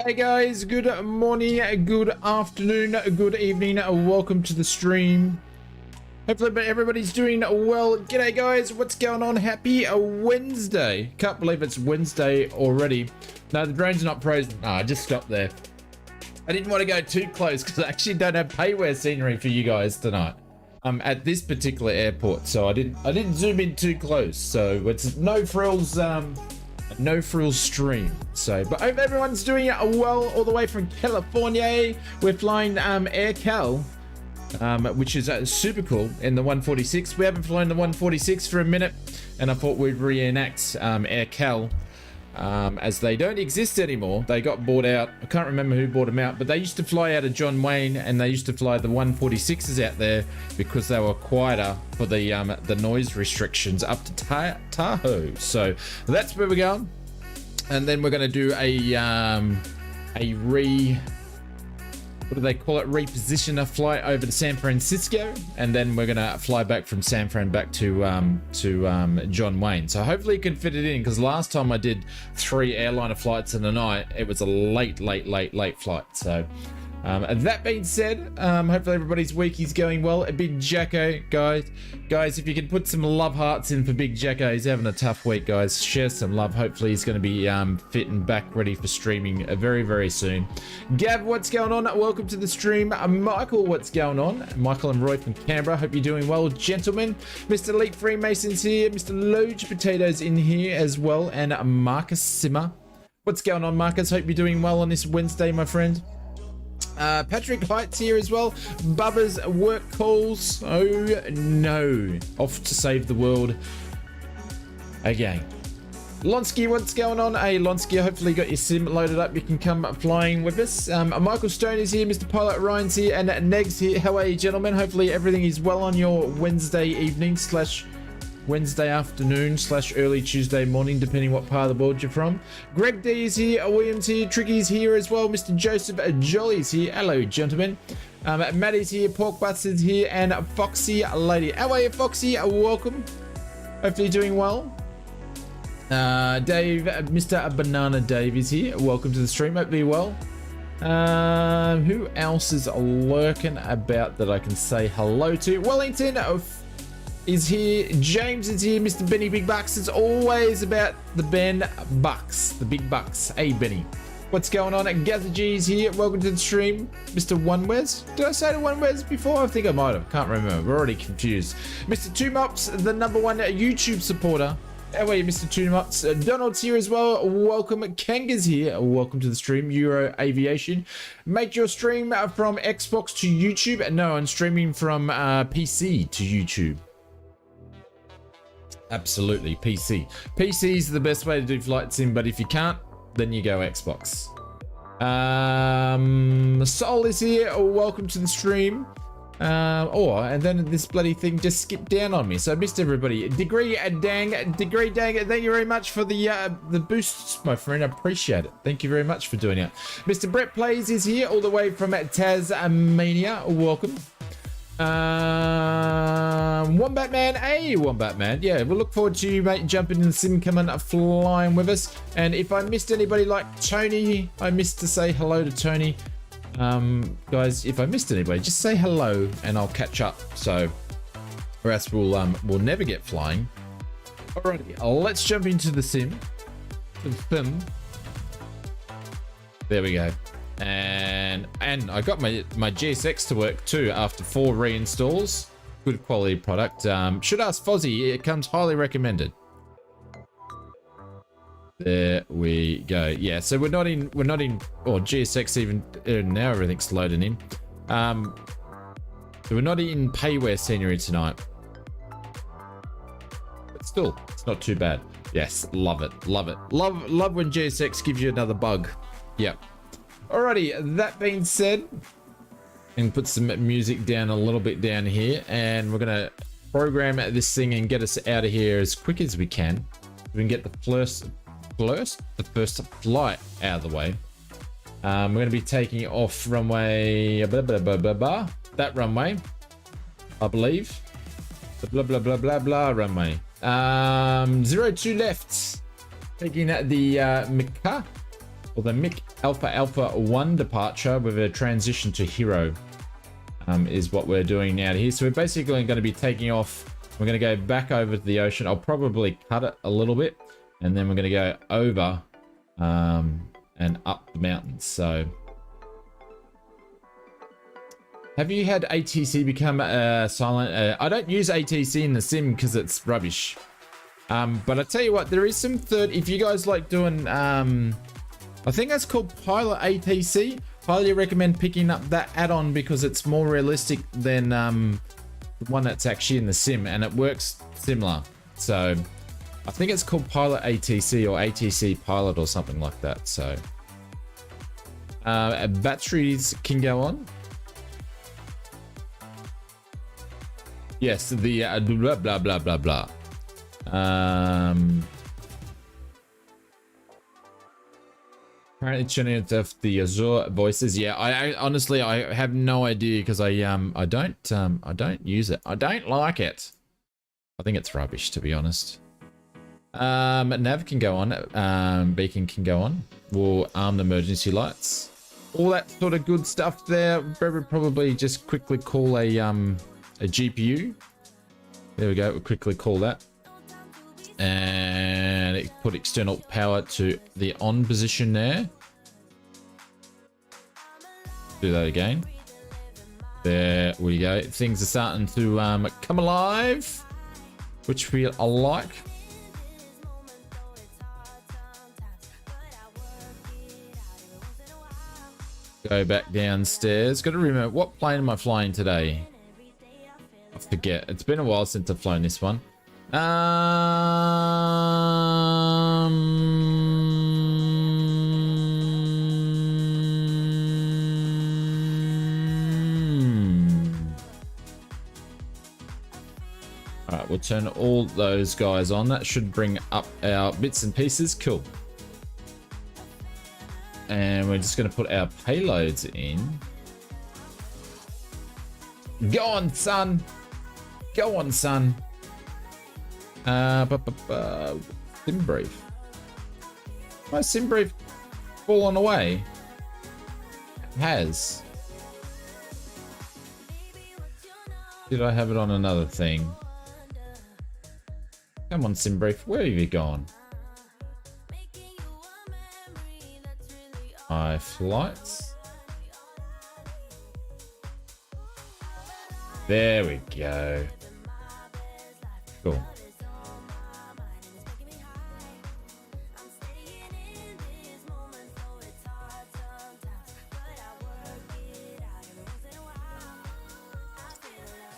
Hey guys, good morning, good afternoon, good evening, welcome to the stream. Hopefully everybody's doing well. G'day guys, what's going on? Happy Wednesday. Can't believe it's Wednesday already. No, the drone's not frozen. No, I just stopped there. I didn't want to go too close because I actually don't have payware scenery for you guys tonight. At this particular airport, so I didn't zoom in too close. So it's no frills, no frills stream. So, but I hope everyone's doing it well all the way from California. We're flying Air Cal, which is super cool in the 146. We haven't flown the 146 for a minute, and I thought we'd reenact Air Cal, as they don't exist anymore. They got bought out. I can't remember who bought them out, but they used to fly out of John Wayne, and they used to fly the 146s out there because they were quieter for the noise restrictions up to Tahoe. So that's where we're going, and then we're going to do what do they call it? Reposition a flight over to San Francisco, and then we're gonna fly back from San Fran back to John Wayne. So hopefully you can fit it in, because last time I did 3 airliner flights in a night, it was a late flight. So that being said, hopefully everybody's week is going well. Big Jacko, guys, if you can put some love hearts in for Big Jacko, he's having a tough week, guys. Share some love. Hopefully he's going to be fit and back ready for streaming very soon. Gav, what's going on? Welcome to the stream. Michael, what's going on? Michael and Roy from Canberra, hope you're doing well, gentlemen. Mr. Elite Freemason's here. Mr. Loge Potatoes in here as well, and Marcus Simmer. What's going on, Marcus? Hope you're doing well on this Wednesday, my friend. Patrick Heights here as well. Bubba's work calls. Oh no, off to save the world again. Lonsky, what's going on? Hey Lonsky, hopefully you got your sim loaded up, you can come flying with us. Michael Stone is here, Mr. Pilot Ryan's here, and Negs here. How are you, gentlemen? Hopefully everything is well on your Wednesday evening / Wednesday afternoon / early Tuesday morning, depending what part of the world you're from. Greg D is here, William's here, Tricky's here as well, Mr. Joseph Jolly's here. Hello, gentlemen. Maddie's here, Pork Butts is here, and Foxy Lady. How are you, Foxy? Welcome. Hopefully doing well. Dave, Mr. Banana Dave is here. Welcome to the stream. Hopefully you're well. Who else is lurking about that I can say hello to? Wellington is here. James is here. Mr. Benny Big Bucks. It's always about the Ben Bucks, the big bucks. Hey Benny, what's going on? Gather G is here. Welcome to the stream. Mr. OneWes. Did I say the OneWes before? I think I might have. Can't remember. We're already confused. Mr. Two Mops, the #1 YouTube supporter. How are you, Mr. Two Mops? Donald's here as well. Welcome. Kanga's here. Welcome to the stream. Euro Aviation. Make your stream from Xbox to YouTube. No, I'm streaming from PC to YouTube. Absolutely, PC. PC is the best way to do flight sim, but if you can't, then you go Xbox. Soul is here. Welcome to the stream. And then this bloody thing just skipped down on me, so I missed everybody. Degree Dang, thank you very much for the boosts, my friend. I appreciate it. Thank you very much for doing it. Mr. Brett Plays is here, all the way from Tasmania. Welcome. Wombat Man, hey Wombat Man, yeah, we'll look forward to you, mate, jumping in the sim, coming flying with us. And if I missed anybody like Tony, I missed to say hello to Tony. Guys, if I missed anybody, just say hello and I'll catch up. So, or else we'll never get flying. Alrighty, let's jump into the sim. There we go. And I got my GSX to work too after 4 reinstalls. Good quality product. Should ask Fozzie, it comes highly recommended. There we go. Yeah, so we're not in GSX even now, everything's loading in. So we're not in payware scenery tonight, but still it's not too bad. Yes, love it, love when GSX gives you another bug. Yep. Alrighty, that being said, and put some music down a little bit down here, and we're gonna program this thing and get us out of here as quick as we can. We can get the first flight out of the way. We're gonna be taking off runway that runway, I believe. The blah runway. 02 left, taking the MCKEY. Or the MCKEY Alpha 1 departure with a transition to HERO is what we're doing now here. So we're basically going to be taking off. We're going to go back over to the ocean. I'll probably cut it a little bit, and then we're going to go over and up the mountains. So have you had ATC become silent? I don't use ATC in the sim because it's rubbish. But I tell you what, there is some if you guys like doing, I think that's called Pilot ATC. Highly recommend picking up that add-on because it's more realistic than the one that's actually in the sim, and it works similar. So I think it's called Pilot ATC or ATC Pilot or something like that. So batteries can go on. Yes, the blah blah blah blah blah. Apparently tuning it off the Azure voices. Yeah, I honestly I have no idea because I don't use it. I don't like it. I think it's rubbish, to be honest. Nav can go on. Beacon can go on. We'll arm the emergency lights. All that sort of good stuff there. Probably just quickly call a GPU. There we go. We'll quickly call that. And put external power to the on position there. Do that again. There we go. Things are starting to come alive, which we like. Go back downstairs. Got to remember, what plane am I flying today? I forget. It's been a while since I've flown this one. Alright, we'll turn all those guys on. That should bring up our bits and pieces. Cool. And we're just going to put our payloads in. Go on, son. Go on, son. Sim brief. My sim brief fallen away. It has. Did I have it on another thing? Come on, sim brief. Where have you gone? My flights. There we go. Cool.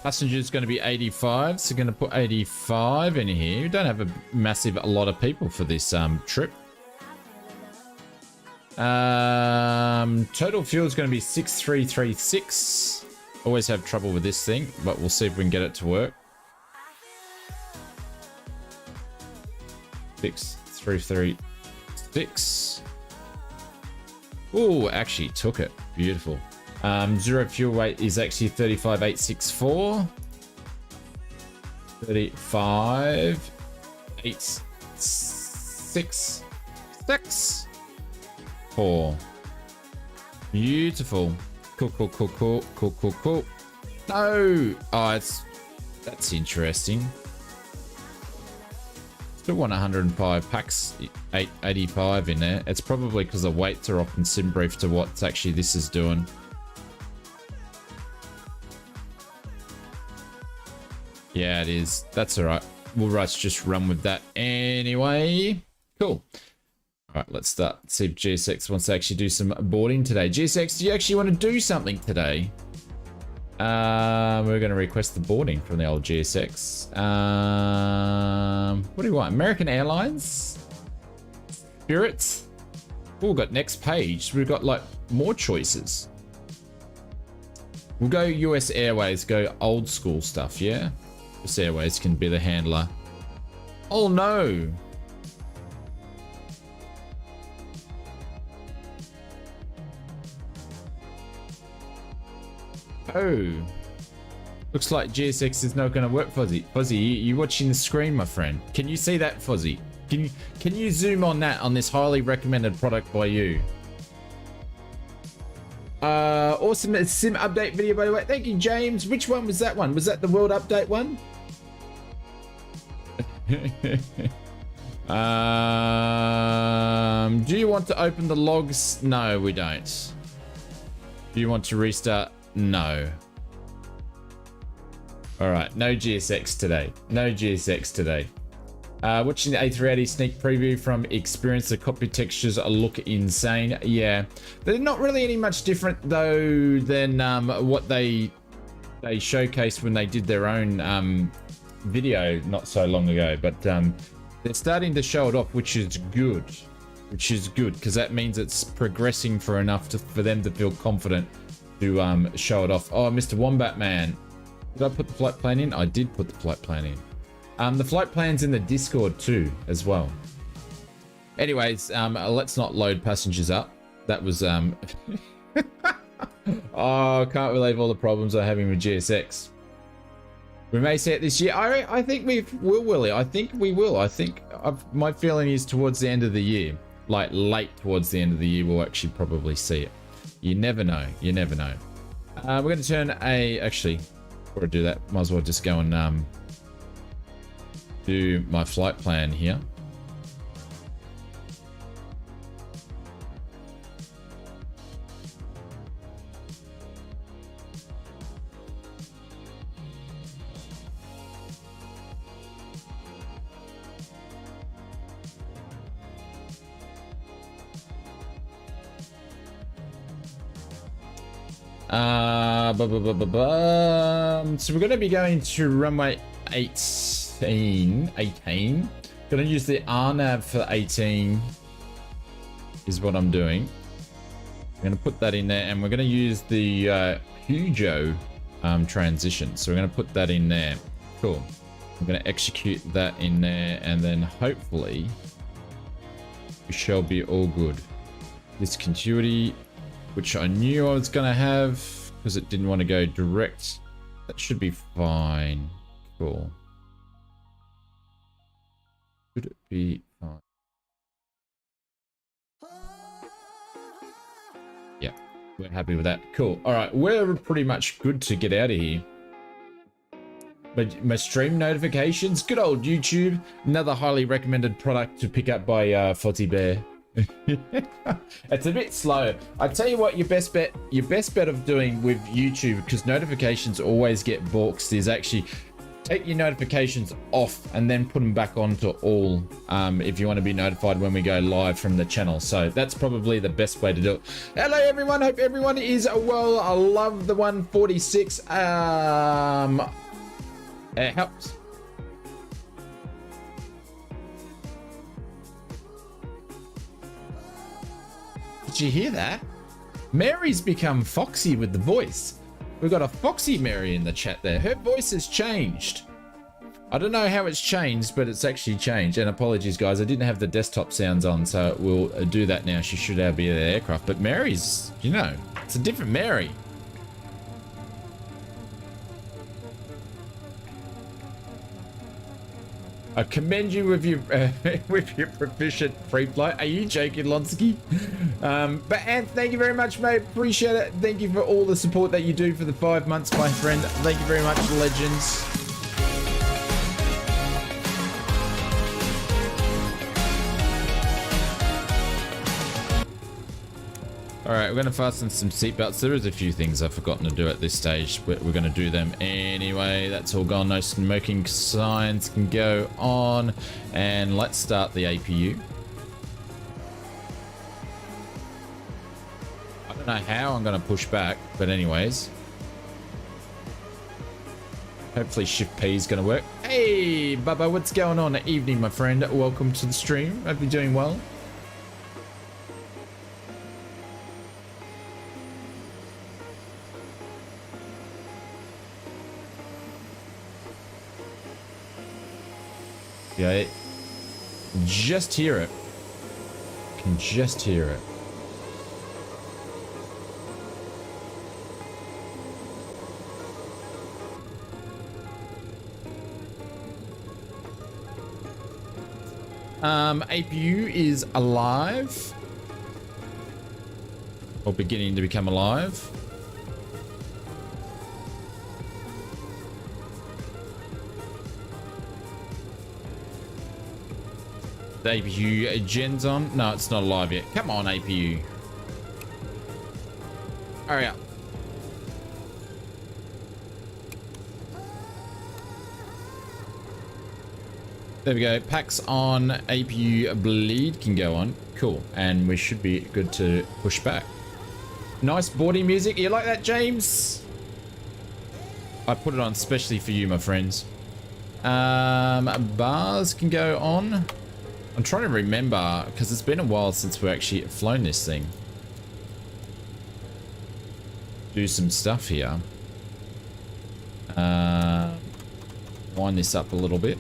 Passenger is going to be 85, so going to put 85 in here. We don't have a lot of people for this trip. Total fuel is going to be 6336. Always have trouble with this thing, but we'll see if we can get it to work. 6336. Oh, actually took it. Beautiful. Zero fuel weight is actually 35,864. 35,866. 4. Beautiful. Cool, cool, cool, cool, cool, cool, cool. No! Oh, that's interesting. Still want 105 packs, 885 in there. It's probably because the weights are often sim brief to what actually this is doing. Yeah, it is. That's all right. We'll just run with that anyway. Cool. All right, let's start. See if GSX wants to actually do some boarding today. GSX, do you actually want to do something today? We're going to request the boarding from the old GSX. What do you want? American Airlines? Spirit? Oh, we've got next page. We've got like more choices. We'll go US Airways, go old school stuff, yeah? US Airways can be the handler. Oh no! Oh, looks like GSX is not going to work, Fuzzy. Fuzzy, you watching the screen, my friend? Can you see that, Fuzzy? Can you zoom on that on this highly recommended product by you? Awesome sim update video, by the way. Thank you, James. Which one was that one? Was that the world update one? Do you want to open the logs? No, we don't. Do you want to restart? No. All right, no GSX today. No GSX today. Watching the A380 sneak preview from experience, the cockpit textures look insane. Yeah, they're not really any much different though than what they showcased when they did their own video not so long ago. But they're starting to show it off, which is good. Which is good because that means it's progressing for enough for them to feel confident to show it off. Oh, Mr. Wombat Man, did I put the flight plan in? I did put the flight plan in. The flight plan's in the Discord too, as well. Anyways, let's not load passengers up. That was, oh, can't believe all the problems I'm having with GSX. We may see it this year. I think we will, Willie. I think we will. I think my feeling is towards the end of the year, like late towards the end of the year, we'll actually probably see it. You never know. You never know. We're going to turn actually, before I do that, might as well just go and, do my flight plan here. So we're going to be going to runway 18. Gonna use the RNAV for 18 is what I'm doing. I'm gonna put that in there, and we're gonna use the HHERO transition. So we're gonna put that in there. Cool. I'm gonna execute that in there, and then hopefully we shall be all good. Discontinuity, which I knew I was gonna have because it didn't want to go direct. That should be fine. Cool. Should it be fine? Yeah, we're happy with that. Cool. All right, we're pretty much good to get out of here. But my stream notifications, good old YouTube. Another highly recommended product to pick up by Fozzie Bear. It's a bit slow. I tell you what, your best bet of doing with YouTube, because notifications always get balks, is actually take your notifications off and then put them back on to all if you want to be notified when we go live from the channel. So that's probably the best way to do it. Hello everyone, hope everyone is well. I love the 146. It helps. Did you hear that? Mary's become foxy with the voice. We've got a foxy Mary in the chat there. Her voice has changed. I don't know how it's changed, but it's actually changed. And apologies, guys. I didn't have the desktop sounds on, so we'll do that now. She should be at the aircraft. But Mary's, you know, it's a different Mary. I commend you with your proficient free flight. Are you joking, Lonsky? But Ant, thank you very much, mate. Appreciate it. Thank you for all the support that you do for the 5 months, my friend. Thank you very much, legends. All right, we're going to fasten some seatbelts. There is a few things I've forgotten to do at this stage, but we're going to do them anyway. That's all gone. No smoking signs can go on. And let's start the APU. I don't know how I'm going to push back, but anyways. Hopefully Shift P is going to work. Hey, Bubba, what's going on? Evening, my friend. Welcome to the stream. Hope you're doing well. Yeah, just hear it. Can just hear it. APU is alive. or beginning to become alive. The APU gen's on. No, it's not alive yet. Come on, APU. Hurry up. There we go. Packs on, APU bleed can go on. Cool. And we should be good to push back. Nice boarding music. You like that, James? I put it on especially for you, my friends. Bars can go on. I'm trying to remember because it's been a while since we actually flown this thing. Do some stuff here. Wind this up a little bit.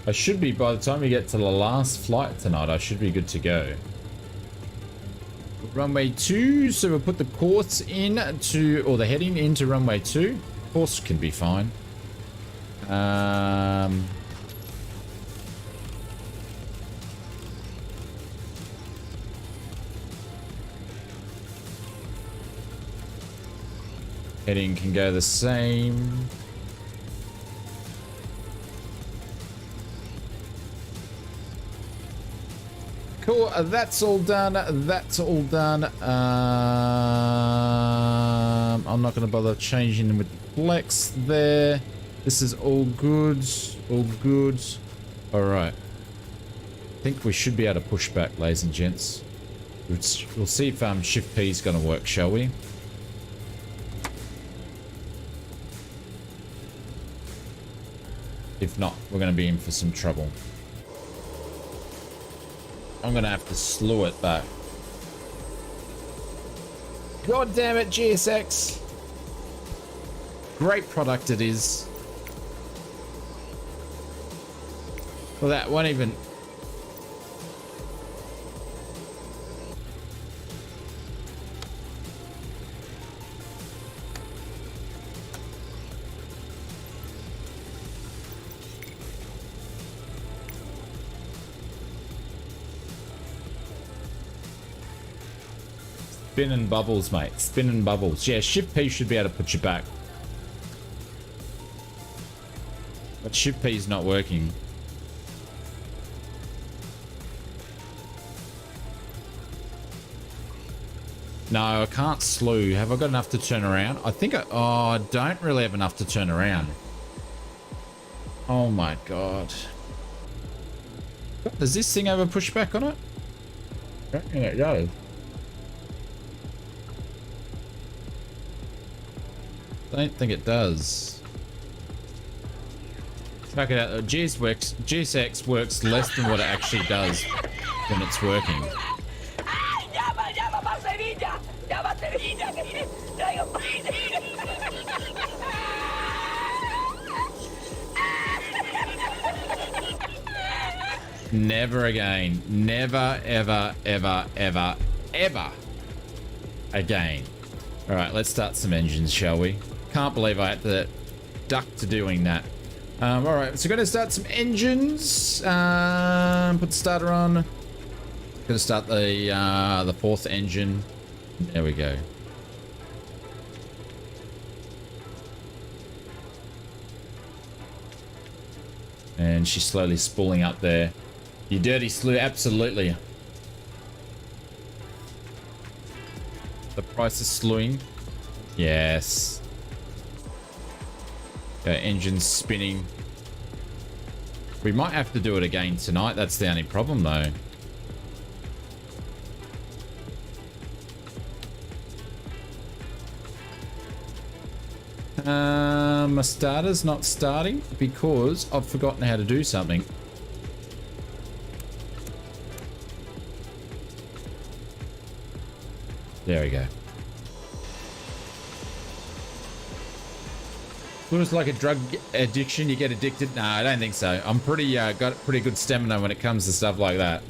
I should be, by the time we get to the last flight tonight, I should be good to go. Runway 2, so we'll put the course in to, or the heading into runway 2. Course can be fine. Heading can go the same. Cool, that's all done. That's all done. I'm not going to bother changing them with the flex there. This is all good. All good. All right. I think we should be able to push back, ladies and gents. We'll see if Shift P is going to work, shall we? If not, we're going to be in for some trouble. I'm gonna have to slew it back. God damn it, GSX. Great product it is. Well, that won't even... Spinning bubbles, mate. Spinning bubbles. Yeah, Shift P should be able to put you back. But Shift P is not working. No, I can't slew. Have I got enough to turn around? I think I... Oh, I don't really have enough to turn around. Oh my god. Does this thing have a pushback on it? I don't think it does. Don't think it does. Check it out. GSX works less than what it actually does when it's working. Never again. Never, ever, ever, ever, ever again. All right, let's start some engines, shall we? Can't believe I had to duck to doing that. All right, so we're going to start some engines. Put the starter on. Going to start the fourth engine. There we go. And she's slowly spooling up there. You dirty slew, absolutely. The price is slewing. Yes. Engine's spinning. We might have to do it again tonight. That's the only problem, though. My starter's not starting because I've forgotten how to do something. There we go. Feels like a drug addiction. You get addicted. No, I don't think so. I'm pretty got pretty good stamina when it comes to stuff like that.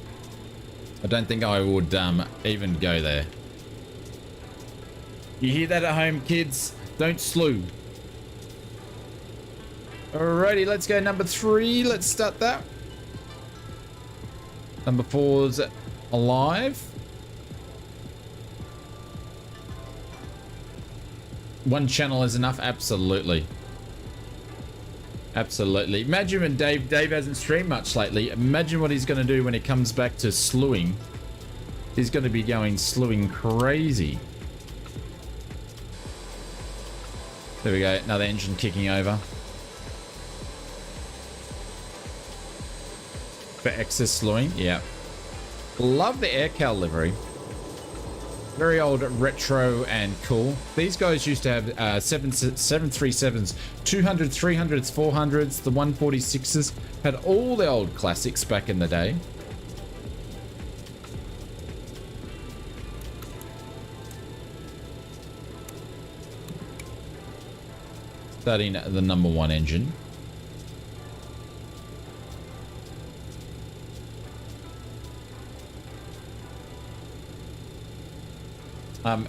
I don't think I would even go there. You hear that at home, kids? Don't slew. Alrighty, let's go number 3. Let's start that. Number 4's alive. One channel is enough? Absolutely. Absolutely. Imagine when Dave hasn't streamed much lately. Imagine what he's going to do when he comes back to slewing. He's going to be going slewing crazy. There we go. Another engine kicking over. For excess slewing. Yeah. Love the AirCal livery. Very old, retro, and cool. These guys used to have 737s, 200, 300s, 400s, the 146s. Had all the old classics back in the day. Starting the number 1 engine.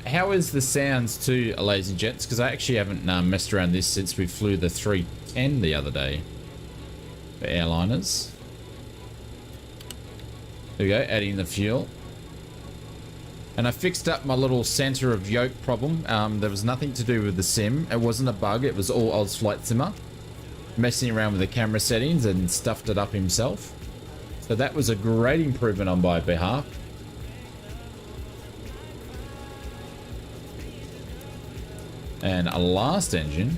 How is the sounds too, ladies and gents? Because I actually haven't messed around this since we flew the 310 the other day for airliners. There we go, adding the fuel. And I fixed up my little center of yoke problem. There was nothing to do with the sim. It wasn't a bug. It was all ausflightsimmer messing around with the camera settings and stuffed it up himself. So that was a great improvement on my behalf. And a last engine.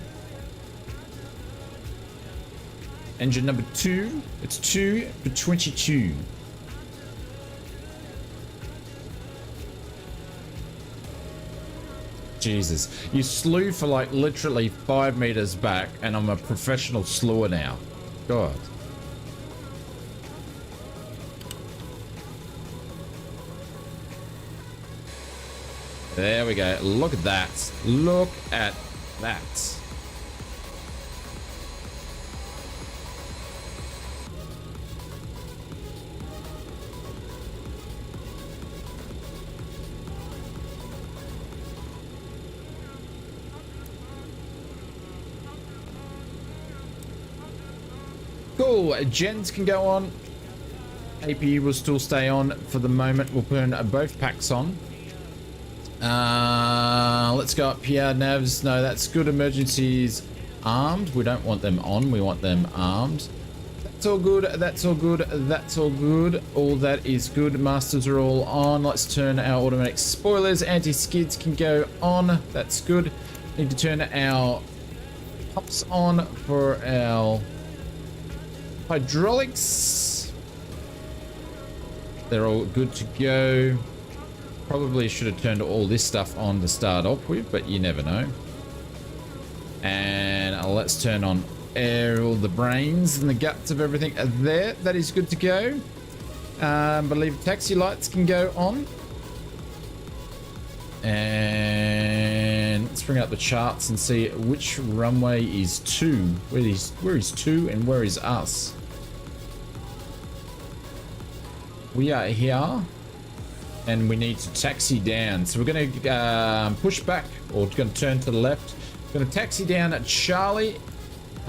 Engine number 2. It's 2 for 22. Jesus. You slew for like literally 5 meters back and I'm a professional slewer now. God. There we go. Look at that. Look at that. Cool. Gens can go on. APU will still stay on for the moment. We'll turn both packs on. Let's go up here. Navs, no, that's good. Emergencies armed. We don't want them on. We want them armed. That's all good. That's all good. That's all good. All that is good. Masters are all on. Let's turn our automatic spoilers. Anti-skids can go on. That's good. Need to turn our pumps on for our hydraulics. They're all good to go. Probably should have turned all this stuff on to start off with, but you never know. And let's turn on all the brains and the guts of everything there. That is good to go. I believe taxi lights can go on. And let's bring up the charts and see which runway is 2. Where is 2 and where is us? We are here. And we need to taxi down. So we're going to push back, or going to turn to the left. We're going to taxi down at Charlie.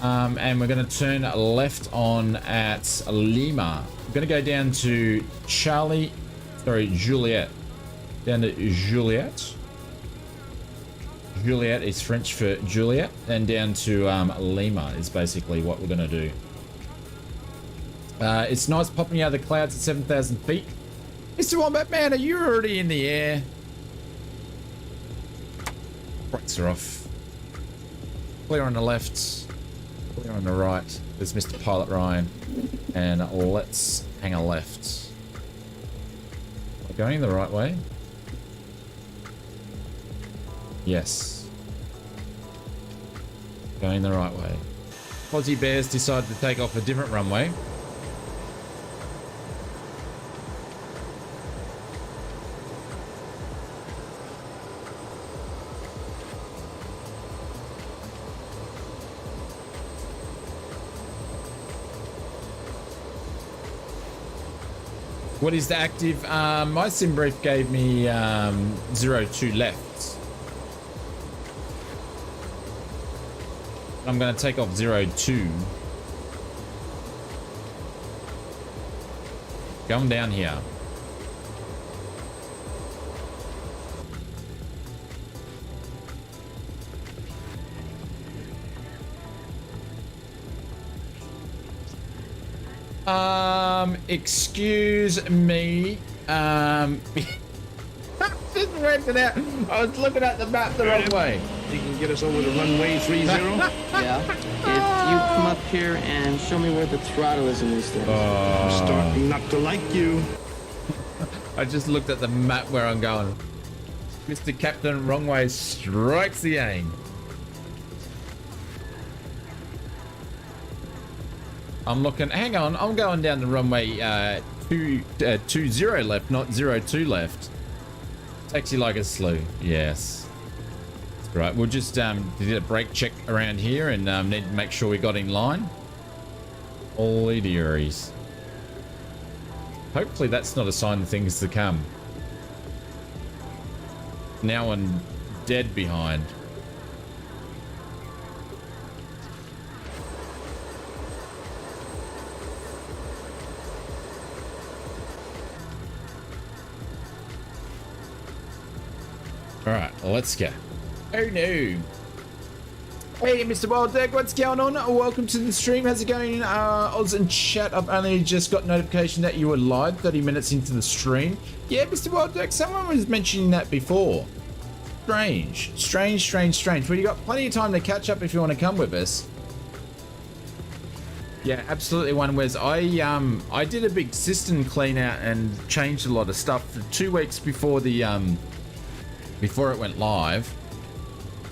And we're going to turn left on at Lima. We're going to go down to Charlie. Sorry, Juliet. Down to Juliet. Juliet is French for Juliet. And down to Lima is basically what we're going to do. It's nice popping out of the clouds at 7,000 feet. Mr. Wombat Man, are you already in the air? Brakes are off. Clear on the left. Clear on the right. There's Mr. Pilot Ryan. And let's hang a left. Am I going the right way? Yes. Going the right way. Aussie Bears decided to take off a different runway. What is the active? My sim brief gave me 02 left. I'm going to take off 02. Going down here. Excuse me. Just worked it out. I was looking at the map the wrong way. You can get us over to runway 30? Yeah. If you come up here and show me where the throttle is in this thing. I'm starting not to like you. I just looked at the map where I'm going. Mr. Captain, wrong way strikes the aim. I'm looking, hang on, I'm going down the runway 20 left, not 02 left. Taxi like a slew, yes. That's right, we'll just did a brake check around here and need to make sure we got in line. Holy dearies. Hopefully that's not a sign of things to come. Now I'm dead behind. All right, well, let's go. Oh no. Hey, Mr. Wild Deck, what's going on? Welcome to the stream. How's it going, Oz and chat? I've only just got notification that you were live 30 minutes into the stream. Yeah, Mr. Wild Deck, someone was mentioning that before. Strange. Well, you got plenty of time to catch up if you want to come with us. Yeah, absolutely, one Wes. I did a big system clean out and changed a lot of stuff 2 weeks before the before it went live.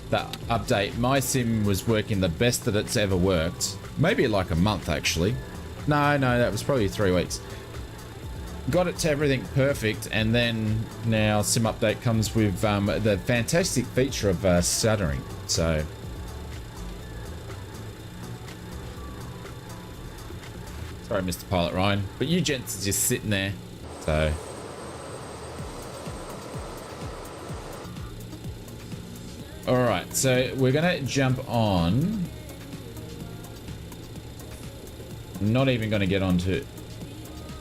That update, my sim was working the best that it's ever worked. Maybe like a month actually. No, that was probably 3 weeks. Got it to everything perfect, and then now sim update comes with the fantastic feature of stuttering. So sorry, Mr. Pilot Ryan, but you gents are just sitting there. So all right, so we're gonna jump on. I'm not even gonna get onto.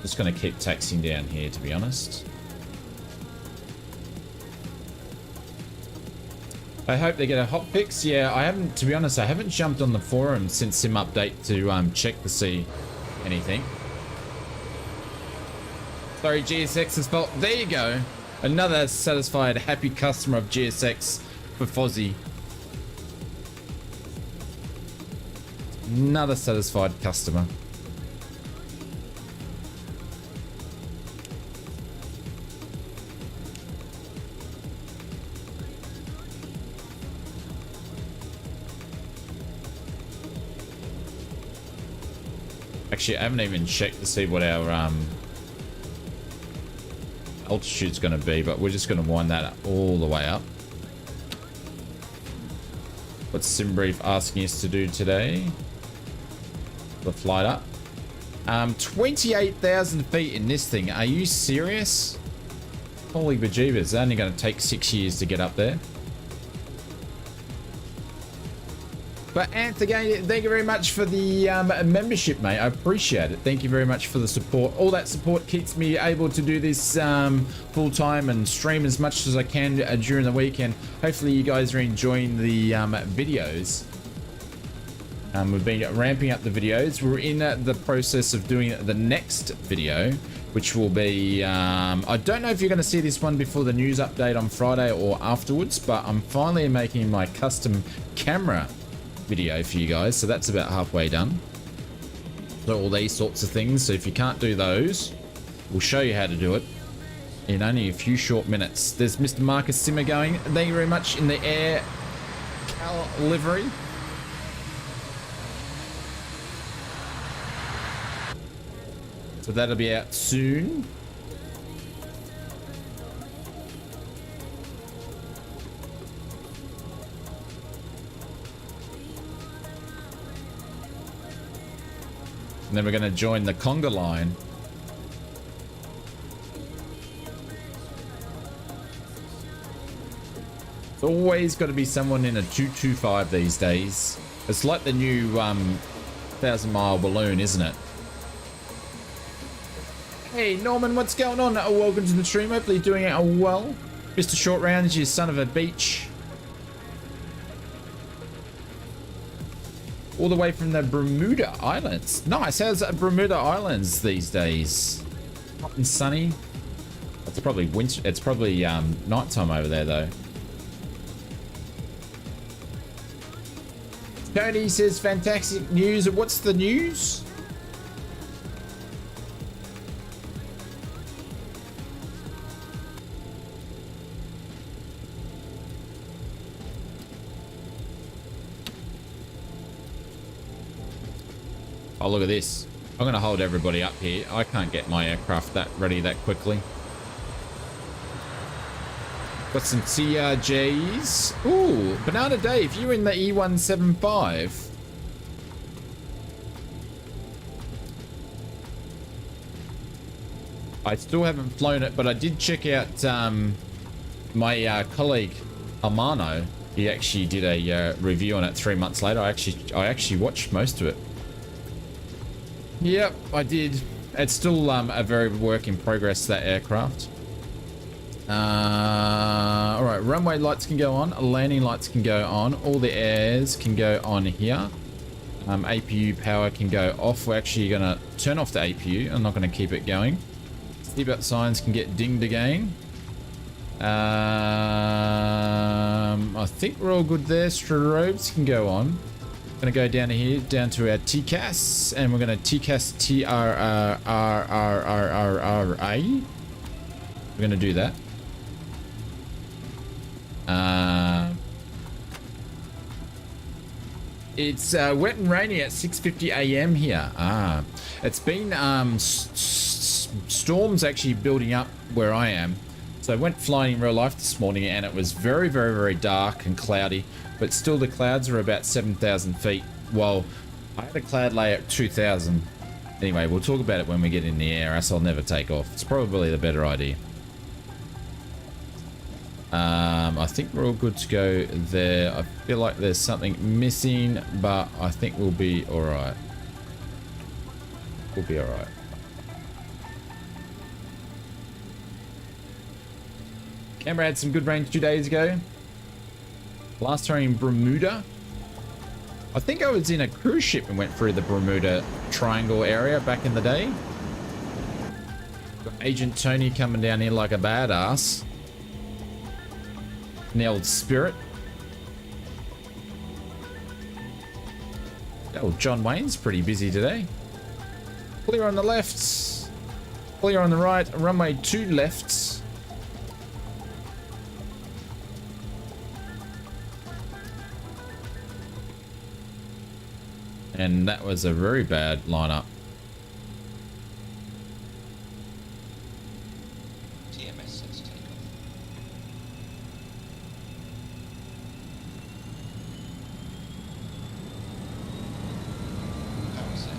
Just gonna keep taxiing down here, to be honest. I hope they get a hot fix. Yeah, I haven't, to be honest, I haven't jumped on the forum since sim update to check to see anything. Sorry, GSX's fault. There you go. Another satisfied, happy customer of GSX. For Fozzie. Another satisfied customer. Actually, I haven't even checked to see what our altitude's going to be, but we're just going to wind that all the way up. What's SimBrief asking us to do today? The flight up. 28,000 feet in this thing. Are you serious? Holy bejeebers. It's only going to take 6 years to get up there. But Ant, again, thank you very much for the membership, mate. I appreciate it. Thank you very much for the support. All that support keeps me able to do this full time and stream as much as I can during the weekend. Hopefully you guys are enjoying the videos. We've been ramping up the videos. We're in the process of doing the next video, which will be, I don't know if you're going to see this one before the news update on Friday or afterwards, but I'm finally making my custom camera video for you guys, so that's about halfway done. So all these sorts of things, so if you can't do those, we'll show you how to do it in only a few short minutes. There's Mr. Marcus Simmer going, thank you very much, in the air Cal livery. So that'll be out soon. And then we're going to join the conga line. It's always got to be someone in a 225 these days. It's like the new 1,000-mile balloon, isn't it? Hey, Norman, what's going on? Welcome to the stream. Hopefully you're doing it well. Mr. Short Rounds, you son of a beach. All the way from the Bermuda Islands. Nice. How's Bermuda Islands these days? Hot and sunny. It's probably winter. It's probably nighttime over there, though. Tony says, fantastic news. What's the news? Oh, look at this. I'm going to hold everybody up here. I can't get my aircraft ready that quickly. Got some CRJs. Ooh, Banana Dave, you in the E175. I still haven't flown it, but I did check out my colleague Amano. He actually did a review on it 3 months later. I actually watched most of it. Yep, I did. It's still a very work in progress, that aircraft. All right, runway lights can go on, landing lights can go on, all the airs can go on here. APU power can go off. We're actually gonna turn off the APU. I'm not gonna keep it going. Seatbelt signs can get dinged again. I think we're all good there. Strobes can go on. Gonna go down here, down to our TCAS, and we're gonna TCAS TRRRRRRA. We're gonna do that. It's wet and rainy at 6:50 a.m. here. It's been storms actually building up where I am. So I went flying in real life this morning, and it was very, very, very dark and cloudy. But still, the clouds are about 7,000 feet. Well, I had a cloud lay at 2,000. Anyway, we'll talk about it when we get in the air, else I'll never take off. It's probably the better idea. I think we're all good to go there. I feel like there's something missing, but I think we'll be all right. We'll be all right. Canberra had some good range 2 days ago. Last time in Bermuda. I think I was in a cruise ship and went through the Bermuda Triangle area back in the day. Got Agent Tony coming down here like a badass. In the old Spirit. Oh, John Wayne's pretty busy today. Clear on the left. Clear on the right. Runway 2 left. And that was a very bad lineup. TMS says takeoff. Power set.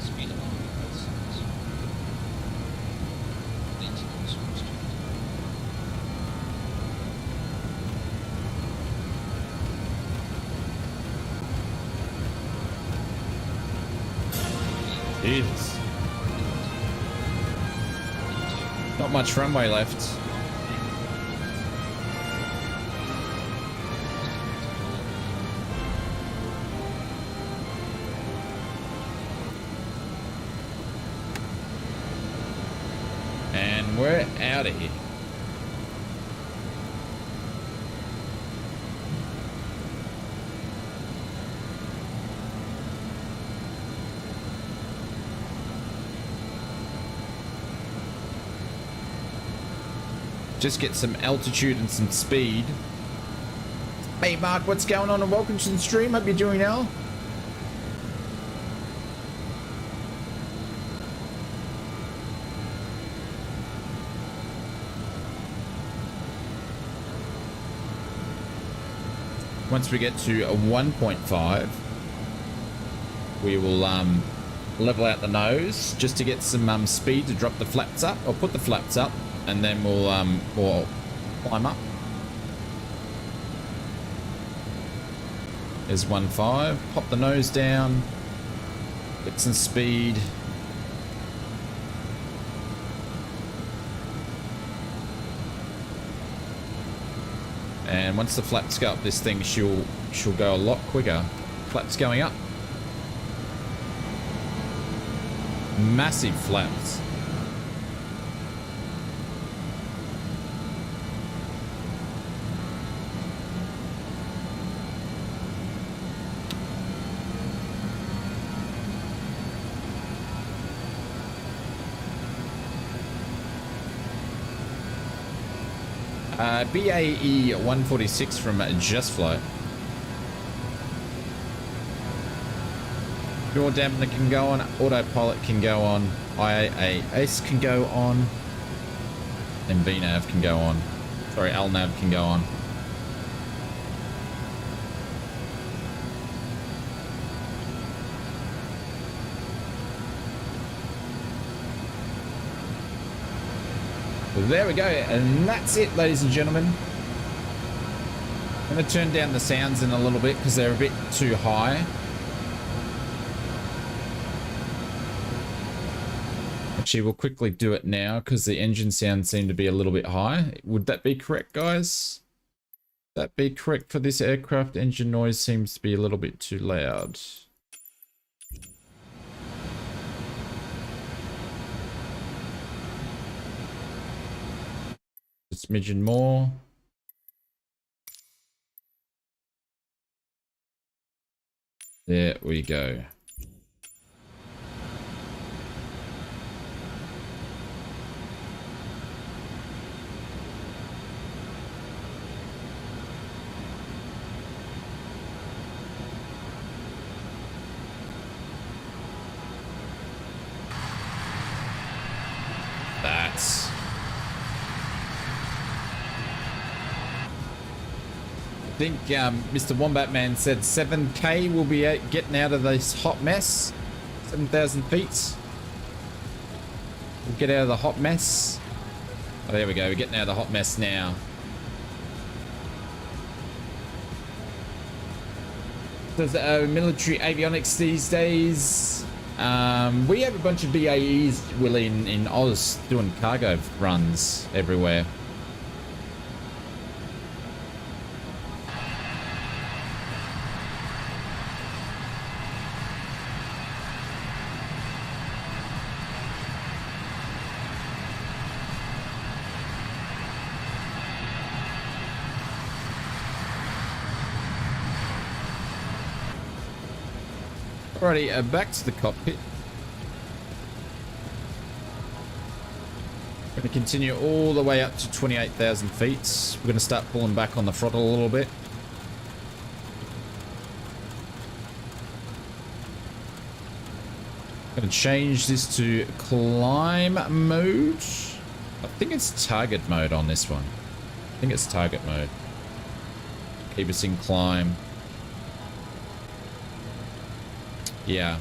Speed alarm on both sides. Lead to console street. Jesus. Not much runway left. And we're out of here. Just get some altitude and some speed. Hey Mark, what's going on, and welcome to the stream. Hope you're doing well. Once we get to a 1.5, we will level out the nose just to get some speed to drop the flaps up, or put the flaps up, and then we'll climb up. There's 1.5. Pop the nose down. Get some speed. And once the flaps go up this thing, she'll go a lot quicker. Flaps going up. Massive flaps. BAE 146 from Just Flight. Door dampener can go on, autopilot can go on, IAS can go on, and VNAV can go on. Sorry, LNAV can go on. There we go, and that's it, ladies and gentlemen. I'm going to turn down the sounds in a little bit because they're a bit too high. Actually, we'll quickly do it now because the engine sounds seem to be a little bit high. Would that be correct, guys? Would that be correct for this aircraft? Engine noise seems to be a little bit too loud. A smidgen more. There we go. That's... I think Mr. Wombat Man said 7K will be getting out of this hot mess. 7,000 feet. We'll get out of the hot mess. Oh, there we go. We're getting out of the hot mess now. Does military avionics these days? We have a bunch of BAEs, Willie, in Oz doing cargo runs everywhere. Alrighty, back to the cockpit. We're going to continue all the way up to 28,000 feet. We're going to start pulling back on the throttle a little bit. Going to change this to climb mode. I think it's target mode on this one. I think it's target mode. Keep us in climb. Yeah.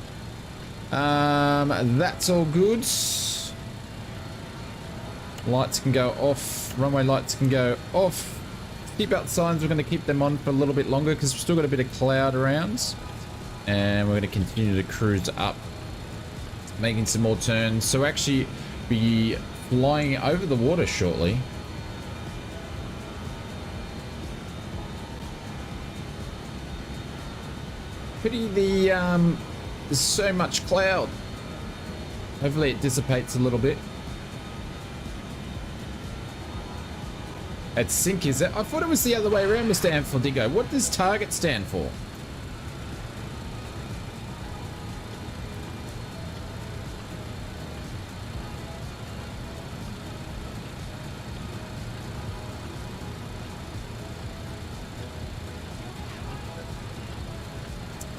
That's all good. Lights can go off. Runway lights can go off. Seatbelt signs, we're going to keep them on for a little bit longer because we've still got a bit of cloud around. And we're going to continue to cruise up. Making some more turns. So actually be flying over the water shortly. Pity there's so much cloud. Hopefully it dissipates a little bit. At sync, is it? I thought it was the other way around, Mr. Amfladigo. What does target stand for?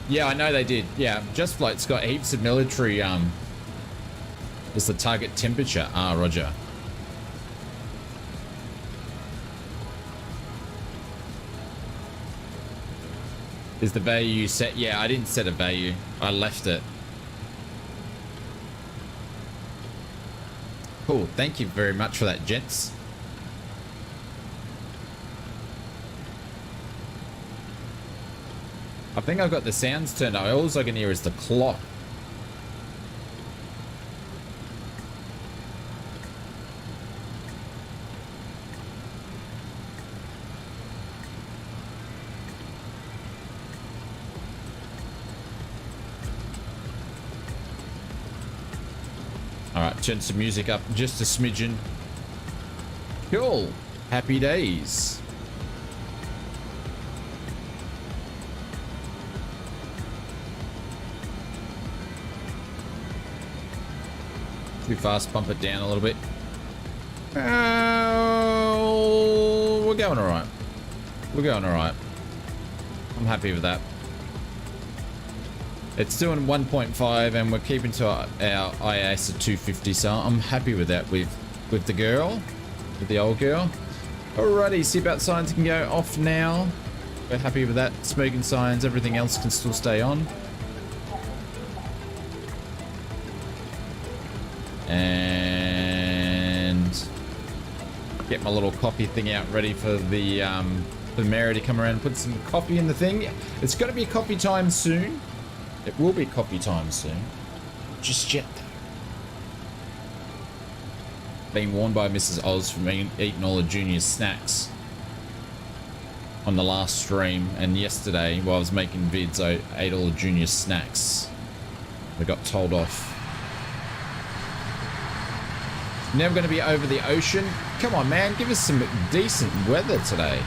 Yeah, I know they did. Yeah, Just Flight's got heaps of military, what's the target temperature? Ah, roger. Is the value set? Yeah, I didn't set a value. I left it. Cool. Thank you very much for that, gents. I think I've got the sounds turned up. All I can hear is the clock. All right, turn some music up just a smidgen. Cool. Happy days. Too fast, bump it down a little bit. We're going all right. We're going all right. I'm happy with that. It's doing 1.5 and we're keeping to our IAS at 250, so I'm happy with that with the girl, with the old girl. Alrighty, seatbelt signs can go off now. We're happy with that. Smoking signs, everything else can still stay on. And get my little coffee thing out ready for the Mary to come around and put some coffee in the thing. It's going to be coffee time soon. It will be coffee time soon. Just yet. Being warned by Mrs. Oz for eating all the junior snacks on the last stream, and yesterday while I was making vids I ate all the junior snacks. I got told off. Never going to be over the ocean. Come on, man, give us some decent weather today.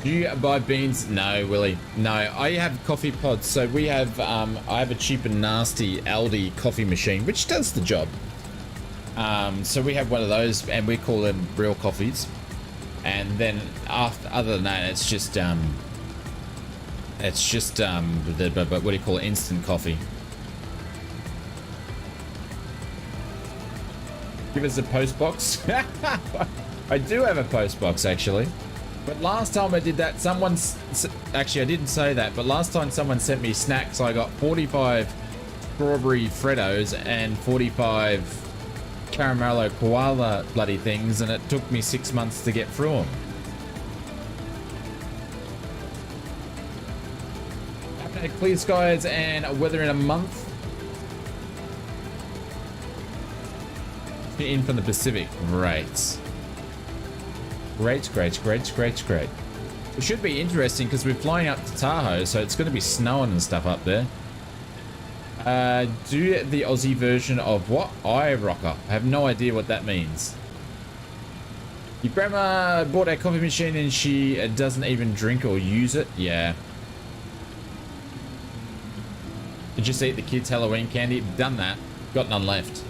Do you buy beans? No, Willie. No, I have coffee pods. So we have, I have a cheap and nasty Aldi coffee machine, which does the job. So we have one of those, and we call them real coffees. And then other than that, it's just what do you call it? Instant coffee. Give us a post box. I do have a post box actually. But last time I did that, actually I didn't say that, but last time someone sent me snacks, I got 45 strawberry Freddos and 45 caramello koala bloody things, and it took me 6 months to get through them. Okay, clear skies and weather in a month. In from the Pacific. Great. Great. It should be interesting because we're flying up to Tahoe, so it's going to be snowing and stuff up there. Do the Aussie version of what? iRocker. I have no idea what that means. Your grandma bought a coffee machine and she doesn't even drink or use it? Yeah. Did you just eat the kids' Halloween candy? Done that. Got none left.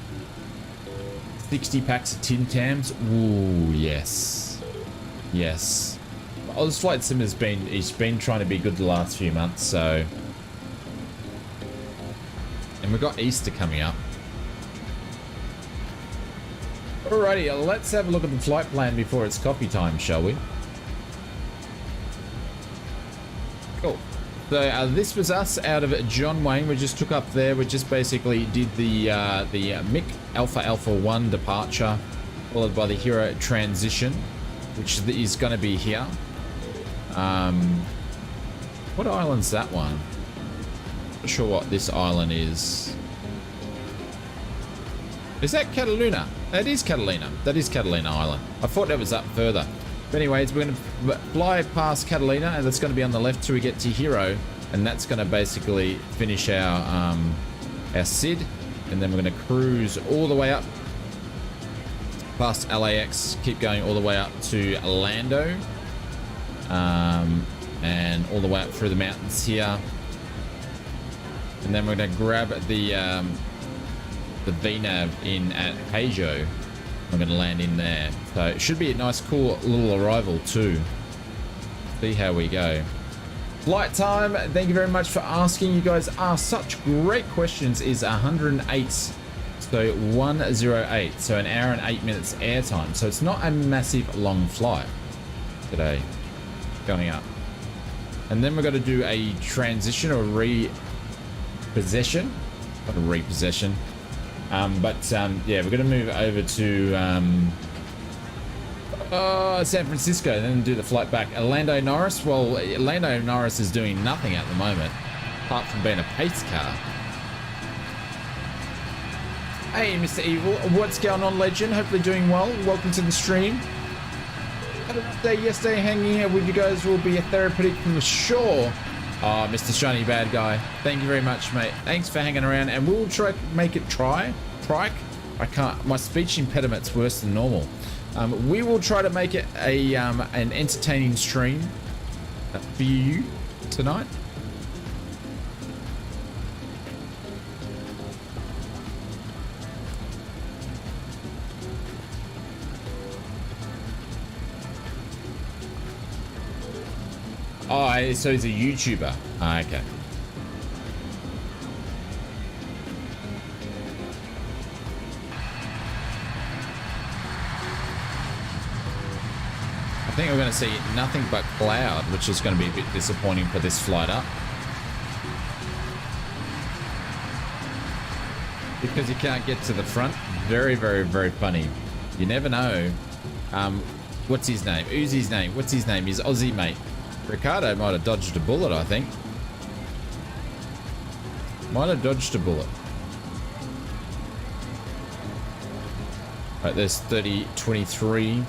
60 packs of Tim Tams? Ooh, yes. Yes. Ausflightsimmer's he's been trying to be good the last few months, so. And we've got Easter coming up. Alrighty, let's have a look at the flight plan before it's coffee time, shall we? Cool. So this was us out of John Wayne. We just took up there. We just basically did the MCKEY Alpha 1 departure, followed by the HHERO transition, which is going to be here. What island's that one? Not sure what this island is. Is that Catalina? That is Catalina. That is Catalina Island. I thought that was up further. But anyways, we're going to fly past Catalina, and that's going to be on the left till we get to HHERO, and that's going to basically finish our SID, and then we're going to cruise all the way up past LAX, keep going all the way up to LANDO, and all the way up through the mountains here, and then we're going to grab the VNAV in at HHERO. I'm going to land in there, so it should be a nice cool little arrival too. See how we go. Flight time, thank you very much for asking. You guys ask such great questions. Is 108, so 108, so an hour and 8 minutes airtime, so it's not a massive long flight today going up. And then we're going to do a transition or repossession, not a repossession, Yeah, we're going to move over to San Francisco, then do the flight back. Lando Norris, well, Lando Norris is doing nothing at the moment, apart from being a pace car. Hey, Mr. Evil, what's going on, legend? Hopefully doing well. Welcome to the stream. Had a rough day yesterday. Hanging out with you guys will be a therapeutic for sure. Oh, Mr. Shiny Bad Guy, thank you very much, mate. Thanks for hanging around, and we'll try make it trike. I can't. My speech impediment's worse than normal. We will try to make it a an entertaining stream for you tonight. Oh, so he's a YouTuber. Ah, okay. I think we're going to see nothing but cloud, which is going to be a bit disappointing for this flight up. Because you can't get to the front. Very, very, very funny. You never know. What's his name? Who's his name? What's his name? He's Aussie, mate. Ricardo might have dodged a bullet, I think. Might have dodged a bullet. Right, there's 30, 23.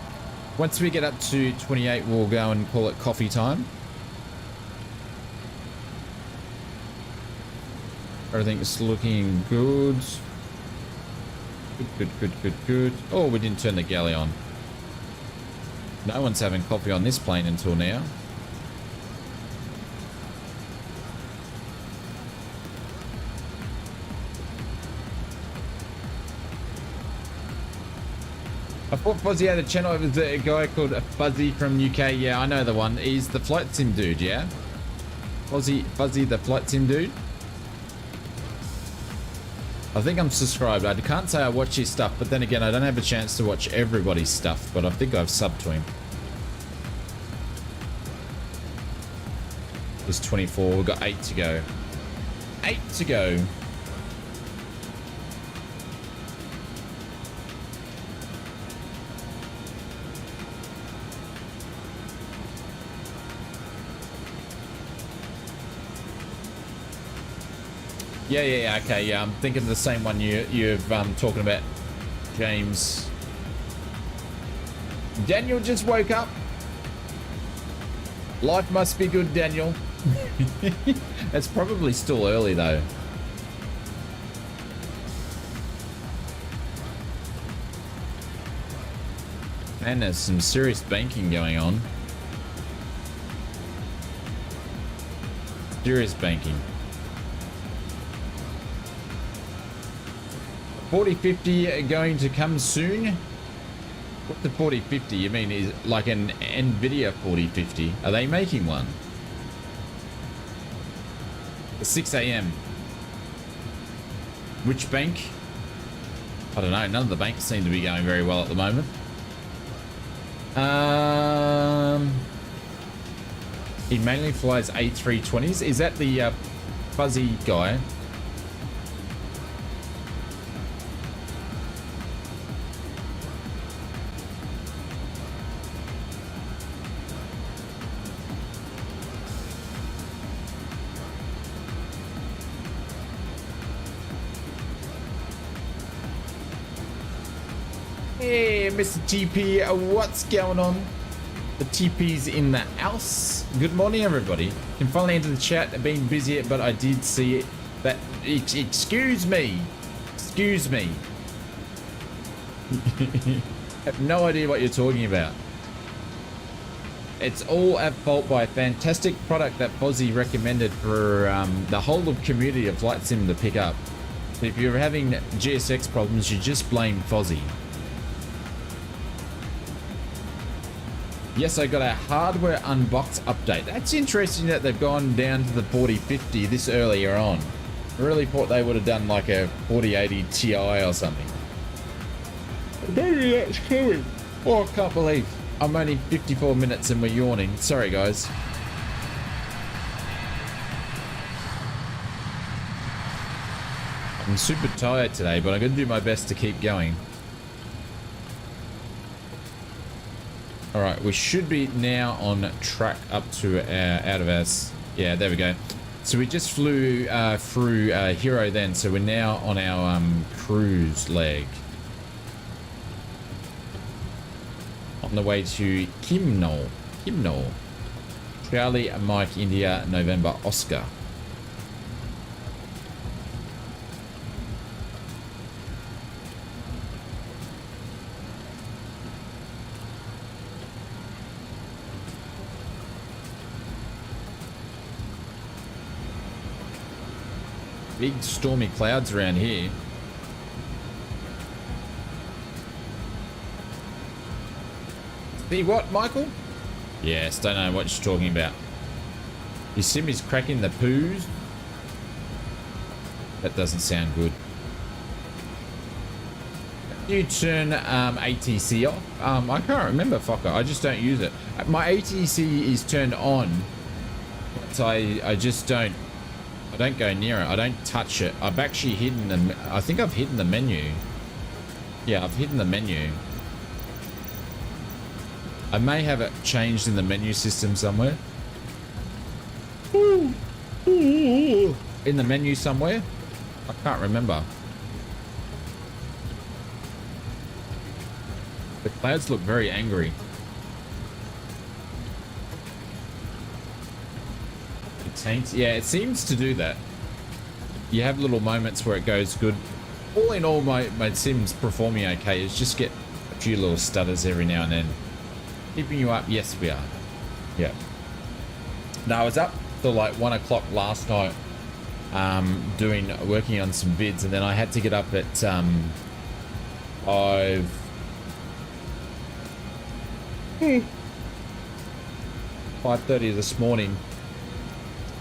Once we get up to 28, we'll go and call it coffee time. Everything's looking good. Good. Oh, we didn't turn the galley on. No one's having coffee on this plane until now. I thought Fuzzy had a channel. It was a guy called Fuzzy from UK. Yeah, I know the one. He's the flight sim dude, yeah? Fuzzy the flight sim dude. I think I'm subscribed. I can't say I watch his stuff, but then again, I don't have a chance to watch everybody's stuff, but I think I've subbed to him. There's 24. We've got 8 to go. 8 to go. Yeah, okay, yeah, I'm thinking of the same one you're talking about, James. Daniel just woke up. Life must be good, Daniel. It's probably still early, though. And there's some serious banking going on. Serious banking. 4050 going to come soon. What's the 4050? You mean is like an Nvidia 4050? Are they making one? 6 a.m. Which bank? I don't know. None of the banks seem to be going very well at the moment. He mainly flies A320s. Is that the fuzzy guy? Hey, Mr. TP, what's going on? The TP's in the house. Good morning, everybody. Can finally enter the chat. I've been busy, but I did see it. That excuse me. Excuse me. I have no idea what you're talking about. It's all at fault by a fantastic product that Fozzie recommended for the whole of community of Flight Sim to pick up. So if you're having GSX problems, you just blame Fozzie. Yes, I got a hardware unbox update. That's interesting that they've gone down to the 4050 this earlier on. I really thought they would have done like a 4080 Ti or something. Maybe that's coming. Oh, I can't believe I'm only 54 minutes and we're yawning. Sorry, guys. I'm super tired today, but I'm going to do my best to keep going. All right, we should be now on track up to out of us. Yeah, there we go. So we just flew through HHERO then, so we're now on our cruise leg. On the way to CMINO. Charlie, Mike, India, November, Oscar. Big stormy clouds around here. See what, Michael? Yes, don't know what you're talking about. Your sim is cracking the poos. That doesn't sound good. You turn ATC off? I can't remember, fucker. I just don't use it. My ATC is turned on, but I just don't. I don't go near it. I don't touch it. I've actually hidden the. I think I've hidden the menu. Yeah, I've hidden the menu. I may have it changed in the menu system somewhere. In the menu somewhere. I can't remember. The clouds look very angry. Yeah, it seems to do that. You have little moments where it goes good. All in all, my sim's performing okay. It's just get a few little stutters every now and then. Keeping you up? Yes, we are. Yeah. No, I was up till like 1 o'clock last night, working on some vids, and then I had to get up at 5:30 this morning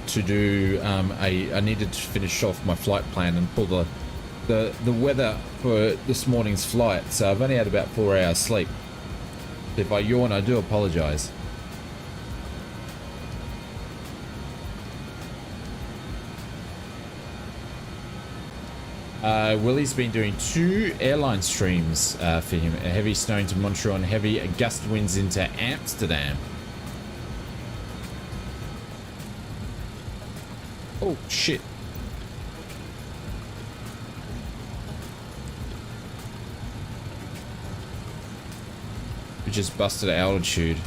to do I needed to finish off my flight plan and pull the weather for this morning's flight. So I've only had about 4 hours sleep. If I yawn, I do apologize. Willie's been doing 2 airline streams for him. A heavy snow into Montreal and heavy gust winds into Amsterdam. Oh, shit. We just busted altitude.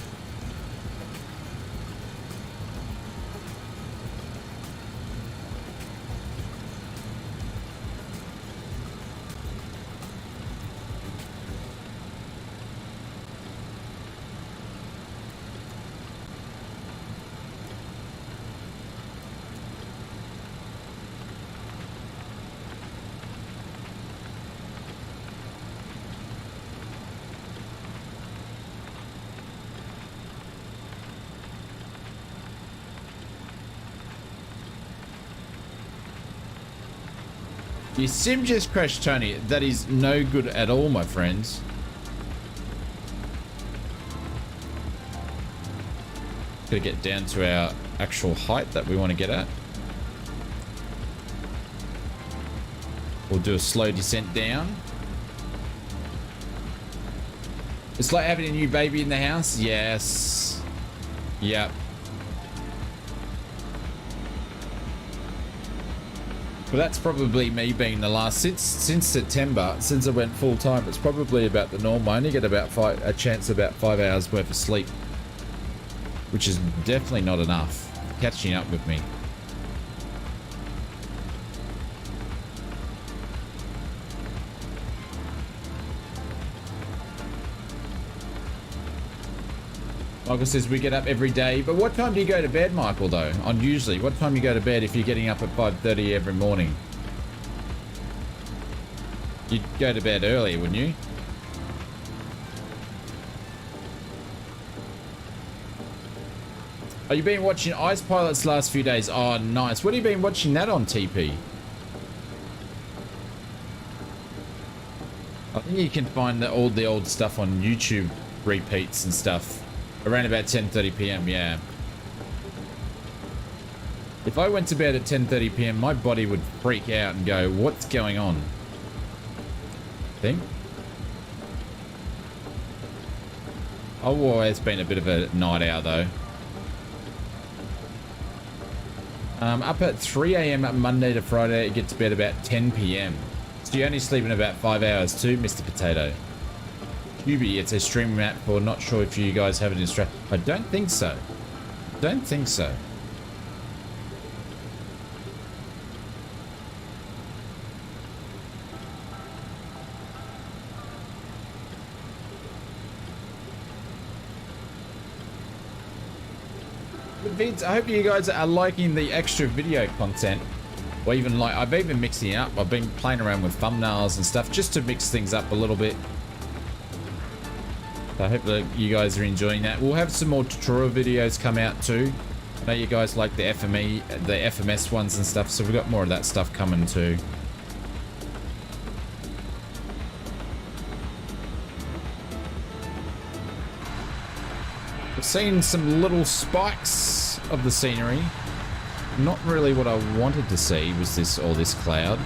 Your sim just crashed, Tony. That is no good at all, my friends. Gotta get down to our actual height that we want to get at. We'll do a slow descent down. It's like having a new baby in the house. Yes. Yep. Well, that's probably me being the last since September, since I went full time. It's probably about the norm. I only get about a chance about 5 hours worth of sleep, which is definitely not enough. Catching up with me. Michael says we get up every day, but what time do you go to bed, Michael, though? On usually, what time do you go to bed if you're getting up at 5:30 every morning? You'd go to bed early, wouldn't you? Oh, you've been watching Ice Pilots last few days. Oh, nice. What have you been watching that on, TP? I think you can find all the old stuff on YouTube repeats and stuff. Around about 10:30 p.m. Yeah. If I went to bed at 10:30 p.m., my body would freak out and go, what's going on? Think? I've always been a bit of a night owl, though. Up at 3 a.m. Monday to Friday, you get to bed about 10 p.m. So you only sleep in about 5 hours too, Mr. Potato. QB, it's a stream map for not sure if you guys have it in Australia. I don't think so. Don't think so. Vids, I hope you guys are liking the extra video content. Or even like, I've even mixing it up. I've been playing around with thumbnails and stuff just to mix things up a little bit. So I hope that you guys are enjoying that. We'll have some more tutorial videos come out too. I know you guys like the FME, the FMS ones and stuff, so we've got more of that stuff coming too. We've seen some little spikes of the scenery. Not really what I wanted to see was this, all this cloud.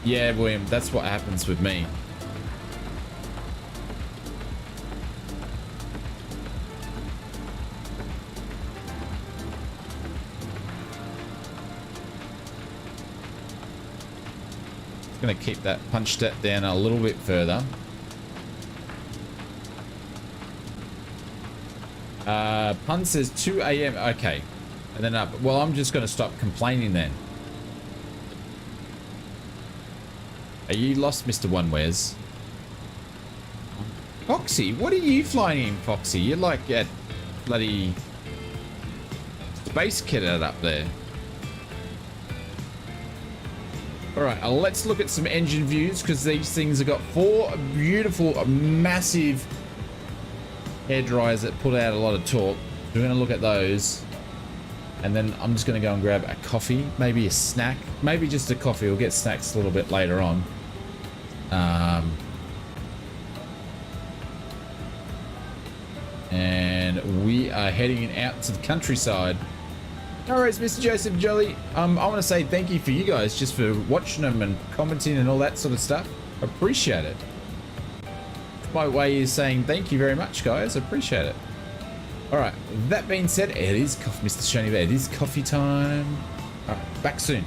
Yeah, William, that's what happens with me. Just gonna keep that punch step down a little bit further. Pun says 2 a.m. Okay. And then up. Well, I'm just going to stop complaining then. Are you lost, Mr. Onewares? Foxy? What are you flying in, Foxy? You're like at bloody space cadet up there. Alright, let's look at some engine views because these things have got 4 beautiful, massive hair dryers that put out a lot of torque. We're going to look at those, and then I'm just going to go and grab a coffee, maybe a snack, maybe just a coffee. We'll get snacks a little bit later on. And we are heading out to the countryside. All right, Mr. Joseph Jolly. I want to say thank you for you guys just for watching them and commenting and all that sort of stuff. Appreciate it. My way is saying thank you very much, guys. I appreciate it. All right, that being said, it is coffee, Mr. Shoney Bear. It is coffee time. All right, back soon.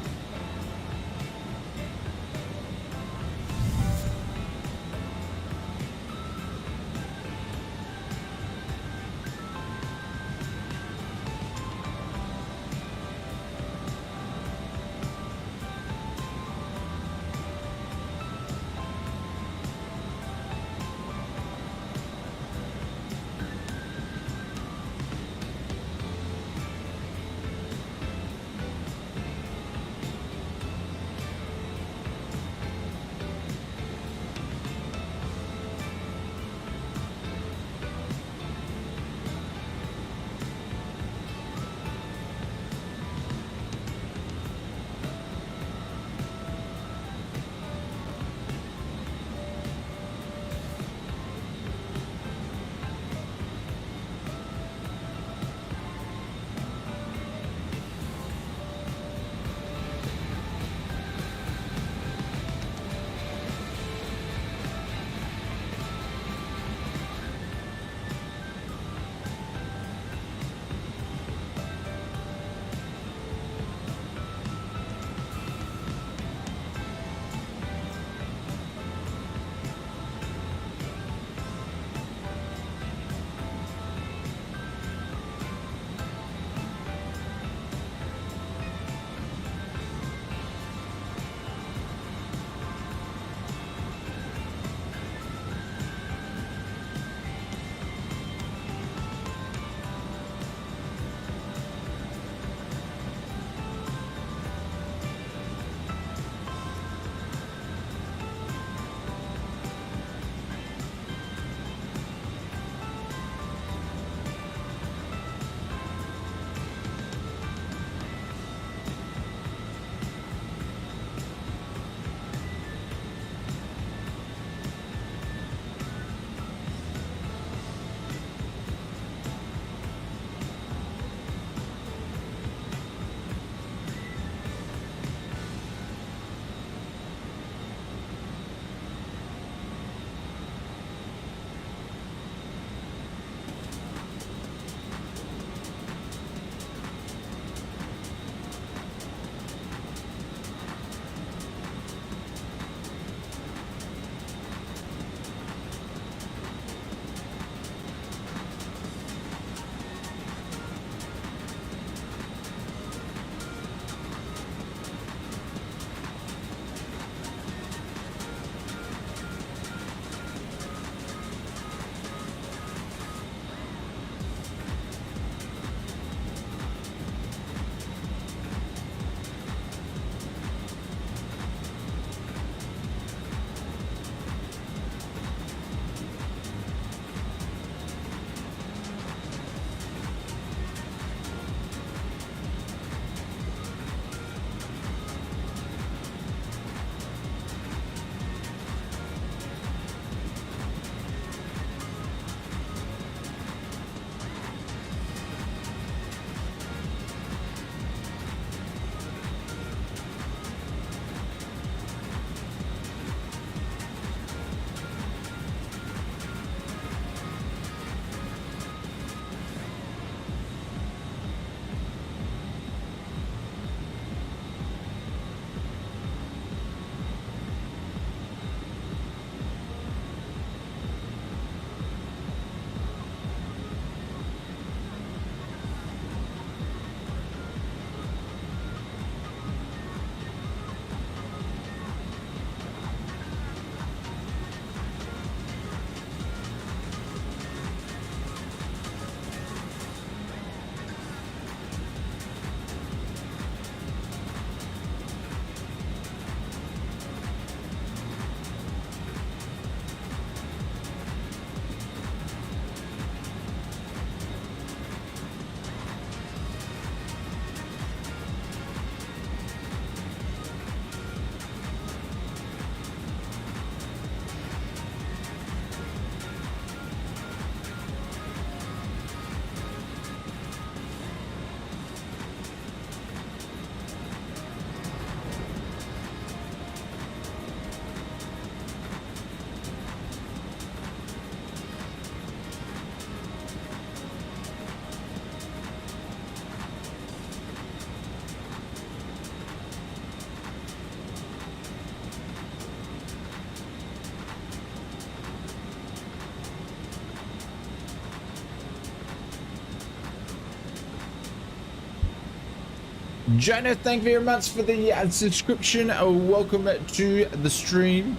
Jonah, thank you very much for the subscription. Welcome to the stream.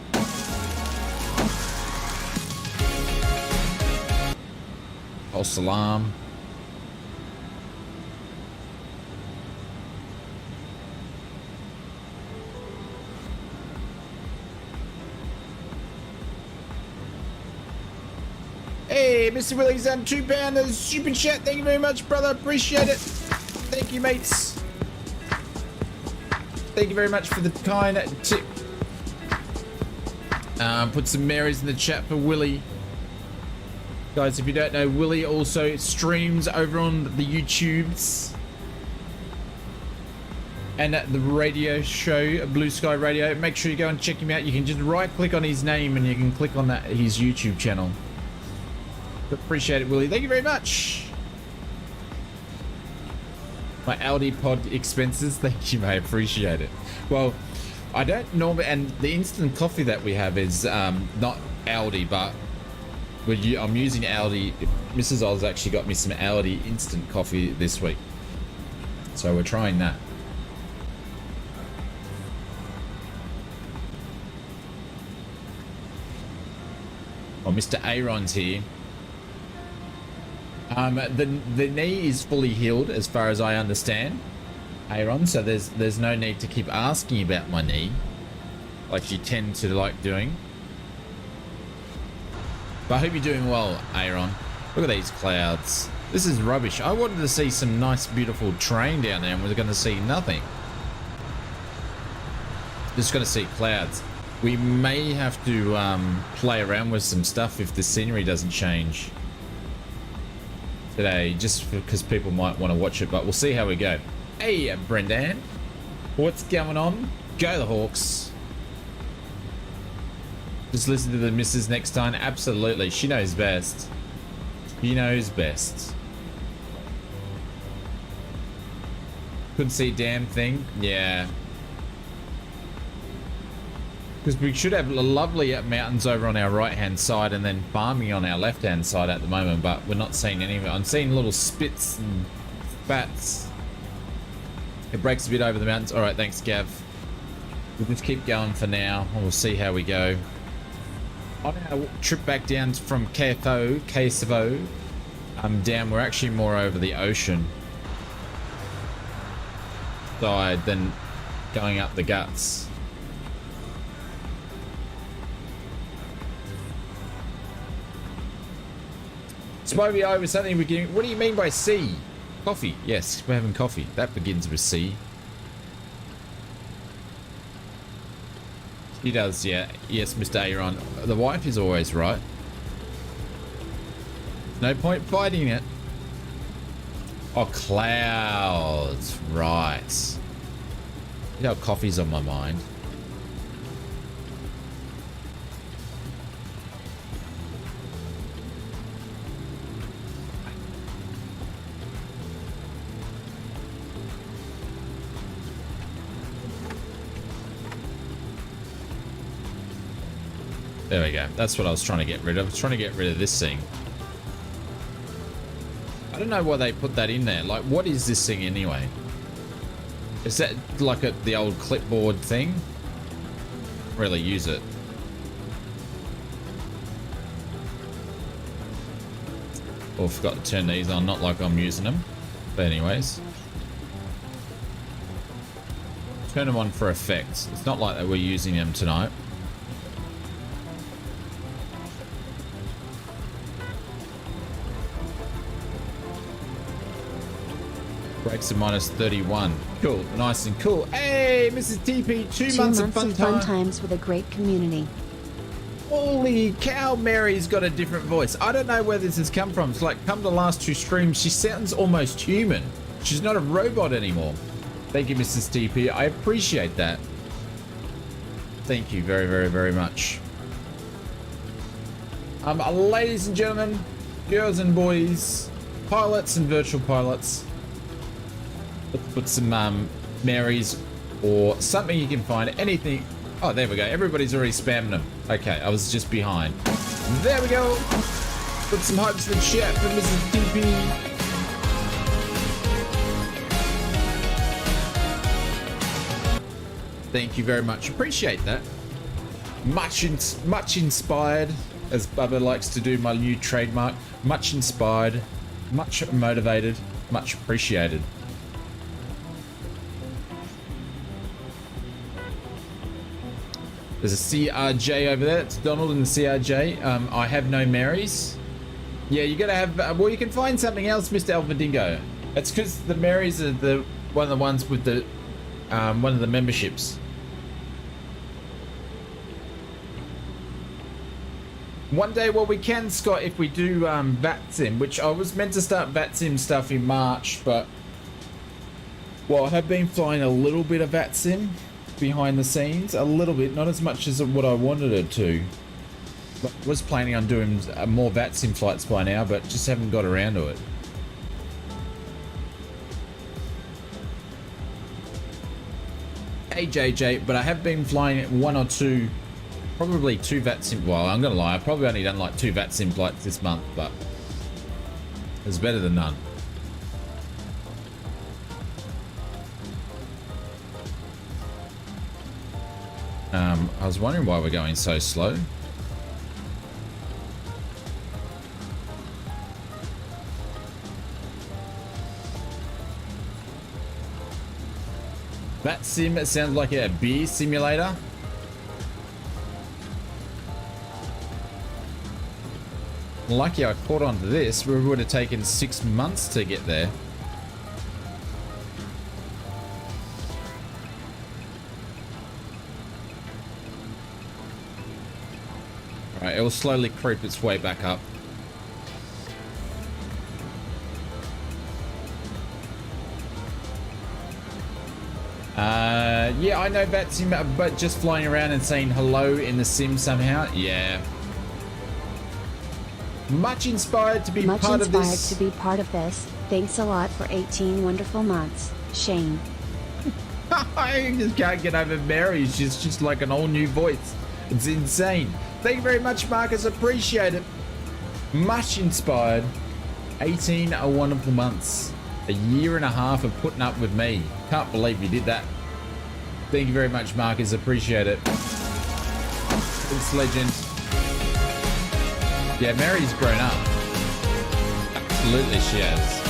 Oh, salam. Hey, Mr. Willie's on £2 super chat. Thank you very much, brother. Appreciate it. Thank you, mates. Thank you very much for the kind tip. Put some Marys in the chat for Willie. Guys, if you don't know, Willie also streams over on the YouTubes and at the radio show, Blue Sky Radio. Make sure you go and check him out. You can just right click on his name and you can click on his YouTube channel. Appreciate it, Willie. Thank you very much. My Aldi pod expenses. Thank you, mate. Appreciate it. Well, I don't normally, and the instant coffee that we have is not Aldi, but I'm using Aldi. Mrs. Oz actually got me some Aldi instant coffee this week, so we're trying that. Oh, Mr. Aaron's here. The knee is fully healed as far as I understand, Aaron, so there's no need to keep asking about my knee like you tend to like doing. But I hope you're doing well, Aaron. Look at these clouds. This is rubbish. I wanted to see some nice beautiful terrain down there and we're going to see nothing. Just going to see clouds. We may have to play around with some stuff if the scenery doesn't change today, just because people might want to watch it, but we'll see how we go. Hey, Brendan, what's going on? Go the Hawks. Just listen to the missus next time. Absolutely, she knows best. She knows best. Couldn't see a damn thing. Yeah, because we should have lovely mountains over on our right hand side and then farming on our left hand side at the moment, but we're not seeing any of it. I'm seeing little spits and spats. It breaks a bit over the mountains. All right, thanks, Gav. We'll just keep going for now and we'll see how we go. On our trip back down from KSFO, down, we're actually more over the ocean side than going up the guts. Smokey over something beginning. What do you mean by C? Coffee. Yes, we're having coffee. That begins with C. He does, yeah. Yes, Mr. Aaron. The wife is always right. No point fighting it. Oh, clouds. Right. You know, coffee's on my mind. There we go. That's what I was trying to get rid of. I was trying to get rid of this thing. I don't know why they put that in there. Like, what is this thing anyway? Is that like the old clipboard thing? Really use it. Oh, forgot to turn these on. Not like I'm using them. But anyways. Turn them on for effect. It's not like that we're using them tonight. Brakes are minus 31. Cool, nice and cool. Hey, Mrs. TP, 2 months of fun times with a great community. Holy cow, Mary's got a different voice. I don't know where this has come from. It's like, come to the last 2 streams, she sounds almost human. She's not a robot anymore. Thank you, Mrs. TP. I appreciate that. Thank you very, very, very much. Ladies and gentlemen, girls and boys, pilots and virtual pilots, let's put some Marys or something you can find. Anything. Oh, there we go. Everybody's already spamming them. Okay, I was just behind. There we go. Put some hopes in the chat for Mrs. TP. Thank you very much. Appreciate that. Much inspired, as Bubba likes to do, my new trademark. Much inspired, much motivated, much appreciated. There's a CRJ over there. It's Donald and the CRJ. I have no Marys. Yeah, you gotta have. Well, you can find something else, Mr. Alvadingo. It's because the Marys are one of the ones with the one of the memberships. One day, well, we can, Scott, if we do VATSIM, which I was meant to start VATSIM stuff in March, but well, I have been flying a little bit of VATSIM behind the scenes, a little bit, not as much as what I wanted it to. But I was planning on doing more VATSIM flights by now, but just haven't got around to it. Hey JJ, but I have been flying one or two, probably two VATSIM. Well, I'm gonna lie, I've probably only done like 2 VATSIM flights this month, but it's better than none. I was wondering why we're going so slow. VATSIM, it sounds like a beer simulator. Lucky I caught on to this. We would have taken 6 months to get there. Alright, it will slowly creep its way back up. Yeah, I know VATSIM, but just flying around and saying hello in the sim somehow, yeah. Much inspired to be part of this. Thanks a lot for 18 wonderful months, Shane. I just can't get over Mary. She's just like an all new voice. It's insane. Thank you very much, Marcus. Appreciate it. Much inspired. 18 wonderful months. A year and a half of putting up with me. Can't believe you did that. Thank you very much, Marcus. Appreciate it. It's legend. Yeah, Mary's grown up. Absolutely she has.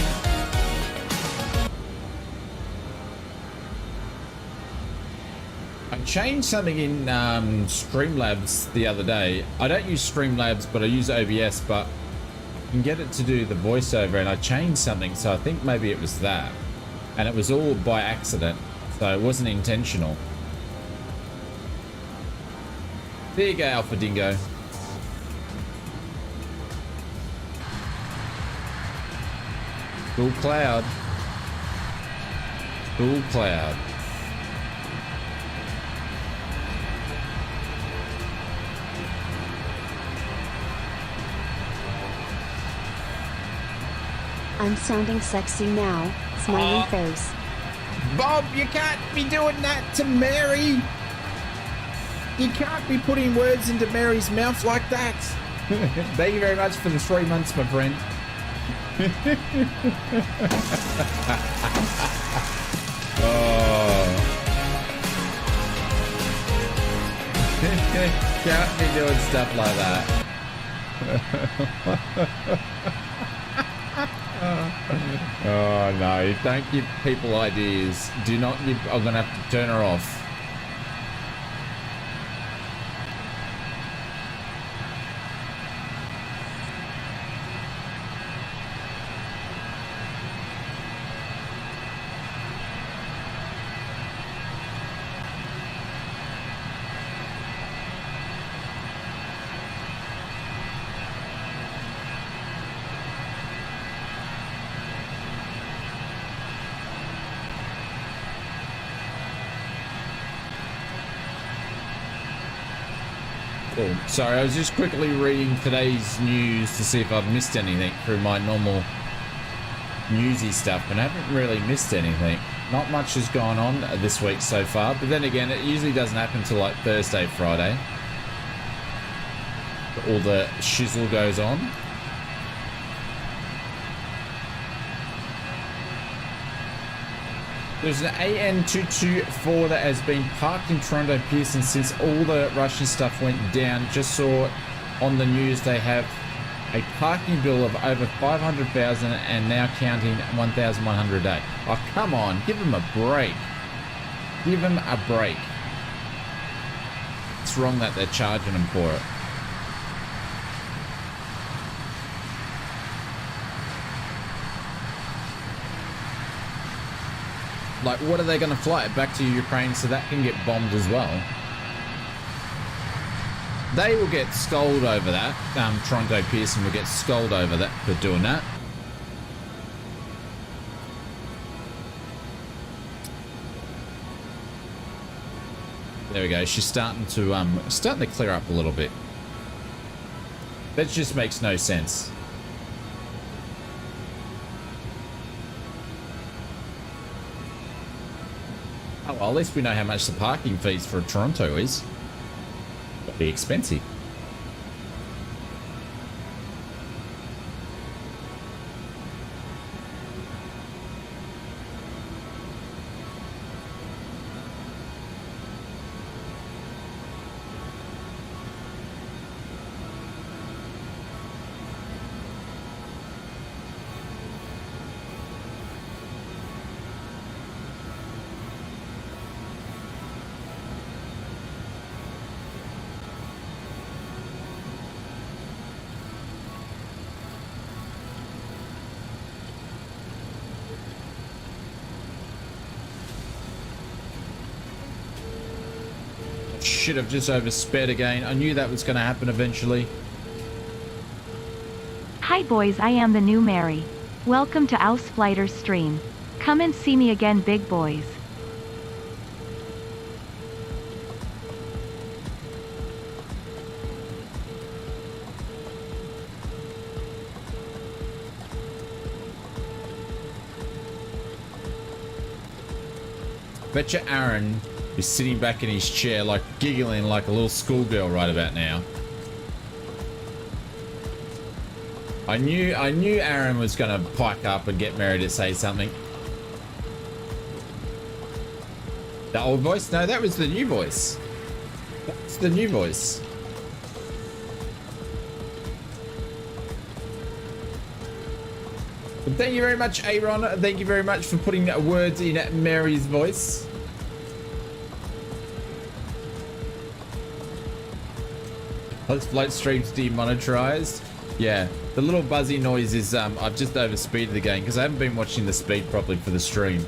I changed something in Streamlabs the other day. I don't use Streamlabs, but I use OBS, but you can get it to do the voiceover, and I changed something, so I think maybe it was that. And it was all by accident, so it wasn't intentional. There you go, Alpha Dingo. Full cloud. Full cloud. I'm sounding sexy now, smiling face. Bob, you can't be doing that to Mary. You can't be putting words into Mary's mouth like that. Thank you very much for the 3 months, my friend. Oh. Can't be doing stuff like that. Oh no, don't give people ideas. Do not give. I'm gonna have to turn her off. Cool. Sorry, I was just quickly reading today's news to see if I've missed anything through my normal newsy stuff, and I haven't really missed anything. Not much has gone on this week so far, but then again, it usually doesn't happen till like Thursday, Friday. All the shizzle goes on. There's an AN224 that has been parked in Toronto Pearson since all the Russian stuff went down. Just saw on the news they have a parking bill of over 500,000 and now counting 1,100 a day. Oh, come on, give them a break. Give them a break. It's wrong that they're charging them for it. Like, what are they going to fly it back to Ukraine so that can get bombed as well? They will get scolded over that. Toronto Pearson will get scolded over that for doing that. There we go. She's starting to clear up a little bit. That just makes no sense. Oh, well, at least we know how much the parking fees for Toronto is. It'll be expensive. Should have just oversped again. I knew that was going to happen eventually. Hi boys, I am the new Mary. Welcome to Ausflighters stream. Come and see me again, big boys. Betcha Aaron is sitting back in his chair, like giggling like a little schoolgirl right about now. I knew Aaron was going to pike up and get Mary to say something. The old voice? No, that was the new voice. That's the new voice. But thank you very much, Aaron. Thank you very much for putting words in Mary's voice. Those flight streams demonetized. Yeah, the little buzzy noise is I've just overspeeded the game because I haven't been watching the speed properly for the stream.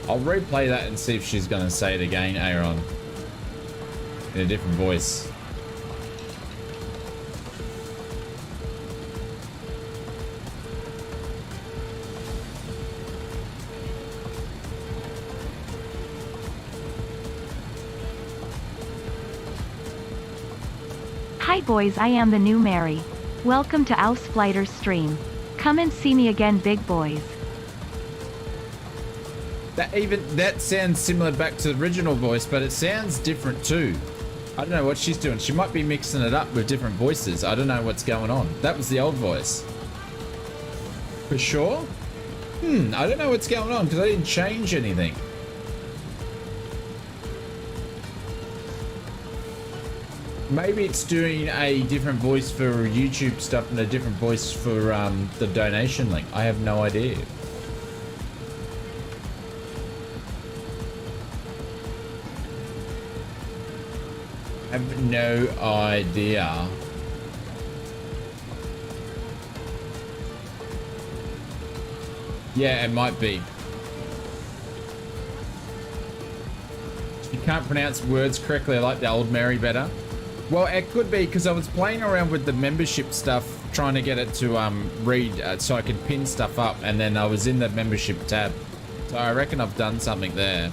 I'll replay that and see if she's going to say it again, Aaron, in a different voice. Hi boys, I am the new Mary. Welcome to Ausflighters stream. Come and see me again, big boys. That sounds similar back to the original voice, but it sounds different too. I don't know what she's doing. She might be mixing it up with different voices. I don't know what's going on. That was the old voice. For sure? I don't know what's going on because I didn't change anything. Maybe it's doing a different voice for YouTube stuff and a different voice for the donation link. I have no idea. I have no idea. Yeah, it might be. You can't pronounce words correctly. I like the old Mary better. Well, it could be because I was playing around with the membership stuff, trying to get it to read so I could pin stuff up, and then I was in the membership tab. So I reckon I've done something there.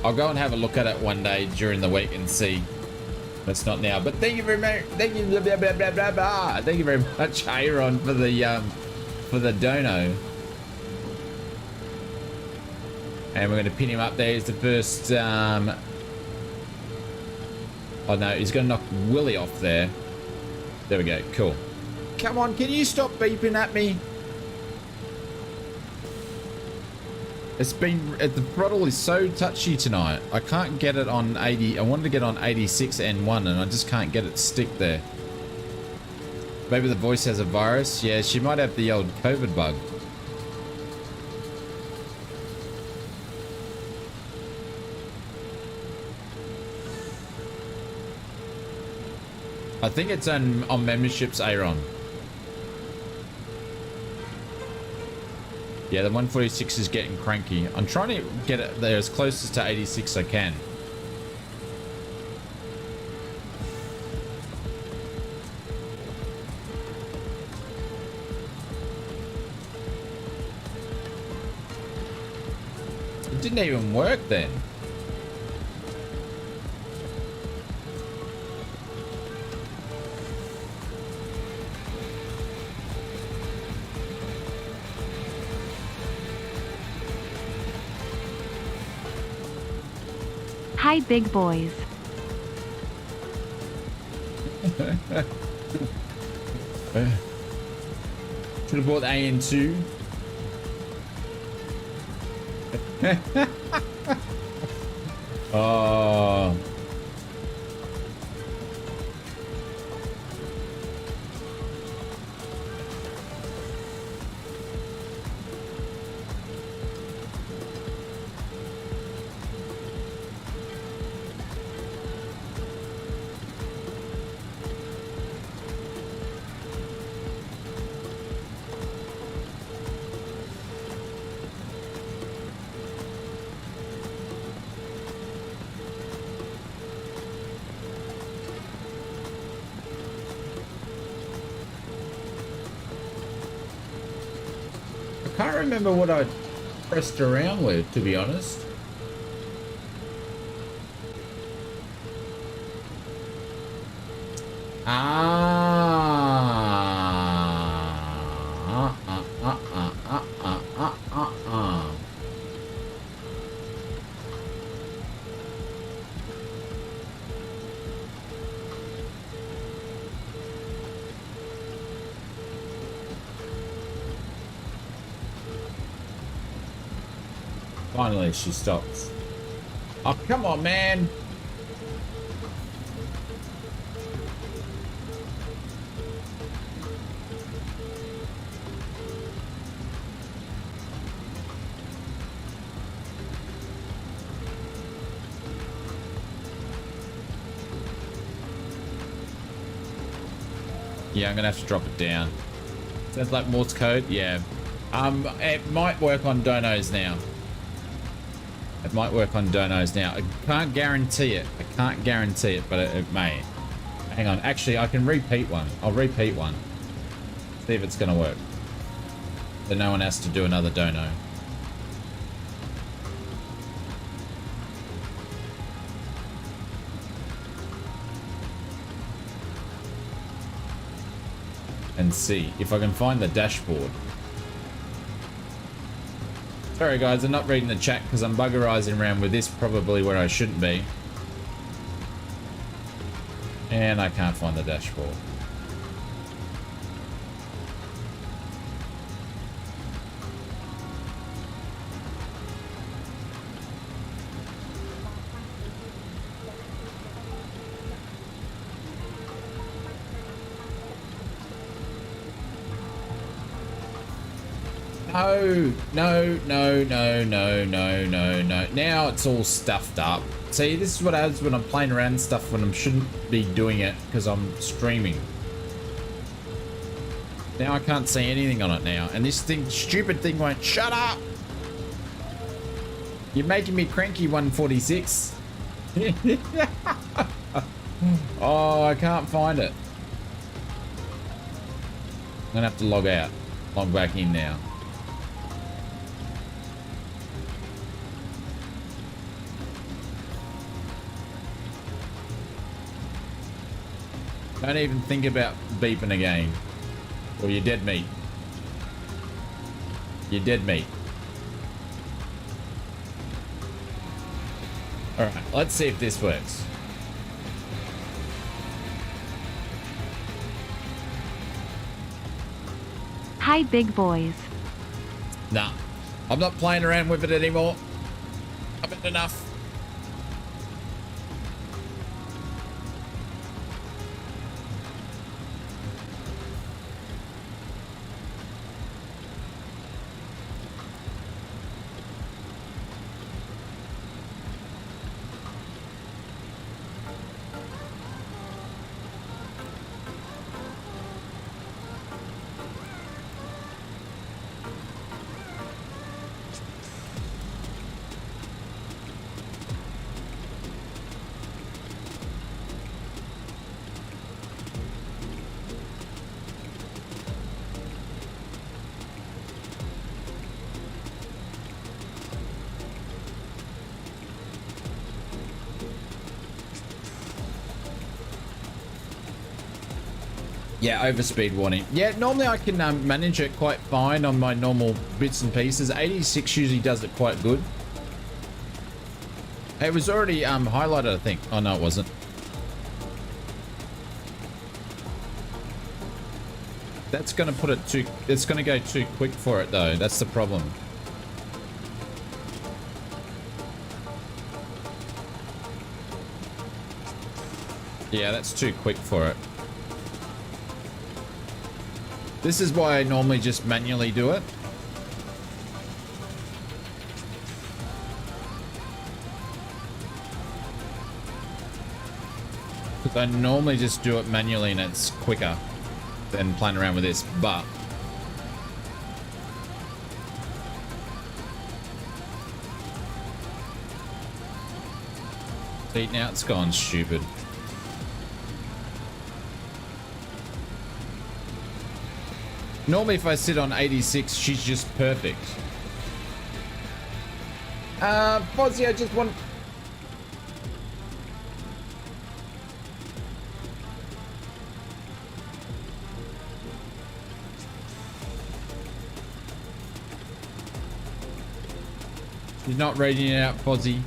I'll go and have a look at it one day during the week and see. It's not now, but thank you very much. Thank you, blah, blah, blah, blah, blah. Thank you very much, Aaron, for the dono. And we're going to pin him up there as the first Oh no, he's gonna knock Willie off there. There we go, cool. Come on, can you stop beeping at me? It's been, the throttle is so touchy tonight. I can't get it on 80. I wanted to get on 86 N1 and I just can't get it to stick there. Maybe the voice has a virus. Yeah, she might have the old COVID bug. I think it's on memberships, Aaron. Yeah, the 146 is getting cranky. I'm trying to get it there as close as to 86 as I can. It didn't even work then. Hi, big boys. Should have bought AN2. Oh. I can't remember what I pressed around with, to be honest. Finally, she stops. Oh, come on, man. Yeah, I'm gonna have to drop it down. Sounds like Morse code. Yeah. It might work on donos now. It might work on donos now. I can't guarantee it. I can't guarantee it, but it may. Hang on. Actually, I can repeat one. I'll repeat one. See if it's going to work. Then no one has to do another dono. And see if I can find the dashboard. Sorry guys, I'm not reading the chat because I'm buggerizing around with this probably where I shouldn't be. And I can't find the dashboard. No. Now it's all stuffed up. See, this is what happens when I'm playing around and stuff when I shouldn't be doing it because I'm streaming. Now I can't see anything on it now. And this thing, stupid thing won't shut up. You're making me cranky, 146. Oh, I can't find it. I'm gonna have to log out. Log back in now. Don't even think about beeping again. Or you're dead meat. You're dead meat. Alright, let's see if this works. Hi, big boys. Nah, I'm not playing around with it anymore. I've had enough. Yeah, overspeed warning. Yeah, normally I can manage it quite fine on my normal bits and pieces. 86 usually does it quite good. It was already highlighted, I think. Oh, no, it wasn't. That's going to put it too... It's going to go too quick for it, though. That's the problem. Yeah, that's too quick for it. This is why I normally just manually do it. Because I normally just do it manually and it's quicker than playing around with this, but... See, now it's gone stupid. Normally, if I sit on 86, she's just perfect. Fozzie, I just want... She's not reading it out, Fozzie.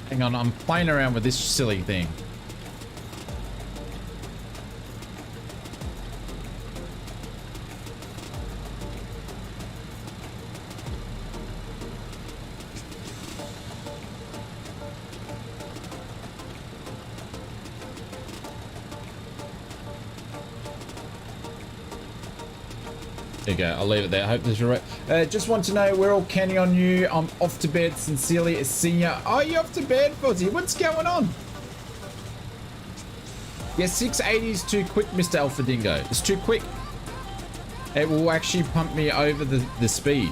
Hang on, I'm playing around with this silly thing. There you go, I'll leave it there. I hope this is right. Just want to know, we're all counting on you. I'm off to bed. Sincerely, a senior. Oh, you off to bed, Fozzie? What's going on? Yeah, 680 is too quick, Mr. Alpha Dingo. It's too quick. It will actually pump me over the speed.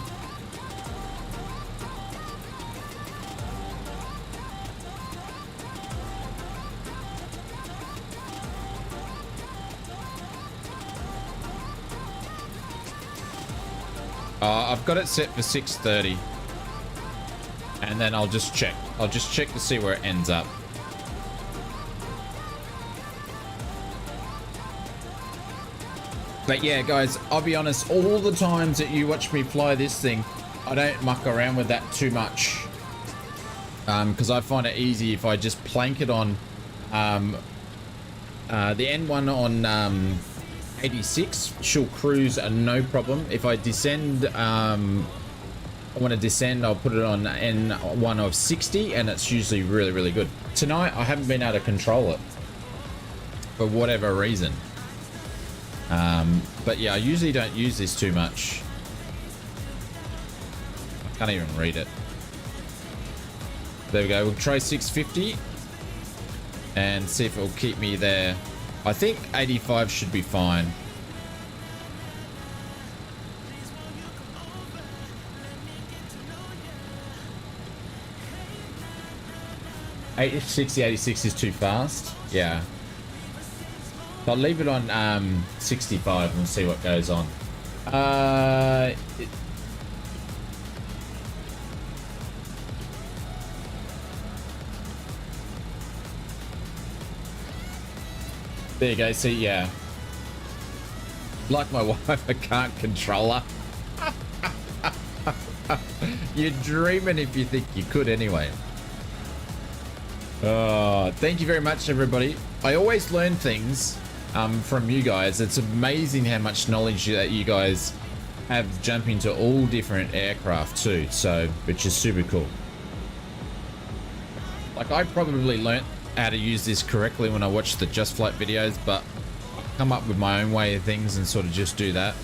I've got it set for 630. And then I'll just check. I'll just check to see where it ends up. But yeah, guys, I'll be honest, all the times that you watch me fly this thing, I don't muck around with that too much. Because I find it easy if I just plank it on the N1 on 86, she'll cruise no problem. If I descend, I want to descend, I'll put it on N1 of 60 and it's usually really, really good. Tonight, I haven't been able to control it for whatever reason. But yeah, I usually don't use this too much. I can't even read it. There we go. We'll try 650 and see if it will keep me there. I think 85 should be fine. $60, 86 is too fast. Yeah. So I'll leave it on 65 and see what goes on. There you go. See, yeah. Like my wife, I can't control her. You're dreaming if you think you could anyway. Oh, thank you very much, everybody. I always learn things from you guys. It's amazing how much knowledge that you guys have jumping to all different aircraft too, so which is super cool. Like, I probably learnt how to use this correctly when I watched the Just Flight videos, but I've come up with my own way of things and sort of just do that.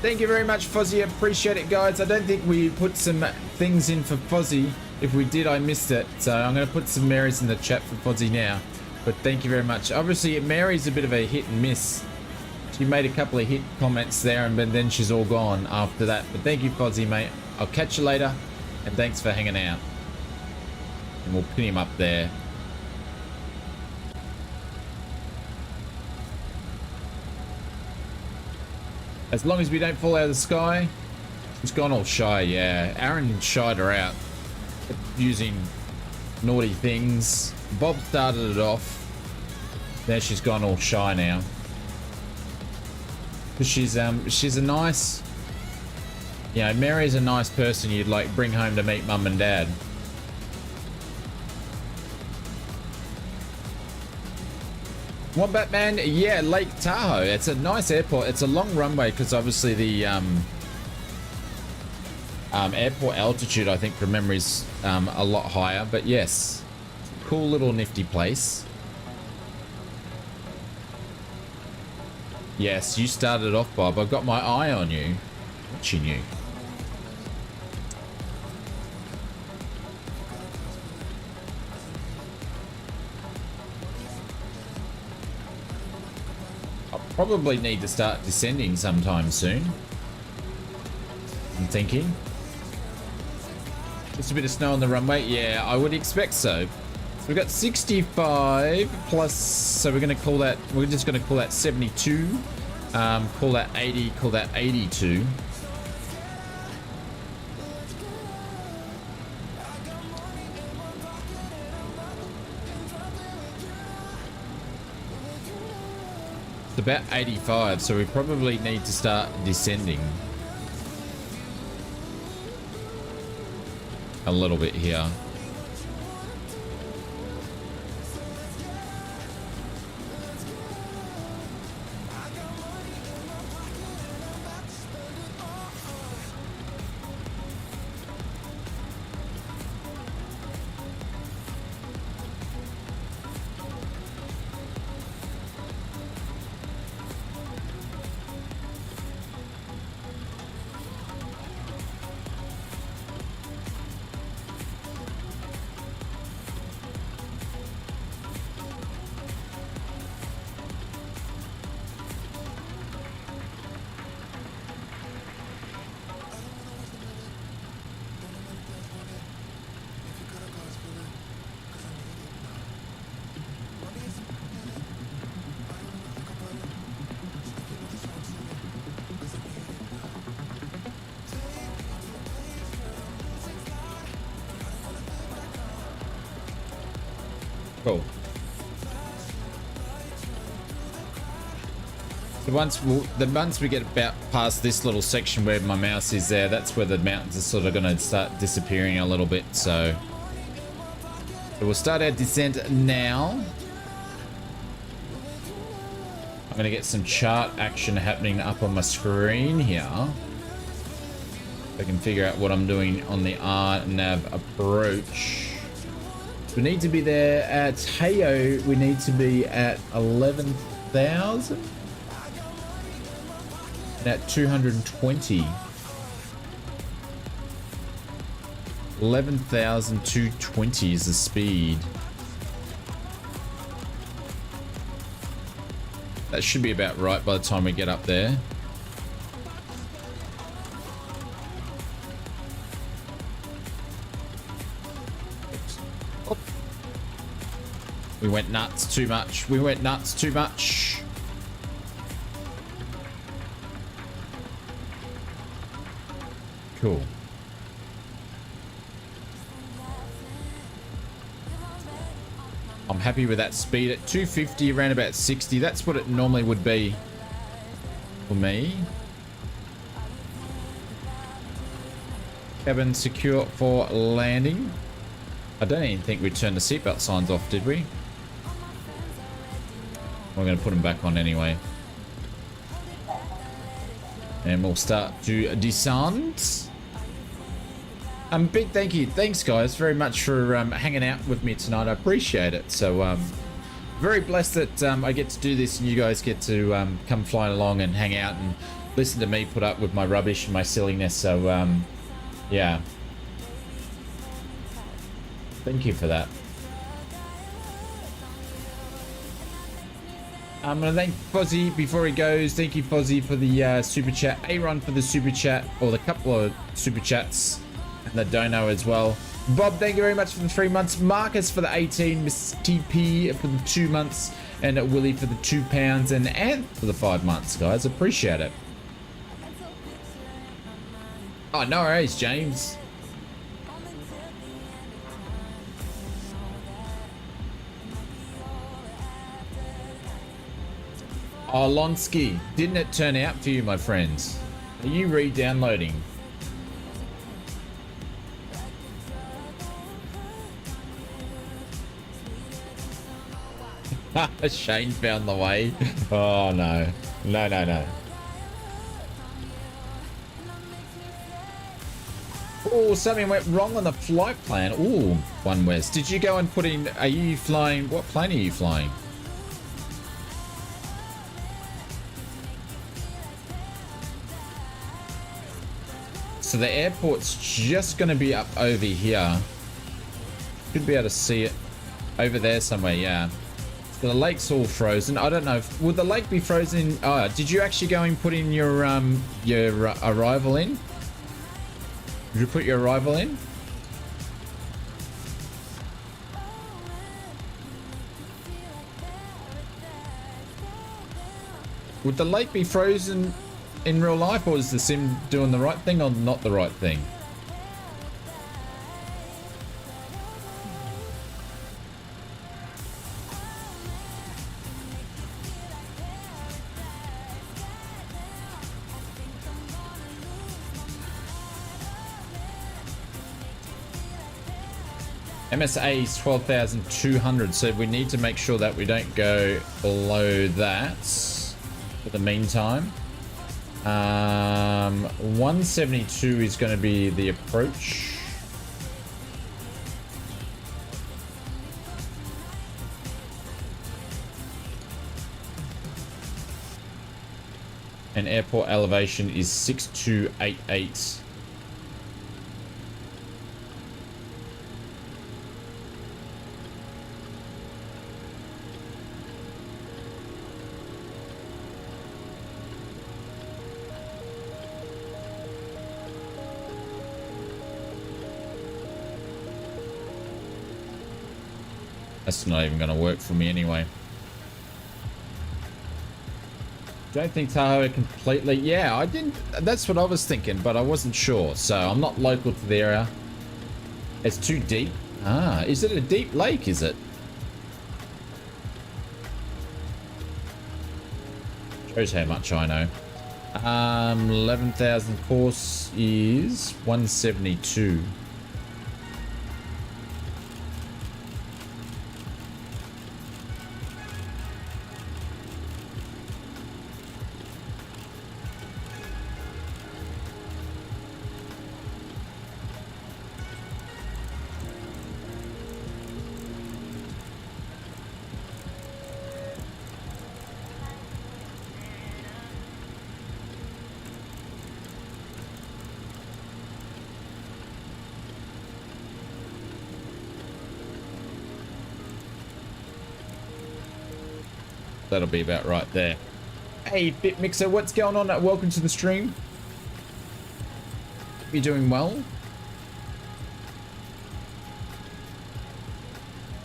Thank you very much, Fozzie. Appreciate it, guys. I don't think we put some things in for Fozzie. If we did, I missed it. So I'm going to put some Marys in the chat for Fozzie now. But thank you very much. Obviously, Mary's a bit of a hit and miss. She made a couple of hit comments there, and then she's all gone after that. But thank you, Fozzie, mate. I'll catch you later, and thanks for hanging out. And we'll pin him up there. As long as we don't fall out of the sky. She's gone all shy, yeah. Aaron shied her out using naughty things. Bob started it off. Now she's gone all shy now. But she's a nice, you know, Mary's a nice person you'd like bring home to meet mum and dad. Wombat Man, yeah, Lake Tahoe. It's a nice airport. It's a long runway because obviously the airport altitude, I think, from memory, is a lot higher. But yes, cool little nifty place. Yes, you started off, Bob. I've got my eye on you. Watching you. Probably need to start descending sometime soon. I'm thinking. Just a bit of snow on the runway. Yeah, I would expect so. So we've got 65 plus, so we're going to call that, we're just going to call that 72. Call that 80, call that 82. It's about 85, so we probably need to start descending a little bit here. Cool. So once we get about past this little section where my mouse is there, that's where the mountains are sort of going to start disappearing a little bit. So we'll start our descent now. I'm going to get some chart action happening up on my screen here. I can figure out what I'm doing on the RNAV approach. We need to be there at HHERO. We need to be at 11,000. At 220. 11,220 is the speed. That should be about right by the time we get up there. We went nuts too much. We went nuts too much. Cool. I'm happy with that speed at 250, around about 60. That's what it normally would be for me. Cabin secure for landing. I don't even think we turned the seatbelt signs off, did we? We're going to put them back on anyway. And we'll start to descend. Big thank you. Thanks, guys, very much for hanging out with me tonight. I appreciate it. So, very blessed that I get to do this and you guys get to come flying along and hang out and listen to me put up with my rubbish and my silliness. So, yeah. Thank you for that. I'm going to thank Fozzie before he goes. Thank you, Fozzie, for the super chat. Aaron for the super chat, or the couple of super chats. And the dono as well. Bob, thank you very much for the 3 months. Marcus for the 18. Miss TP for the 2 months. And Willie for the £2. And Ant for the 5 months, guys. Appreciate it. Oh, no worries, James. Oh, Lonsky, didn't it turn out for you, my friends? Are you re-downloading? Shane found the way. Oh, no. No, no, no. Oh, something went wrong on the flight plan. Oh, One West. Did you go and put in... Are you flying... What plane are you flying? So the airport's just going to be up over here. Should be able to see it over there somewhere, yeah. So the lake's all frozen. I don't know. Would the lake be frozen? Oh, did you actually go and put in your arrival in? Did you put your arrival in? Would the lake be frozen in real life, or is the sim doing the right thing or not the right thing? MSA is 12,200, so we need to make sure that we don't go below that for the meantime. 172 is going to be the approach. And airport elevation is 6288. That's not even going to work for me anyway. Don't think Tahoe completely... Yeah, I didn't... That's what I was thinking, but I wasn't sure. So I'm not local to the area. It's too deep. Ah, is it a deep lake, is it? Shows how much I know. 11,000 course is 172. That'll be about right there. Hey, BitMixer, what's going on? Welcome to the stream. You doing well?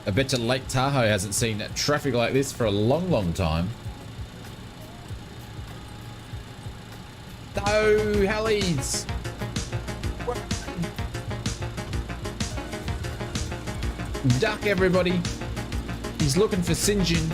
I bet you Lake Tahoe hasn't seen traffic like this for a long, long time. No, Hellies! Duck, everybody. He's looking for Sinjin.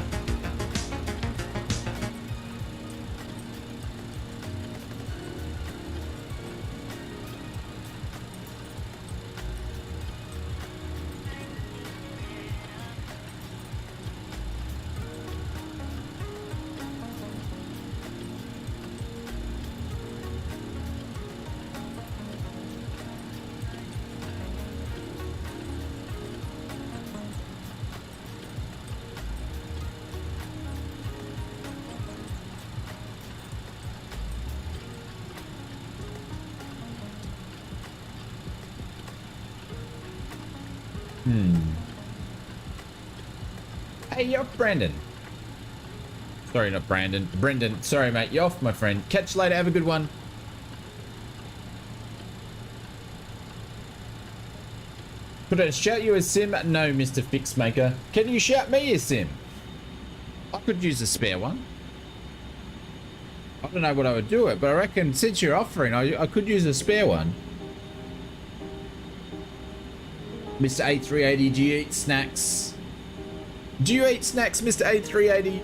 Hey, you're off, Brandon. Sorry, not Brandon. Brendan. Sorry, mate. You're off, my friend. Catch you later. Have a good one. Could I shout you a sim? No, Mr. Fixmaker. Can you shout me a sim? I could use a spare one. I don't know what I would do it, but I reckon since you're offering, I could use a spare one. Mr. A380, do you eat snacks? Do you eat snacks, Mr. A380?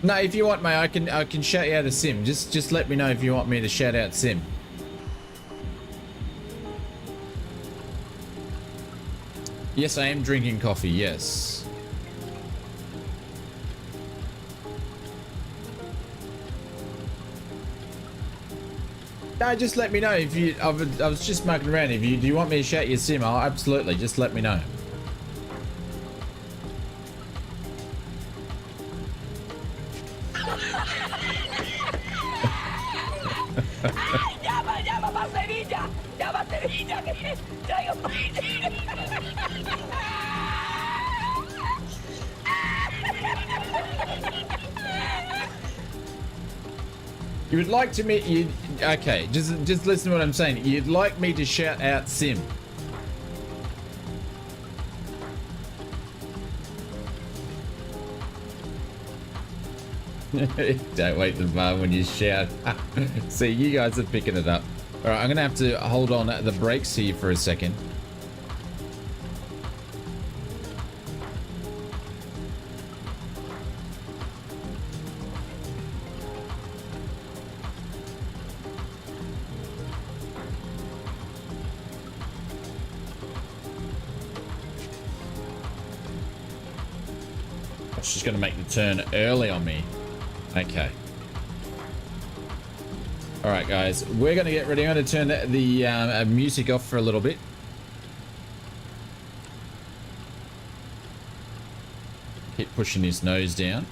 No, if you want, mate, I can shout you out a sim. Just let me know if you want me to shout out sim. Yes, I am drinking coffee. Yes. No, just let me know if you. I was just mucking around. If you do you want me to shout your sim? I'll absolutely just let me know. You would like to meet you? Okay, just listen to what I'm saying. You'd like me to shout out sim? Don't wait the bar when you shout. See, you guys are picking it up. All right, I'm gonna have to hold on the brakes here for a second. She's gonna make the turn early on me. Okay. All right, guys, we're gonna get ready. I'm gonna turn the music off for a little bit. Keep pushing his nose down.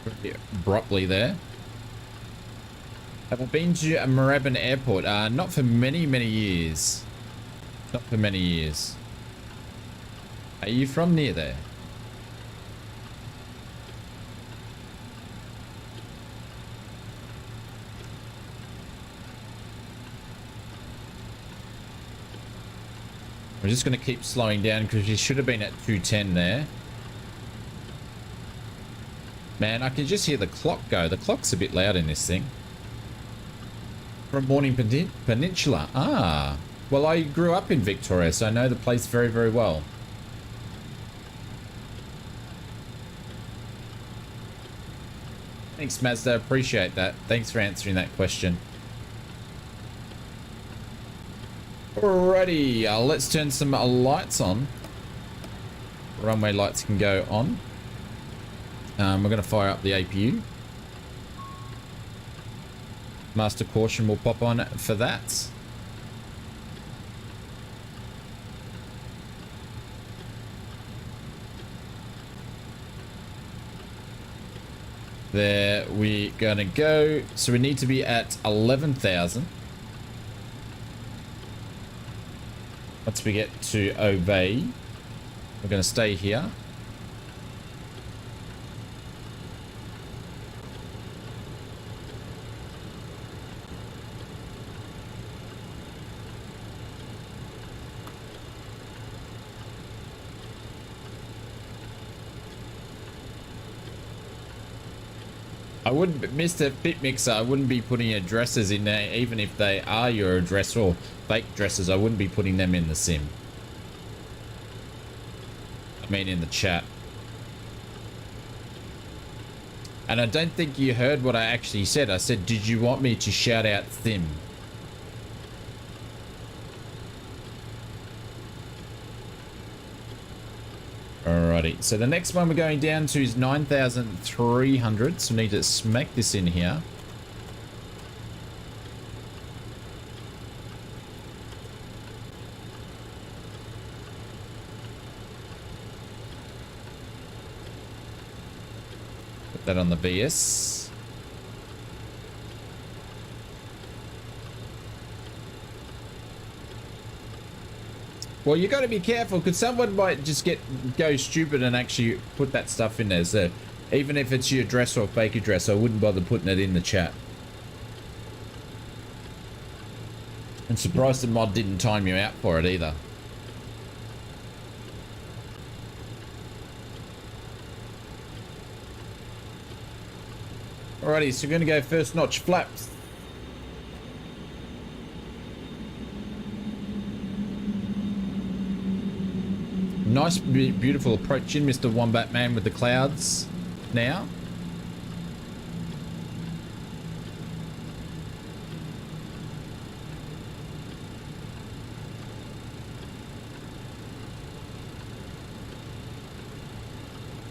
Pretty abruptly there. Have I been to Moorabbin Airport? Not for many years. Not for many years. Are you from near there? We're just going to keep slowing down because you should have been at 210 there. Man, I can just hear the clock go. The clock's a bit loud in this thing. From Morning Peninsula. Ah, well, I grew up in Victoria, so I know the place very well. Thanks, Mazda. Appreciate that. Thanks for answering that question. Alrighty, let's turn some lights on. Runway lights can go on. We're going to fire up the APU. Master caution will pop on for that. There we're going to go. So we need to be at 11,000. Once we get to obey, we're going to stay here. I wouldn't, Mr. Bitmixer, I wouldn't be putting addresses in there, even if they are your address or fake addresses. I wouldn't be putting them in the sim. I mean, in the chat. And I don't think you heard what I actually said. I said, did you want me to shout out sim? Alrighty, so the next one we're going down to is 9,300, so we need to smack this in here. Put that on the VS. Well, you got to be careful because someone might just go stupid and actually put that stuff in there. So even if it's your address or fake address, I wouldn't bother putting it in the chat. I'm surprised the mod didn't time you out for it either. Alrighty, so we're going to go first notch flaps. Nice, beautiful approach in, Mr. Wombat Man with the clouds now.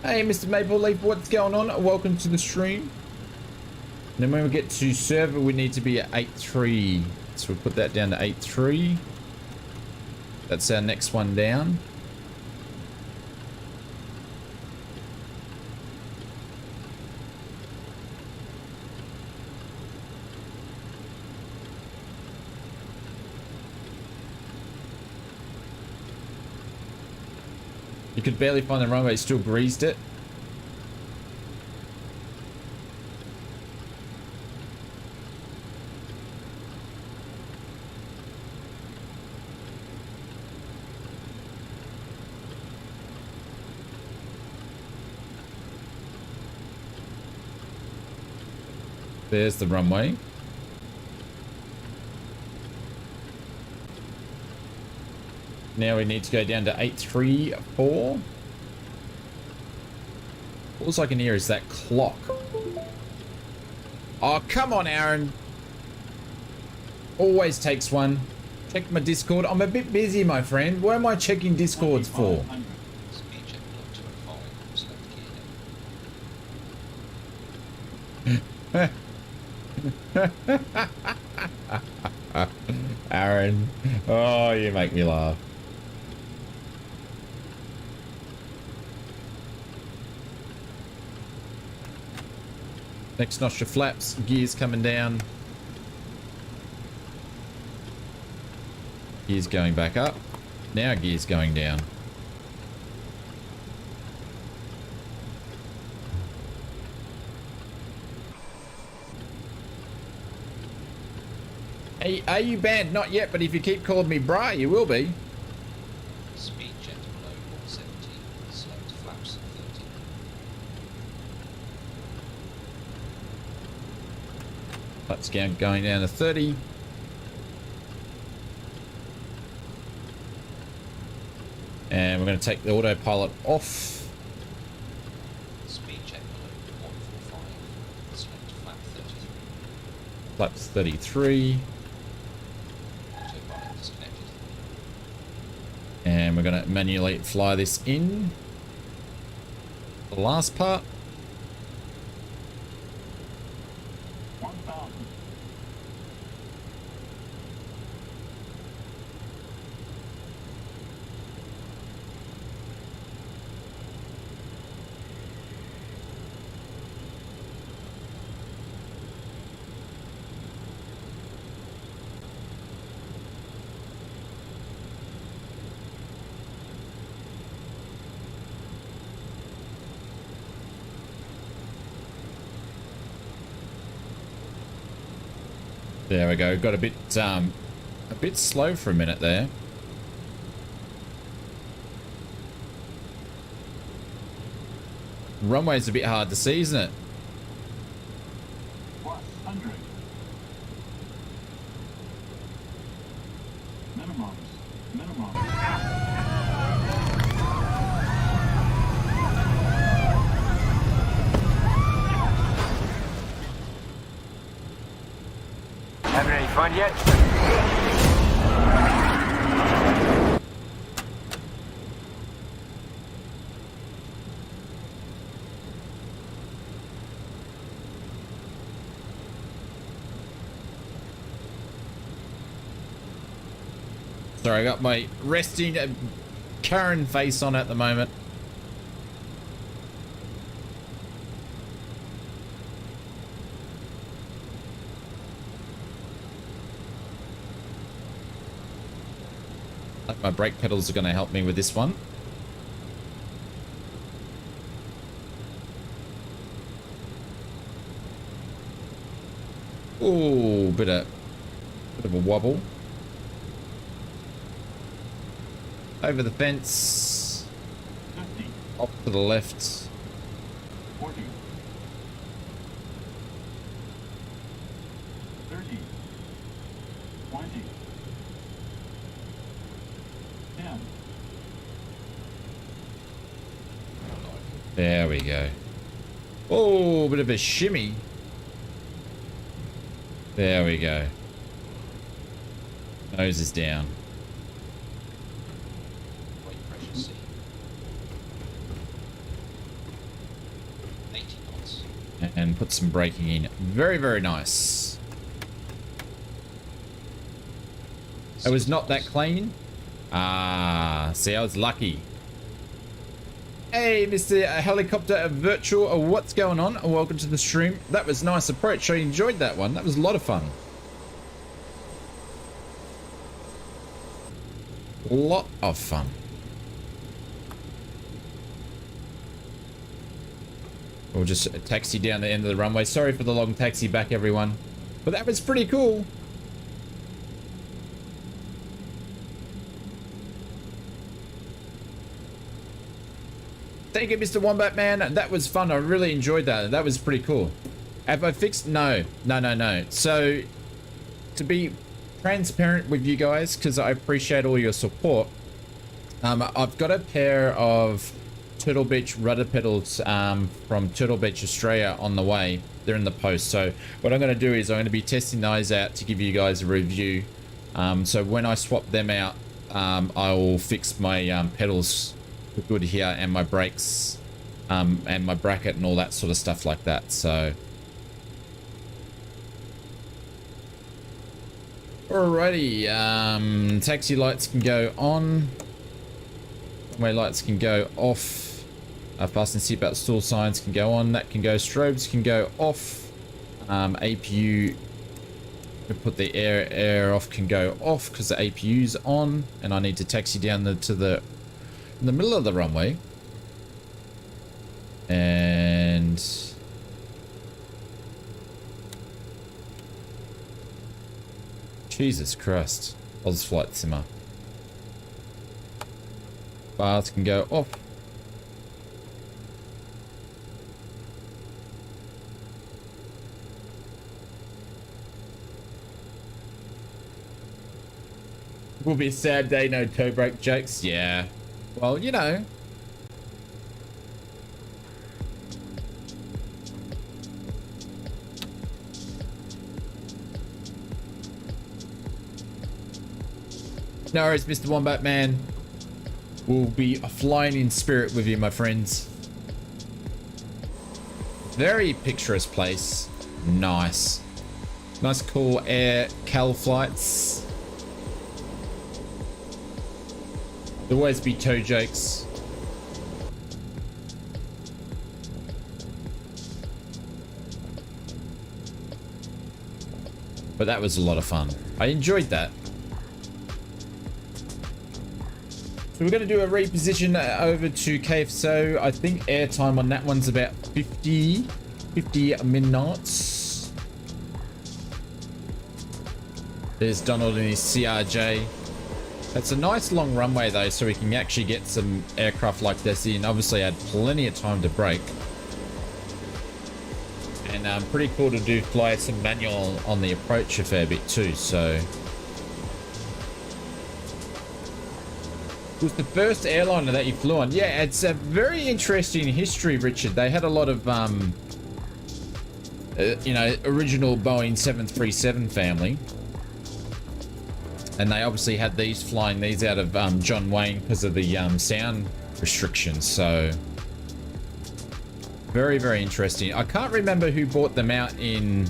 Hey, Mr. Maple Leaf, what's going on? Welcome to the stream. And then when we get to server, we need to be at 8.3. So we'll put that down to 8.3. That's our next one down. You could barely find the runway, still greased it. There's the runway. Now we need to go down to 834. All I can hear is that clock. Oh, come on, Aaron. Always takes one. Check my Discord. I'm a bit busy, my friend. What am I checking Discords for? Speed check below 2 and falling. Select gear. Aaron. Oh, you make me laugh. Next notch of flaps, gears coming down. Gears going back up. Now gears going down. Hey, are you banned? Not yet, but if you keep calling me Bri, you will be. Speed check below 170. Select flaps 30. Flaps going down to 30. And we're going to take the autopilot off. Speed check below 145. Select flap 33. Flaps 33. Autopilot disconnected. And we're going to manually fly this in. The last part. 1,000. There we go. Got a bit slow for a minute there. Runway's a bit hard to see, isn't it? Plus 100. Minimums. Minimum. Having any fun yet? Sorry, I got my resting Karen face on at the moment. my brake pedals are going to help me with this one. Ooh, bit of a wobble. Over the fence. 50, Off to the left. 40, 30, 20, 10. There we go. Oh, bit of a shimmy. There we go. Nose is down. Weight pressure C. 80 knots. And put some braking in. Very, very nice. It was not that clean. Ah, see, I was lucky. Hey, Mr. Helicopter Virtual, what's going on? Welcome to the stream. That was a nice approach. I enjoyed that one. That was a lot of fun. A lot of fun. We'll just taxi down the end of the runway. Sorry for the long taxi back, everyone. But that was pretty cool. Thank you, Mr. Wombat Man. That was fun. I really enjoyed that. That was pretty cool. Have I fixed? No. No. So, to be transparent with you guys, because I appreciate all your support, I've got a pair of Turtle Beach rudder pedals from Turtle Beach, Australia on the way. They're in the post. So, what I'm going to do is I'm going to be testing those out to give you guys a review. So, when I swap them out, I will fix my pedals good here and my brakes and my bracket and all that sort of stuff like that. So alrighty, taxi lights can go on, runway lights can go off, fasten seatbelt stall signs can go on, that can go, strobes can go off, APU, put the air off, can go off because the APU's on, and I need to taxi down in the middle of the runway. And Jesus Christ, ausflightsimmer. Bars can go off. Will be a sad day, no toe brake jokes. Yeah. Well, you know. No worries, Mr. Wombat Man. We'll be flying in spirit with you, my friends. Very picturesque place. Nice. Nice, cool air CAL flights. There'll always be toe jokes. But that was a lot of fun. I enjoyed that. So we're going to do a reposition over to KSFO. I think airtime on that one's about 50 minutes. There's Donald and his CRJ. It's a nice long runway though, so we can actually get some aircraft like this in. Obviously, I had plenty of time to brake. And pretty cool to fly some manual on the approach a fair bit too, so. It was the first airliner that you flew on. Yeah, it's a very interesting history, Richard. They had a lot of, you know, original Boeing 737 family. And they obviously had these flying these out of John Wayne because of the sound restrictions. So very, very interesting. I can't remember who bought them out in,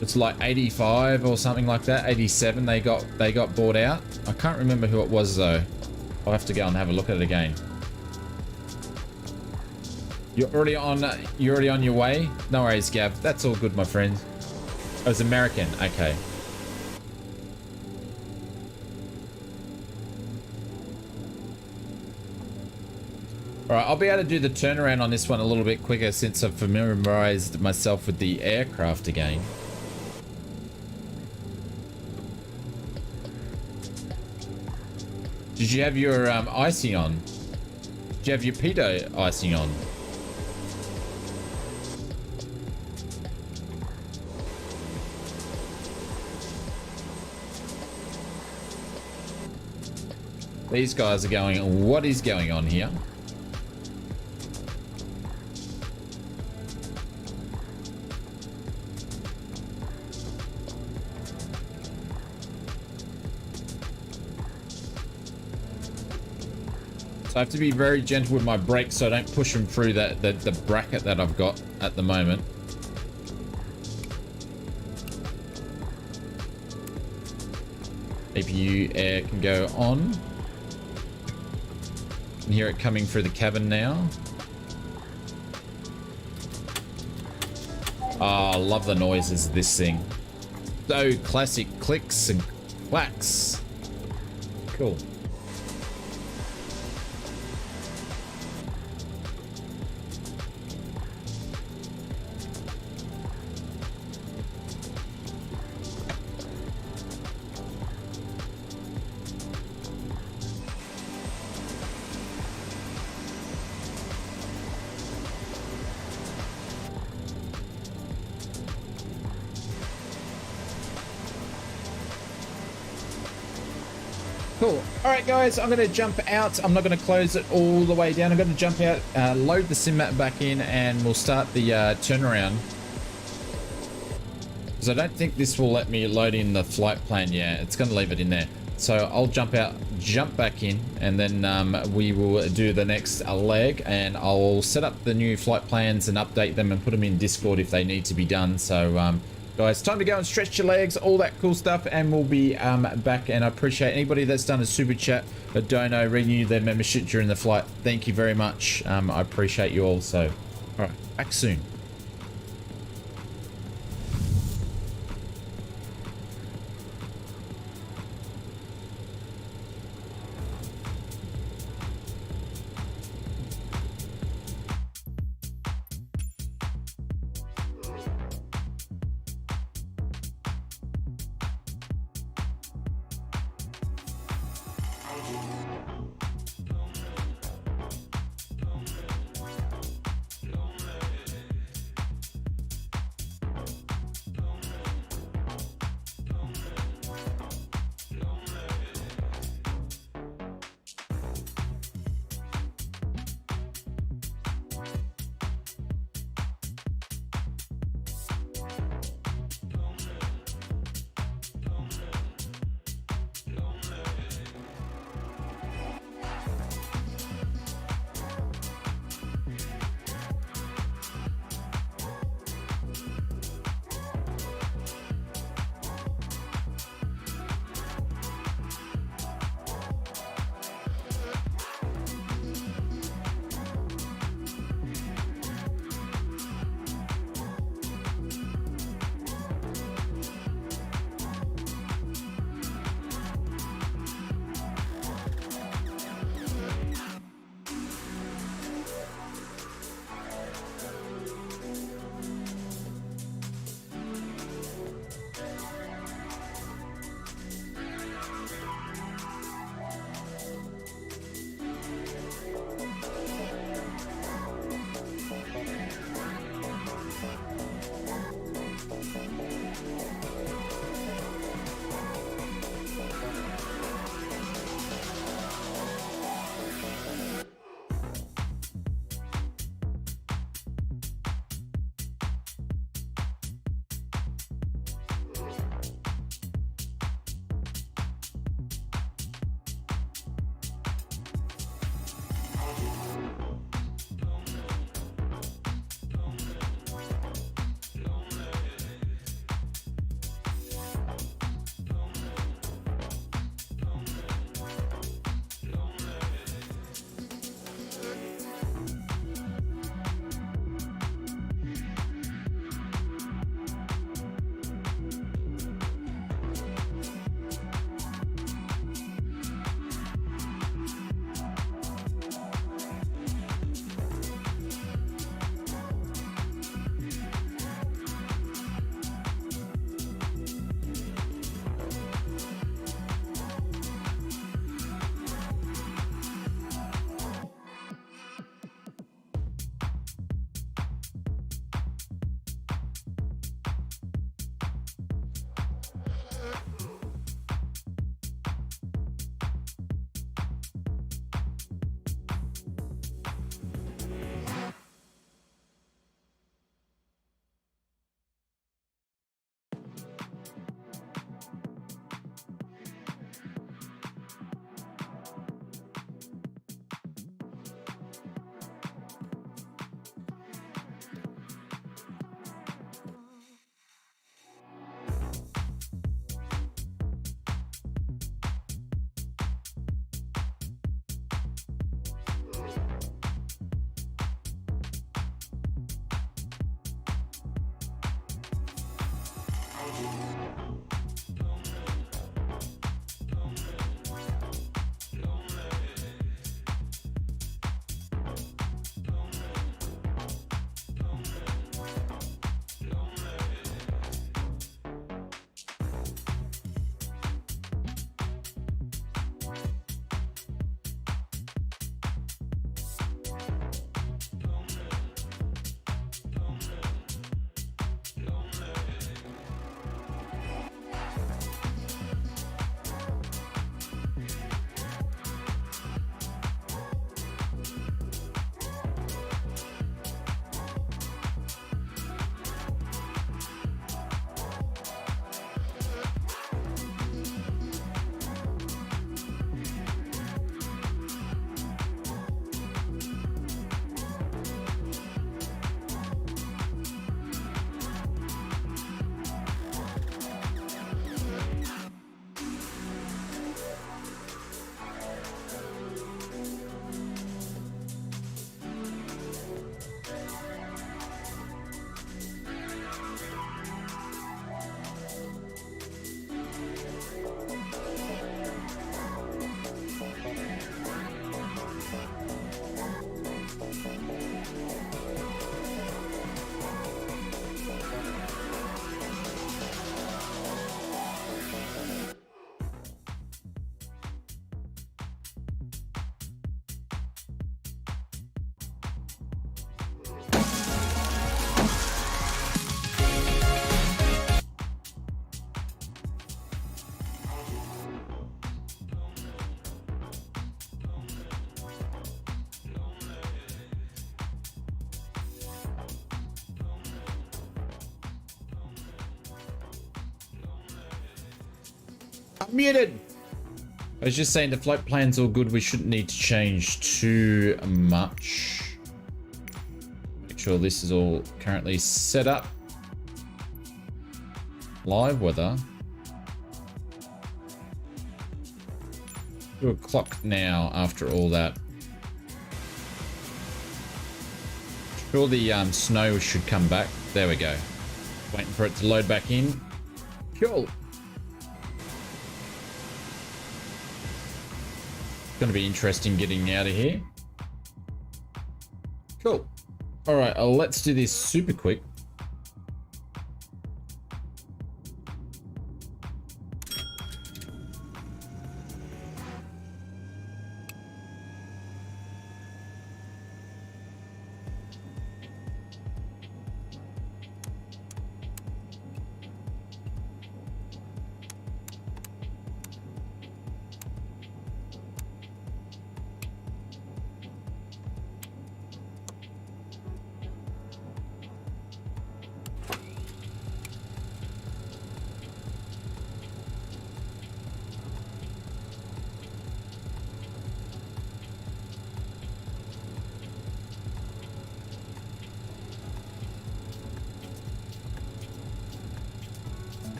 it's like 85 or something like that. 87 they got bought out. I can't remember who it was though. I'll have to go and have a look at it again. You're already on your way? No worries, Gav. That's all good, my friend. Oh, it's American. Okay. All right, I'll be able to do the turnaround on this one a little bit quicker since I've familiarized myself with the aircraft again. Did you have your icing on? Did you have your pedo icing on? These guys are going, what is going on here? So I have to be very gentle with my brakes so I don't push them through the bracket that I've got at the moment. APU air can go on. You can hear it coming through the cabin now. Oh, I love the noises of this thing. So classic clicks and clacks. Cool. Cool. All right, guys, I'm going to jump out. I'm not going to close it all the way down. I'm going to jump out, load the sim map back in, and we'll start the turnaround. Because I don't think this will let me load in the flight plan yet. It's going to leave it in there. So I'll jump out, jump back in, and then we will do the next leg, and I'll set up the new flight plans and update them and put them in Discord if they need to be done. So guys, time to go and stretch your legs, all that cool stuff, and we'll be back. And I appreciate anybody that's done a super chat, a dono, renew their membership during the flight. Thank you very much. I appreciate you all. So, all right, back soon. I'm muted. I was just saying the flight plan's all good. We shouldn't need to change too much. Make sure this is all currently set up. Live weather. 2 o'clock now after all that. Sure the snow should come back. There we go. Waiting for it to load back in. Cool. It's going to be interesting getting out of here. Cool. All right, let's do this super quick.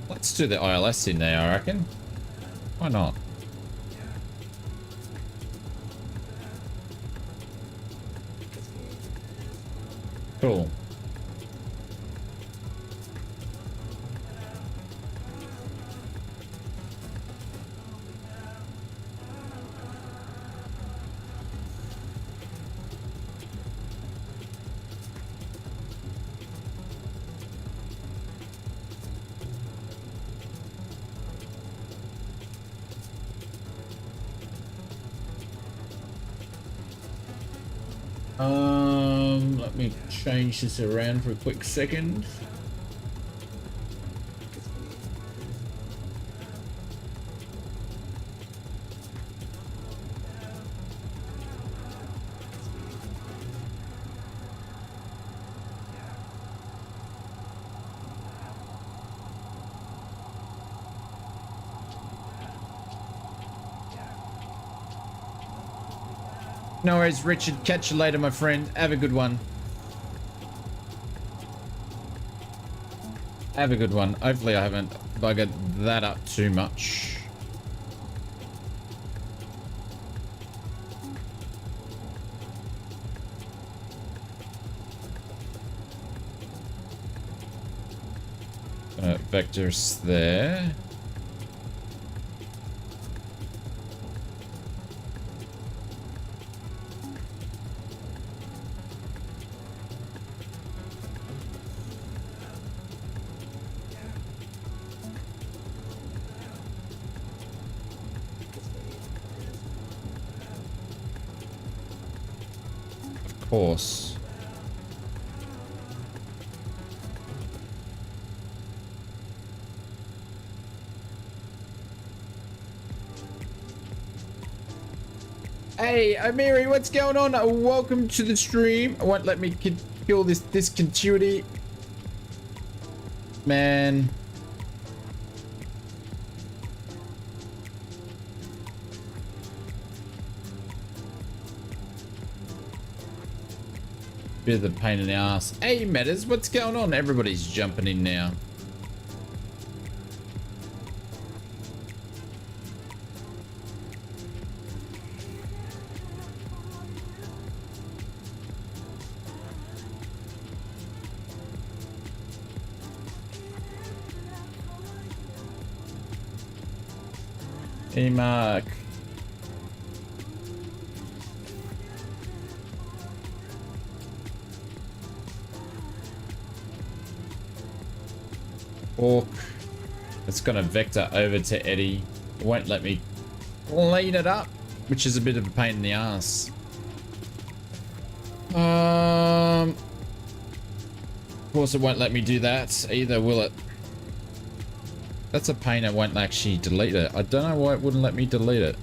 Let's do the ILS in there, I reckon. Why not? Cool. Let me change this around for a quick second. No worries, Richard. Catch you later, my friend. Have a good one. Have a good one. Hopefully I haven't buggered that up too much. Vectors there. Course. Hey, Amiri, what's going on? Welcome to the stream. I won't let me kill this discontinuity. Man. Bit of the pain in the ass. Hey, Metas, what's going on? Everybody's jumping in now. Hey, Mark. Orc. It's gonna vector over to Eddie. It won't let me clean it up. which is a bit of a pain in the ass. Of course, it won't let me do that either, will it? That's a pain. It won't actually delete it. I don't know why it wouldn't let me delete it.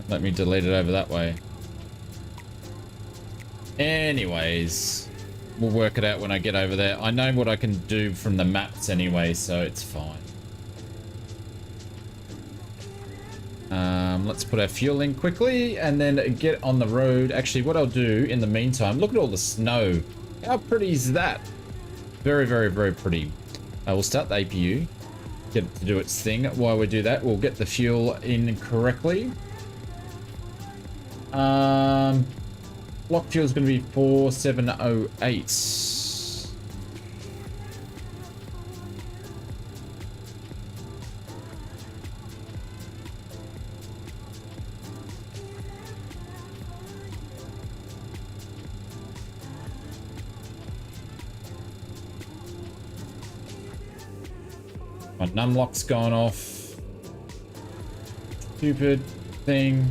Let me delete it over that way. Anyways, we'll work it out when I get over there. I know what I can do from the maps anyway, so it's fine. Let's put our fuel in quickly and then get on the road. Actually, what I'll do in the meantime, look at all the snow. How pretty is that? Very, very, very pretty. We'll start the APU, get it to do its thing. While we do that, we'll get the fuel in correctly. Block fuel is going to be 4708. My numlock's gone off. Stupid thing.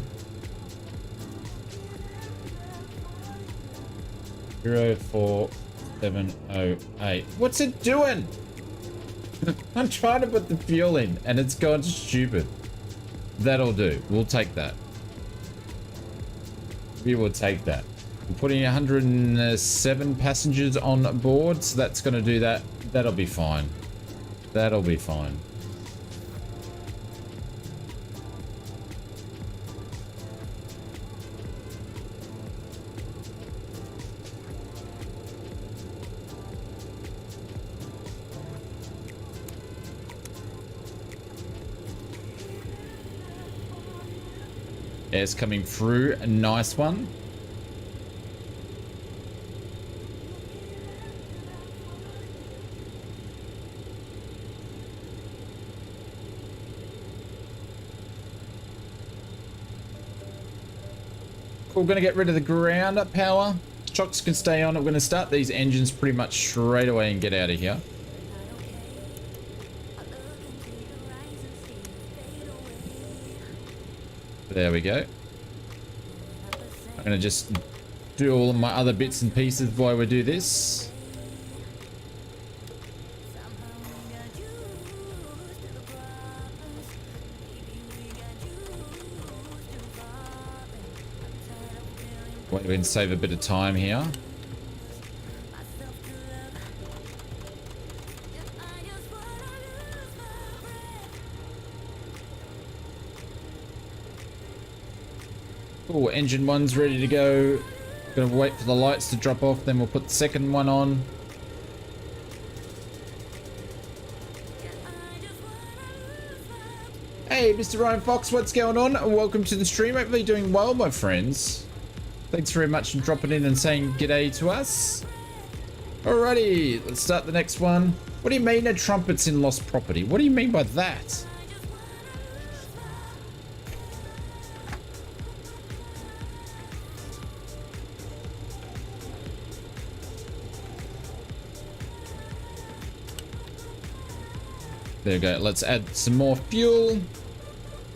04708. What's it doing? I'm trying to put the fuel in and it's gone stupid. That'll do. We'll take that. We will take that. We're putting 107 passengers on board, so that's going to do that. That'll be fine. That'll be fine. Air's coming through. A nice one. We're going to get rid of the ground up power. Shocks can stay on. We're going to start these engines pretty much straight away and get out of here. There we go. I'm going to just do all of my other bits and pieces while we do this. Wait, we can save a bit of time here. Oh, engine one's ready to go. Gonna wait for the lights to drop off, then we'll put the second one on. Hey, Mr. Ryan Fox, what's going on? Welcome to the stream. Hopefully doing well, my friends. Thanks very much for dropping in and saying g'day to us. Alrighty, let's start the next one. What do you mean a trumpet's in lost property? What do you mean by that? There we go. Let's add some more fuel.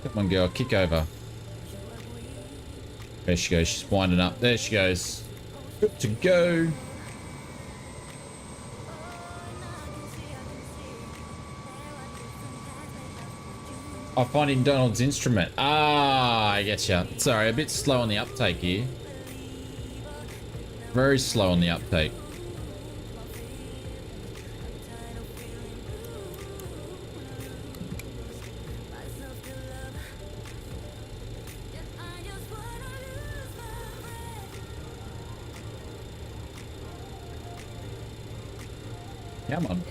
Come on, girl. Kick over. There she goes. She's winding up. There she goes. Good to go. I'm finding Donald's instrument. Ah, I get ya. Sorry, a bit slow on the uptake here. Very slow on the uptake. Come on.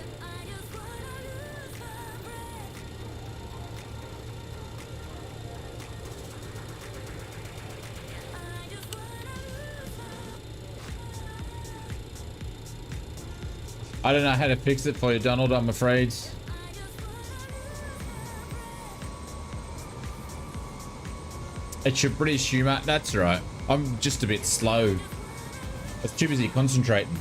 I don't know how to fix it for you, Donald, I'm afraid. It's your British humour. That's right. I'm just a bit slow. I was too busy concentrating.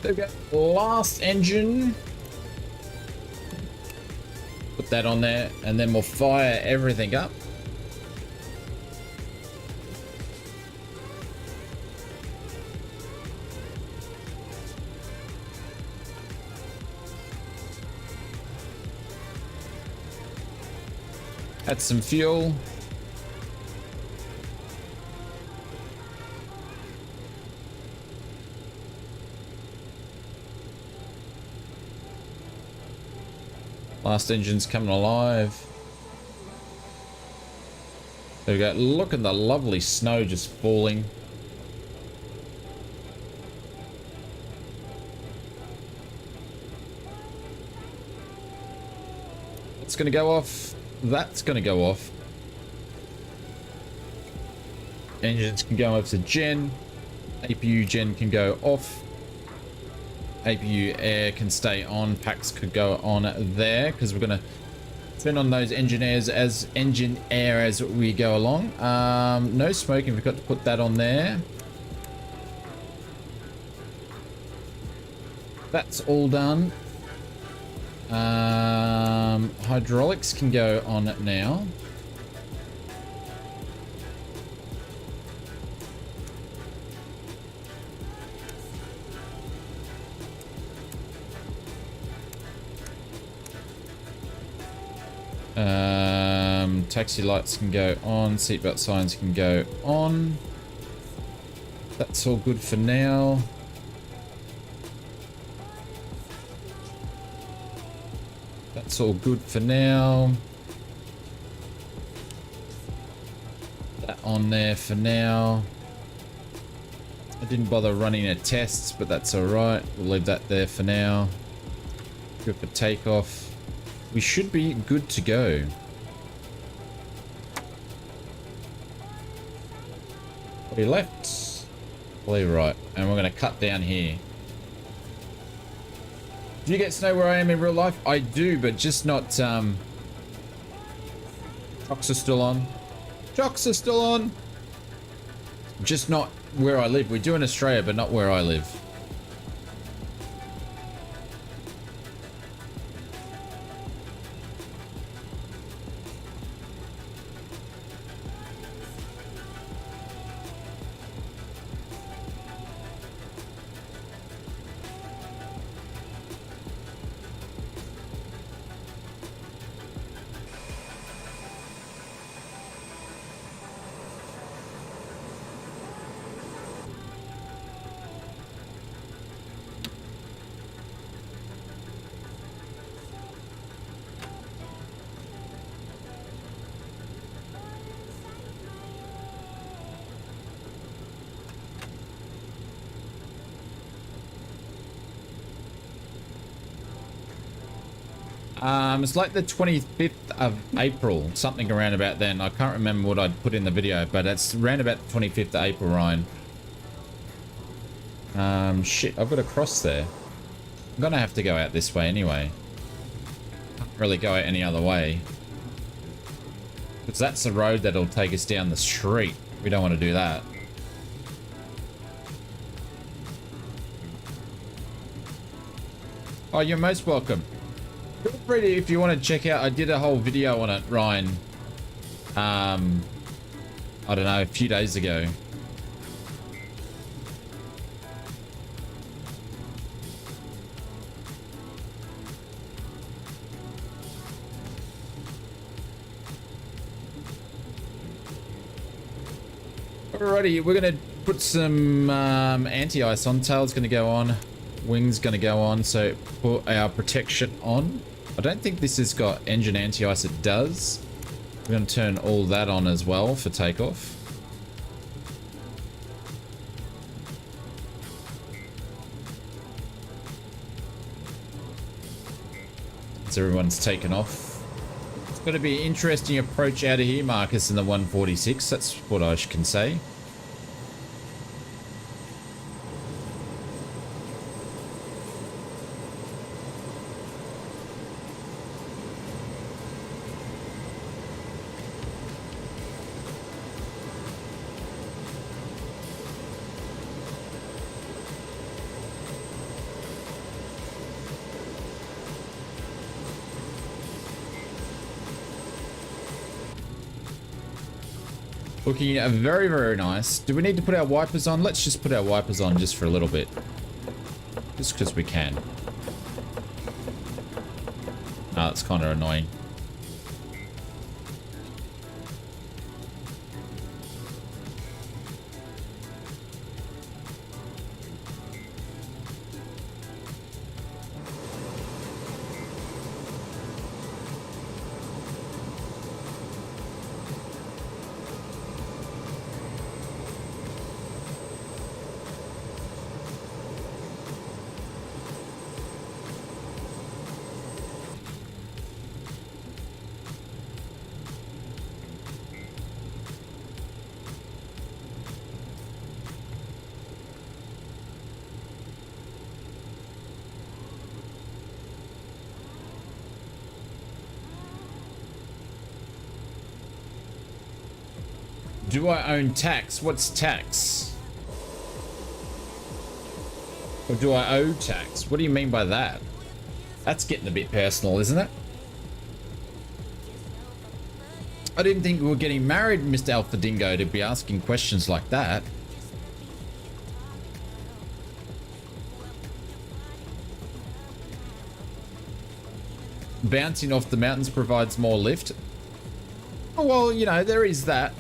There we go. Last engine. Put that on there, and then we'll fire everything up. Add some fuel. Last engine's coming alive. There we go. Look at the lovely snow just falling. It's going to go off. That's going to go off. Engines can go over to gen. APU gen can go off. APU air can stay on. Packs could go on there because we're going to turn on those engine air as we go along. No smoking. We've got to put that on there. That's all done. Hydraulics can go on now. Taxi lights can go on, seatbelt signs can go on. That's all good for now. That's all good for now. That on there for now. I didn't bother running a test, but that's all right. We'll leave that there for now. Good for takeoff. We should be good to go. Fully left, fully right, and we're going to cut down here. Do you get to know where I am in real life? I do, but just not. Chocks are still on. Chocks are still on. Just not where I live. We do in Australia, but not where I live. It's like the 25th of April, something around about then. I can't remember what I'd put in the video, but it's around about the 25th of April, Ryan. Shit, I've got to cross there. I'm gonna have to go out this way anyway. Can't really go out any other way. Because that's the road that'll take us down the street. We don't want to do that. Oh, you're most welcome. Feel free to, if you want to check out, I did a whole video on it, Ryan. I don't know, a few days ago. Alrighty, we're gonna put some anti-ice on. Tail's gonna go on. Wing's gonna go on, so put our protection on. I don't think this has got engine anti-ice. It does. We're going to turn all that on as well for takeoff. As everyone's taken off. It's going to be an interesting approach out of here, Marcus, in the 146. That's what I can say. Looking very, very nice. Do we need to put our wipers on? Let's just put our wipers on just for a little bit. Just because we can. Ah, it's kind of annoying. Do I own tax? What's tax? Or do I owe tax? What do you mean by that? That's getting a bit personal, isn't it? I didn't think we were getting married, Mr. Alpha Dingo, to be asking questions like that. Bouncing off the mountains provides more lift. Oh, well, you know, there is that.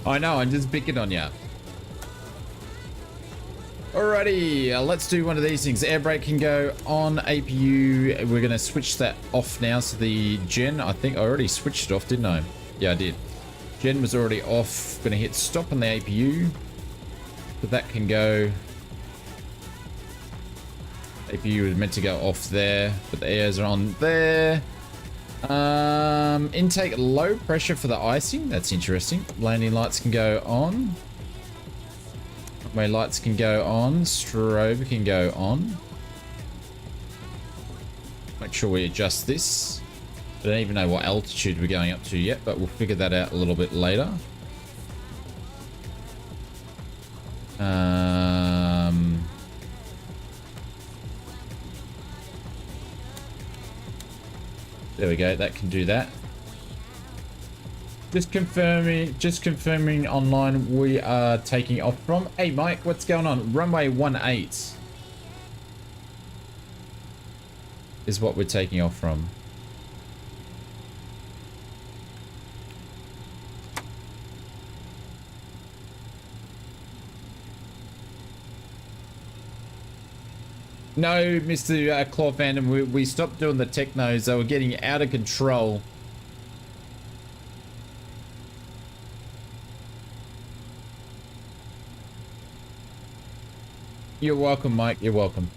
I know, I'm just picking on you. Alrighty, let's do one of these things. Air brake can go on APU. We're going to switch that off now. So the gen, I think I already switched it off, didn't I? Yeah, I did. Gen was already off. Going to hit stop on the APU. So that can go. APU is meant to go off there, but the airs are on there. Intake low pressure for the icing. That's interesting. Landing lights can go on. My lights can go on. Strobe can go on. Make sure we adjust this. I don't even know what altitude we're going up to yet, but we'll figure that out a little bit later. There we go. That can do that. Just confirming online we are taking off from. Hey Mike, what's going on? Runway 18 is what we're taking off from. No, Mr. Claw Fandom, we stopped doing the technos. They were getting out of control. You're welcome, Mike. You're welcome.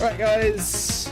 Alright guys.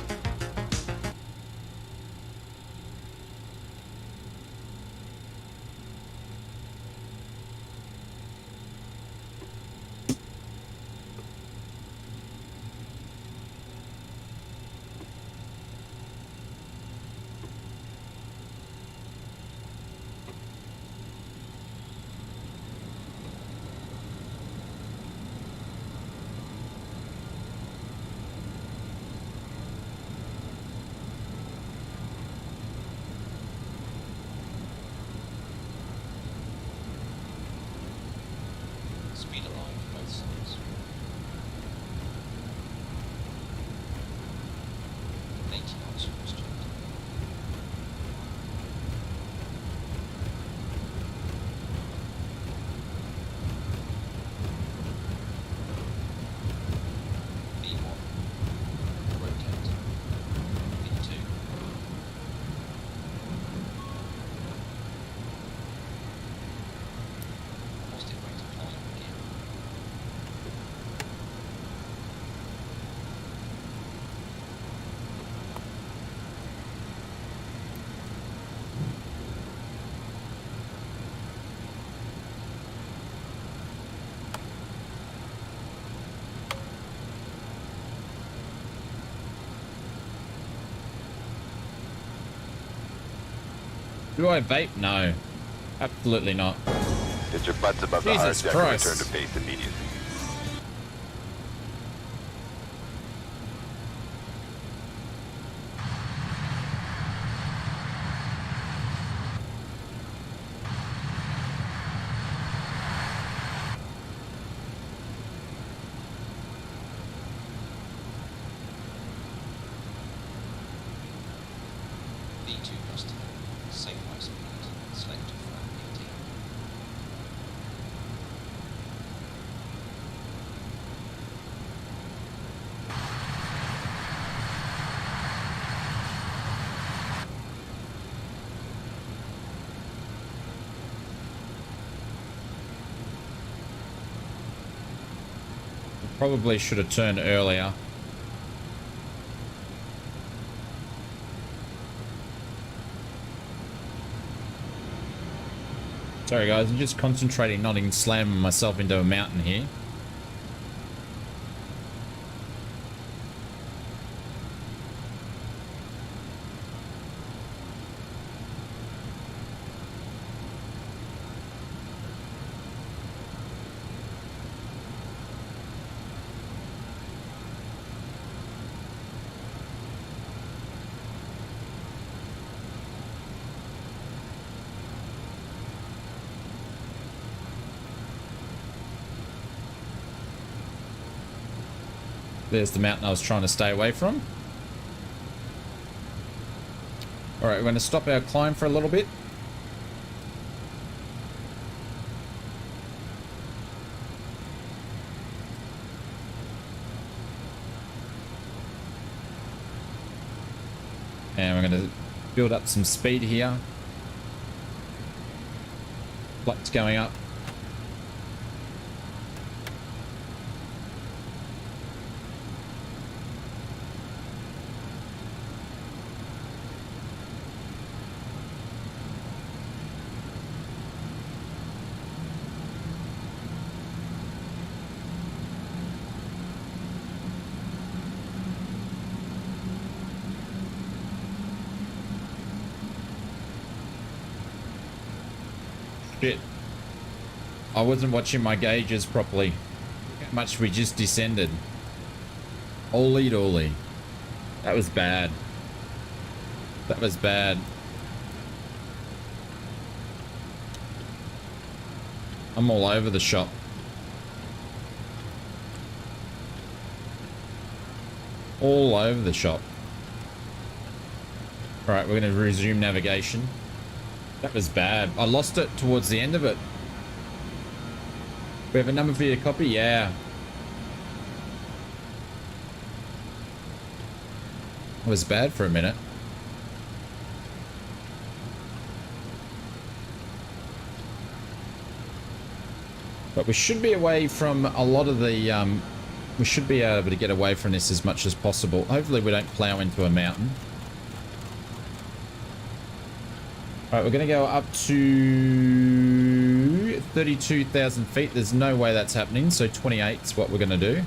Do I vape? No. Absolutely not. Get your butts above the hard Jesus deck and Christ. return to base immediately. B2 customer, safe house flight, select flat 18. Probably should have turned earlier. Sorry guys, I'm just concentrating not in slamming myself into a mountain here. There's the mountain I was trying to stay away from. All right, we're going to stop our climb for a little bit. And we're going to build up some speed here. Flight's going up. Shit. I wasn't watching my gauges properly. Look how much we just descended. Holy dolly. That was bad. That was bad. I'm all over the shop. All over the shop. Alright, we're going to resume navigation. That was bad. I lost it towards the end of it. We have a number for you to copy? Yeah. It was bad for a minute. But we should be away from a lot of the... we should be able to get away from this as much as possible. Hopefully we don't plow into a mountain. Alright, we're going to go up to 32,000 feet. There's no way that's happening, so 28 is what we're going to do.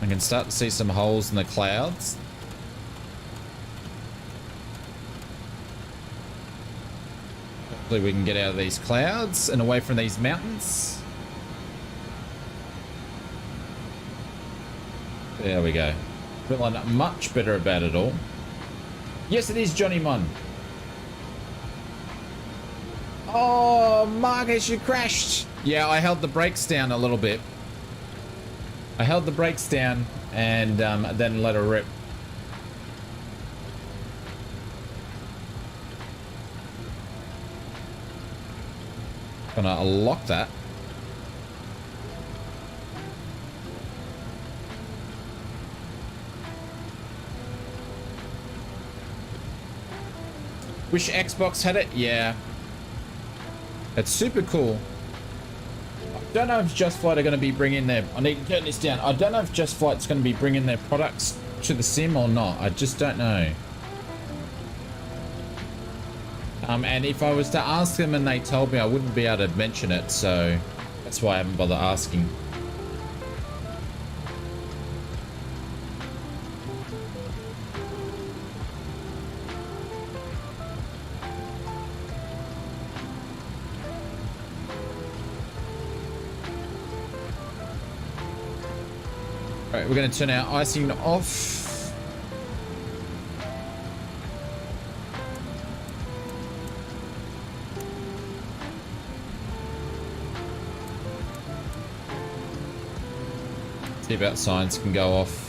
I can start to see some holes in the clouds. Hopefully we can get out of these clouds and away from these mountains. There we go. Feeling much better about it all. Yes, it is Johnny Mon. Oh, Marcus, you crashed. Yeah, I held the brakes down a little bit. I held the brakes down and then let her rip. Gonna lock that. Wish Xbox had it? Yeah. It's super cool. I don't know if Just Flight are going to be bringing their... I need to turn this down. I don't know if Just Flight's going to be bringing their products to the sim or not. I just don't know. And if I was to ask them and they told me, I wouldn't be able to mention it. So that's why I haven't bothered asking. right, we're going to turn our icing off. Seatbelt signs can go off.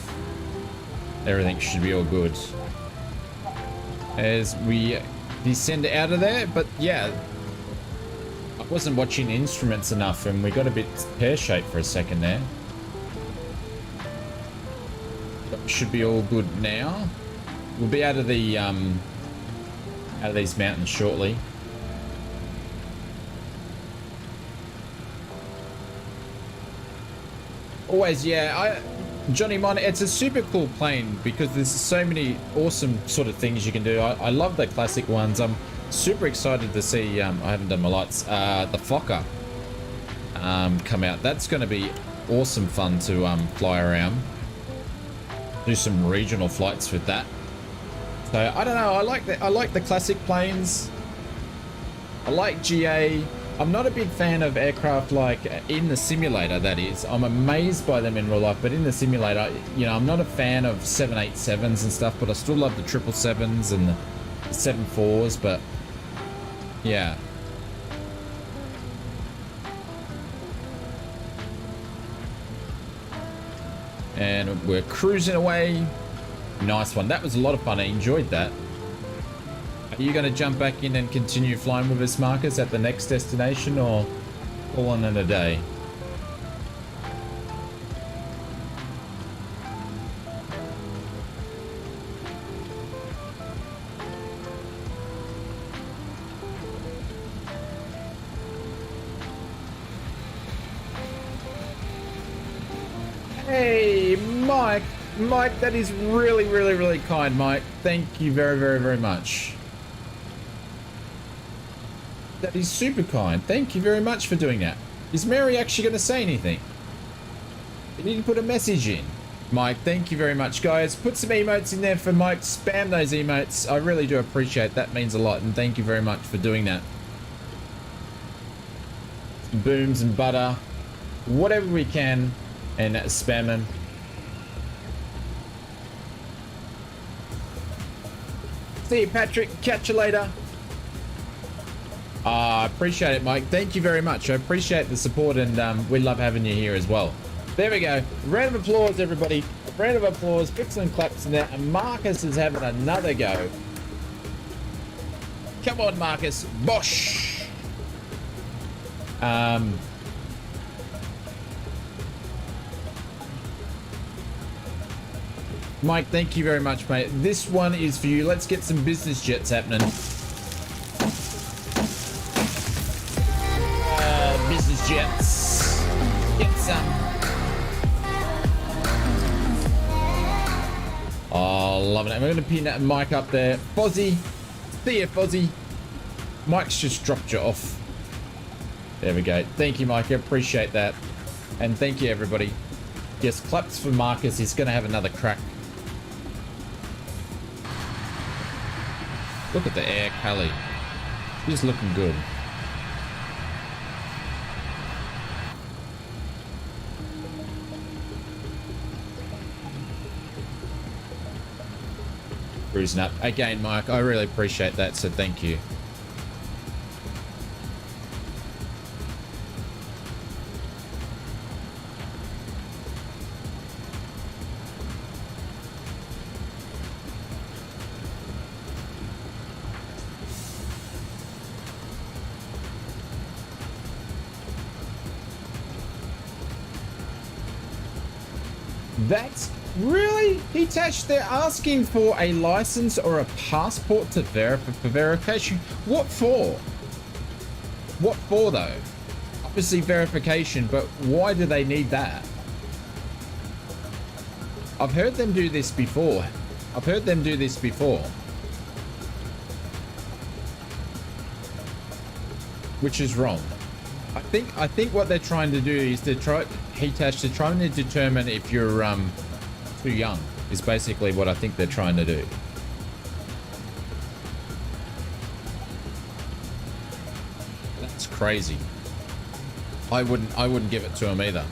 Everything should be all good as we descend out of there. But yeah, I wasn't watching instruments enough and we got a bit pear-shaped for a second there. But should be all good now. We'll be out of the out of these mountains shortly. Always, yeah, Johnny Mon, it's a super cool plane because there's so many awesome sort of things you can do. I love the classic ones. I'm super excited to see, I haven't done my lights, the Fokker come out. That's going to be awesome fun to fly around. Do some regional flights with that. So I don't know, I like the classic planes. I like GA. I'm not a big fan of aircraft like in the simulator, that is. I'm amazed by them in real life, but in the simulator, you know, I'm not a fan of 787s and stuff, but I still love the 777s and the 74s, but yeah. And we're cruising away. Nice one. That was a lot of fun. I enjoyed that. Are you going to jump back in and continue flying with us, Marcus, at the next destination, or call on in a day? Hey, Mike. Mike, that is really, really, really kind, Mike. Thank you very, very, very much. That is super kind. Thank you very much for doing that. Is Mary actually going to say anything? You need to put a message in. Mike, thank you very much, guys. Put some emotes in there for Mike. Spam those emotes. I really do appreciate that. Means a lot. And thank you very much for doing that. Booms and butter. Whatever we can. And spam them. See you, Patrick. Catch you later. I appreciate it, Mike. Thank you very much. I appreciate the support, and we love having you here as well. There we go. Round of applause, everybody. Round of applause. Put some claps in there. And Marcus is having another go. Come on, Marcus. Bosh. Mike, thank you very much, mate. This one is for you. Let's get some business jets happening. Business jets. Get some. Oh, loving it. I'm going to pin that mic up there. Fozzie. See ya, Fozzie. Mike's just dropped you off. There we go. Thank you, Mike. I appreciate that. And thank you, everybody. Yes, claps for Marcus. He's going to have another crack. Look at the air, CALI. He's looking good. Cruising up. Again, Mike, I really appreciate that, so thank you. That's really detached. They're asking for a license or a passport to for verification. What for? What for though? Obviously verification, but why do they need that? I've heard them do this before. Which is wrong. I think what they're trying to do is they're trying to determine if you're too young is basically what I think they're trying to do. That's crazy. I wouldn't give it to them either.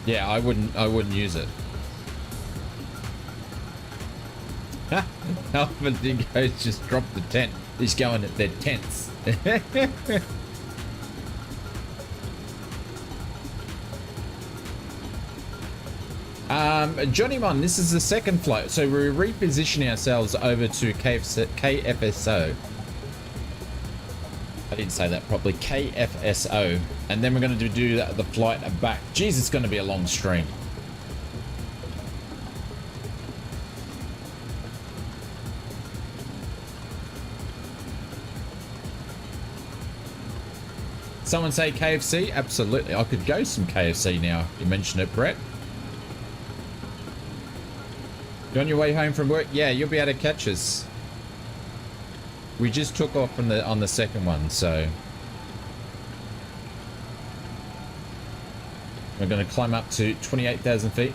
Yeah, I wouldn't use it. Alpha Dingo's just dropped the tent. He's going at their tents. Johnny Mon, this is the second flight, so we're repositioning ourselves over to KFSO. I didn't say that properly. KFSO, and then we're going to do the flight back. Jeez, it's going to be a long stream. Someone say KFC? Absolutely. I could go some KFC now. You mentioned it, Brett. You on your way home from work? Yeah, you'll be able to catch us. We just took off on the second one, so we're going to climb up to 28,000 feet.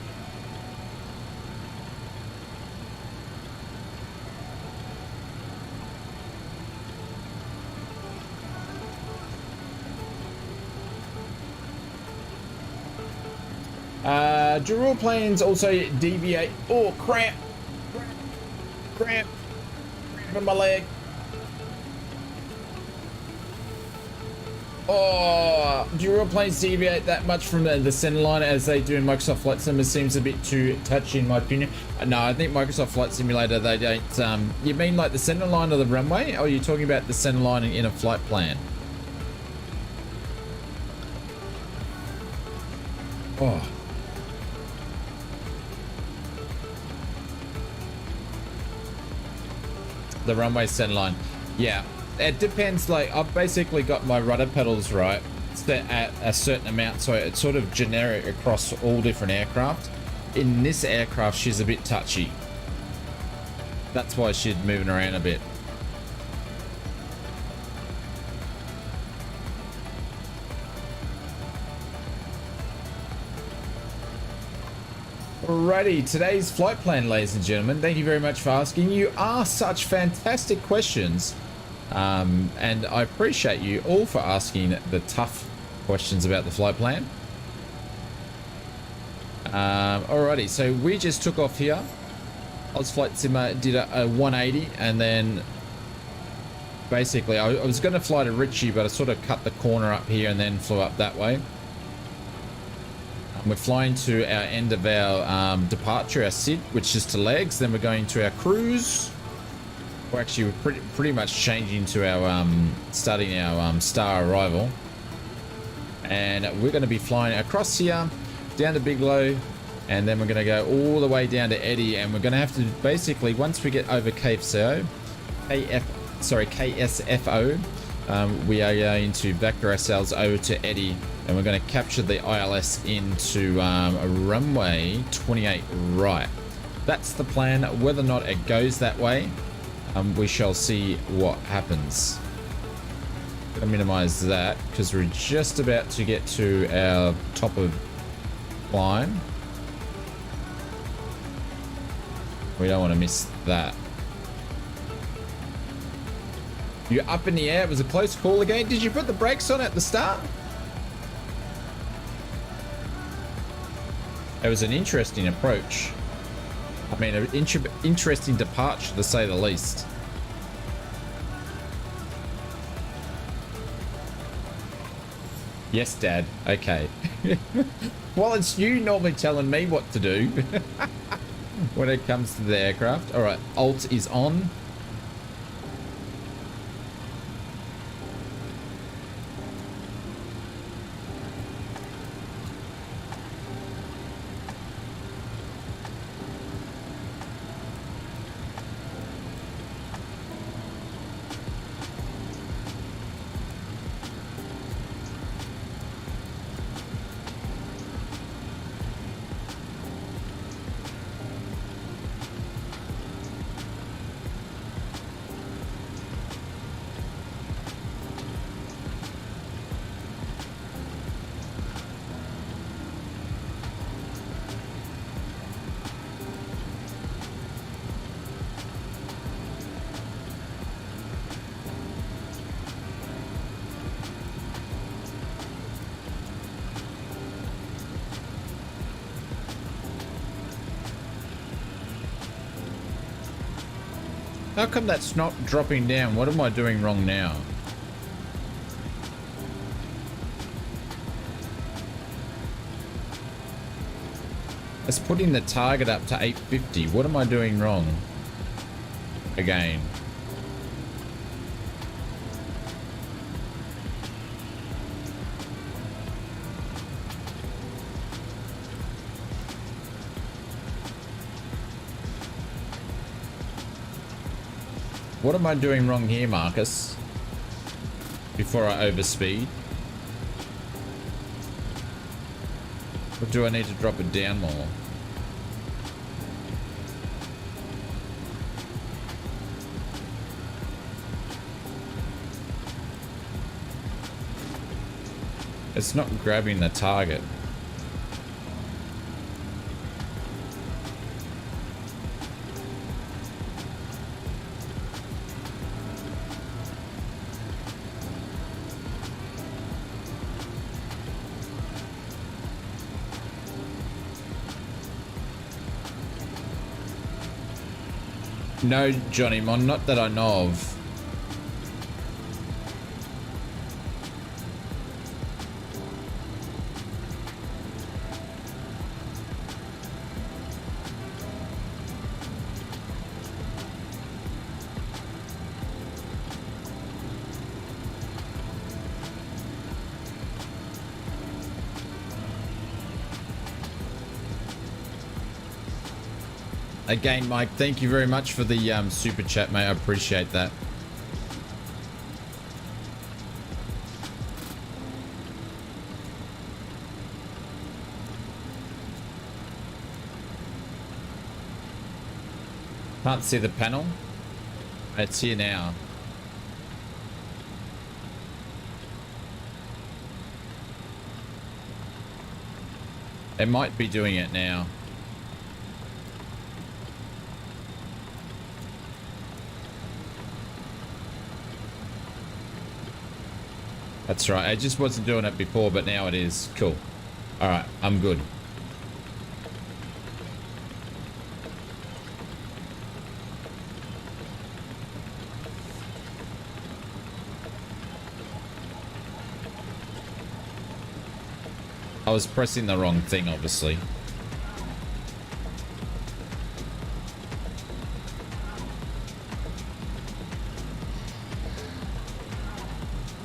Dual planes also deviate. Oh, cramp in my leg. Oh, dual planes deviate that much from the center line as they do in Microsoft Flight Simulator seems a bit too touchy in my opinion. No, I think Microsoft Flight Simulator, they don't. You mean like the center line of the runway, or are you talking about the center line in a flight plan? Oh. The runway center line. Yeah, it depends. Like, I've basically got my rudder pedals right set at a certain amount, so it's sort of generic across all different aircraft. In this aircraft, she's a bit touchy. That's why she's moving around a bit. Alrighty, today's flight plan, ladies and gentlemen. Thank you very much for asking. You ask such fantastic questions, and I appreciate you all for asking the tough questions about the flight plan. Alrighty, so we just took off here. Ausflightsimmer did a 180, and then basically I was going to fly to Ritchie, but I sort of cut the corner up here and then flew up that way. We're flying to our end of our departure, our SID, which is to legs. Then we're going to our cruise. We're pretty much changing to our starting our star arrival, and we're going to be flying across here down to Bigelow, and then we're going to go all the way down to Eddy, and we're going to have to basically, once we get over KSFO, we are going to vector ourselves over to Eddy, and we're going to capture the ILS into a runway 28 right. That's the plan. Whether or not it goes that way, we shall see what happens. Going to minimize that because we're just about to get to our top of climb. We don't want to miss that. You're up in the air. It was a close call again. Did you put the brakes on at the start? It was an interesting approach. I mean, an interesting departure, to say the least. Yes, Dad. Okay. Well, it's you normally telling me what to do when it comes to the aircraft. All right, alt is on. How come that's not dropping down? What am I doing wrong now? It's putting the target up to 850. What am I doing wrong? Again. What am I doing wrong here, Marcus? Before I overspeed? Or do I need to drop it down more? It's not grabbing the target. No, Johnny Mon, not that I know of. Again, Mike, thank you very much for the super chat, mate. I appreciate that. Can't see the panel. It's here now. It might be doing it now. That's right. I just wasn't doing it before, but now it is. Cool. All right. I'm good. I was pressing the wrong thing, obviously.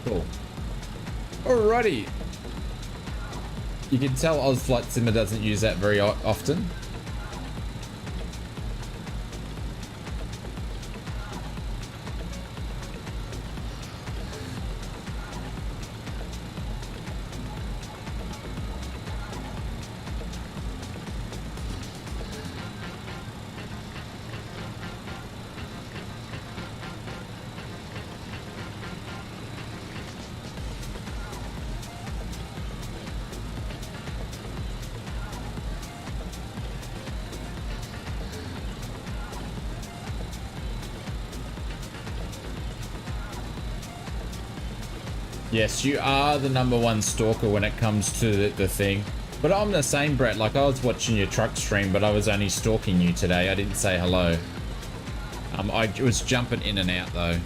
Cool. Alrighty. You can tell ausflightsimmer doesn't use that very often. Yes, you are the #1 stalker when it comes to the thing. But I'm the same, Brett. Like, I was watching your truck stream, but I was only stalking you today. I didn't say hello. I was jumping in and out, though.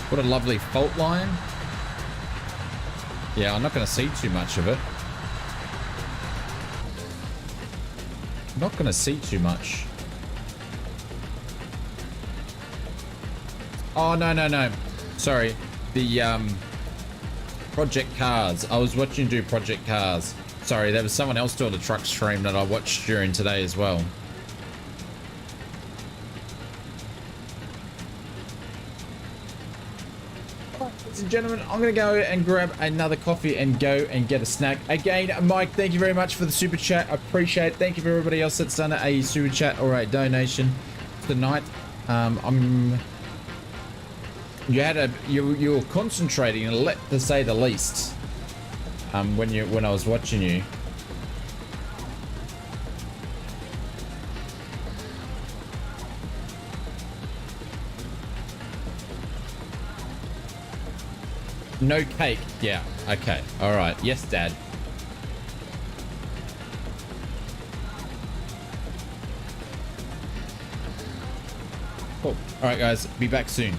What a lovely fault line. Yeah, I'm not going to see too much of it. I'm not going to see too much. Oh, no. Sorry. The Project Cars. I was watching you do Project Cars. Sorry, there was someone else doing the truck stream that I watched during today as well. Ladies and gentlemen, I'm going to go and grab another coffee and go and get a snack. Again, Mike, thank you very much for the super chat. I appreciate it. Thank you for everybody else that's done a super chat or a donation tonight. You were concentrating, to say the least, when I was watching you. No cake. Yeah. Okay. All right. Yes, Dad. Cool. All right, guys. Be back soon.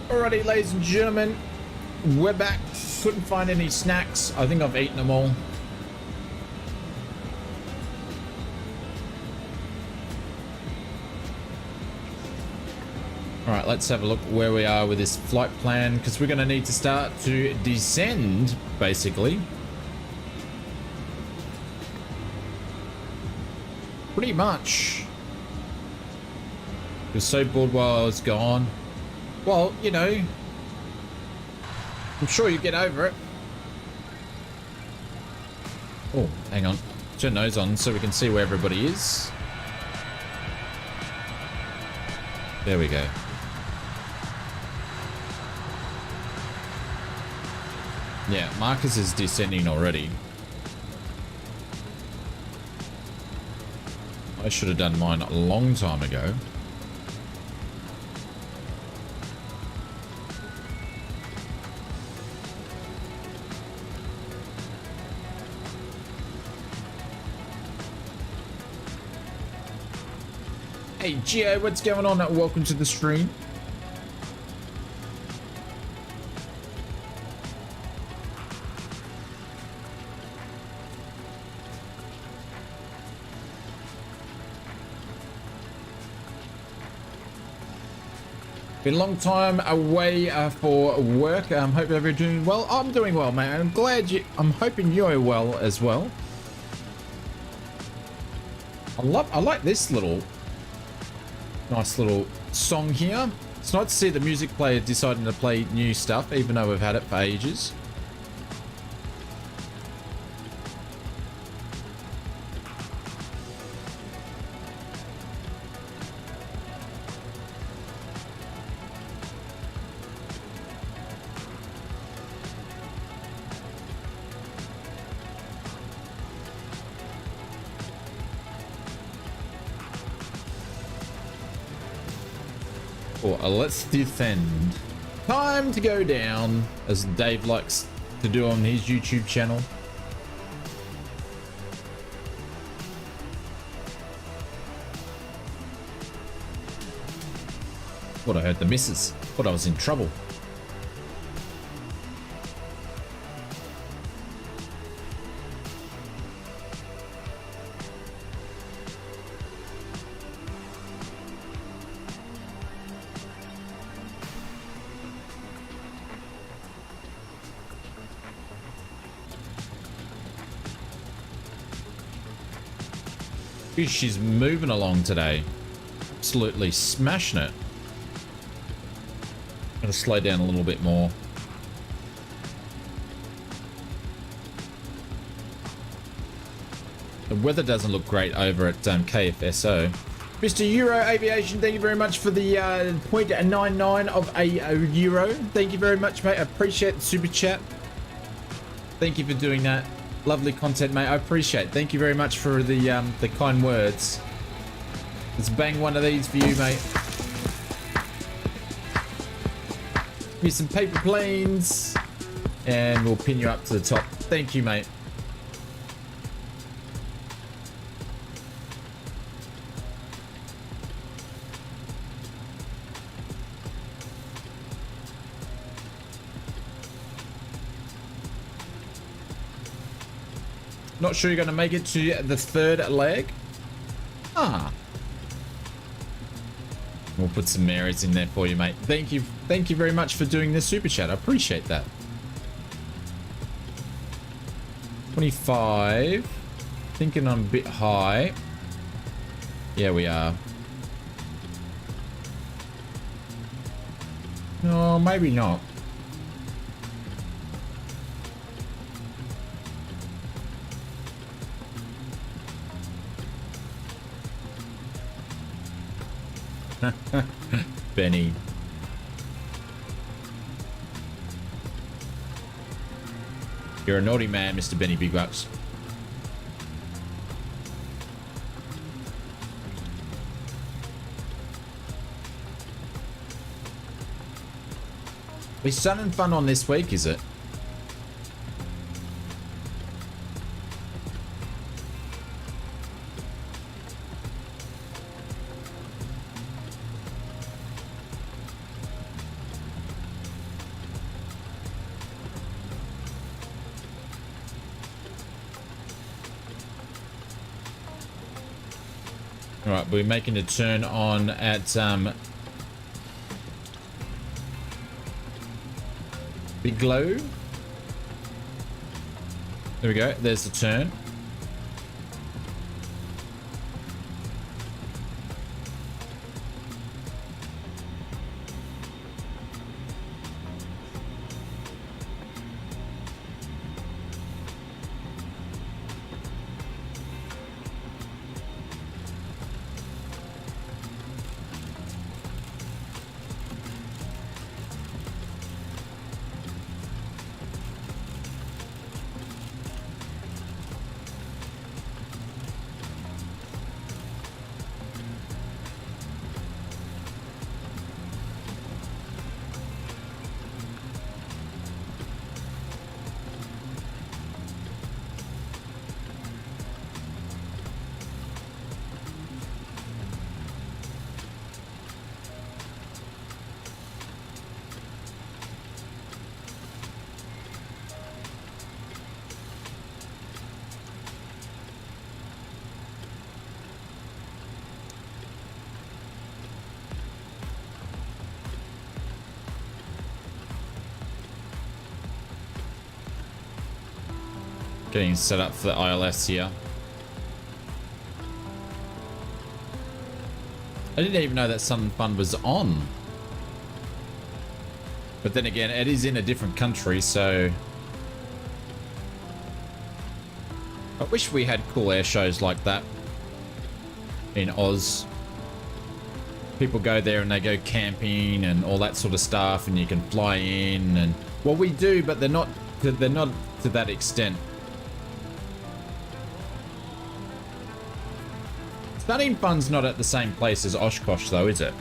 Alrighty, ladies and gentlemen, we're back. Couldn't find any snacks. I think I've eaten them all. Alright, let's have a look where we are with this flight plan, because we're going to need to start to descend, basically. Pretty much. I was so bored while I was gone. Well, you know, I'm sure you get over it. Oh, hang on. Turn those on so we can see where everybody is. There we go. Yeah, Marcus is descending already. I should have done mine a long time ago. Hey Gio, what's going on? Welcome to the stream. Been a long time away for work. Hope you're doing well. I'm doing well, man. I'm glad you. I'm hoping you're well as well. I like this little nice little song here. It's nice to see the music player deciding to play new stuff, even though we've had it for ages. Let's descend. Time to go down, as Dave likes to do on his YouTube channel. Thought I heard the missus. Thought I was in trouble. She's moving along today. Absolutely smashing it. Gonna slow down a little bit more. The weather doesn't look great over at KSFO. Mr. Euro Aviation, thank you very much for the 0.99 of a euro. Thank you very much, mate. I appreciate the super chat. Thank you for doing that. Lovely content, mate. I appreciate it. Thank you very much for the kind words. Let's bang one of these for you, mate. Give me some paper planes, and we'll pin you up to the top. Thank you, mate. Not sure you're going to make it to the third leg. Ah. We'll put some Marys in there for you, mate. Thank you. Thank you very much for doing this super chat. I appreciate that. 25. Thinking I'm a bit high. Yeah, we are. No, maybe not. Benny. You're a naughty man, Mr. Benny Big Bucks. It's sun and fun on this week, is it? All right, we're making a turn on at Big Glow. There we go. There's the turn. Getting set up for the ILS here. I didn't even know that Sun Fun was on. But then again, it is in a different country, so... I wish we had cool air shows like that in Oz. People go there and they go camping and all that sort of stuff, and you can fly in and... Well, we do, but they're not to that extent. Stunning Fun's not at the same place as Oshkosh, though, is it?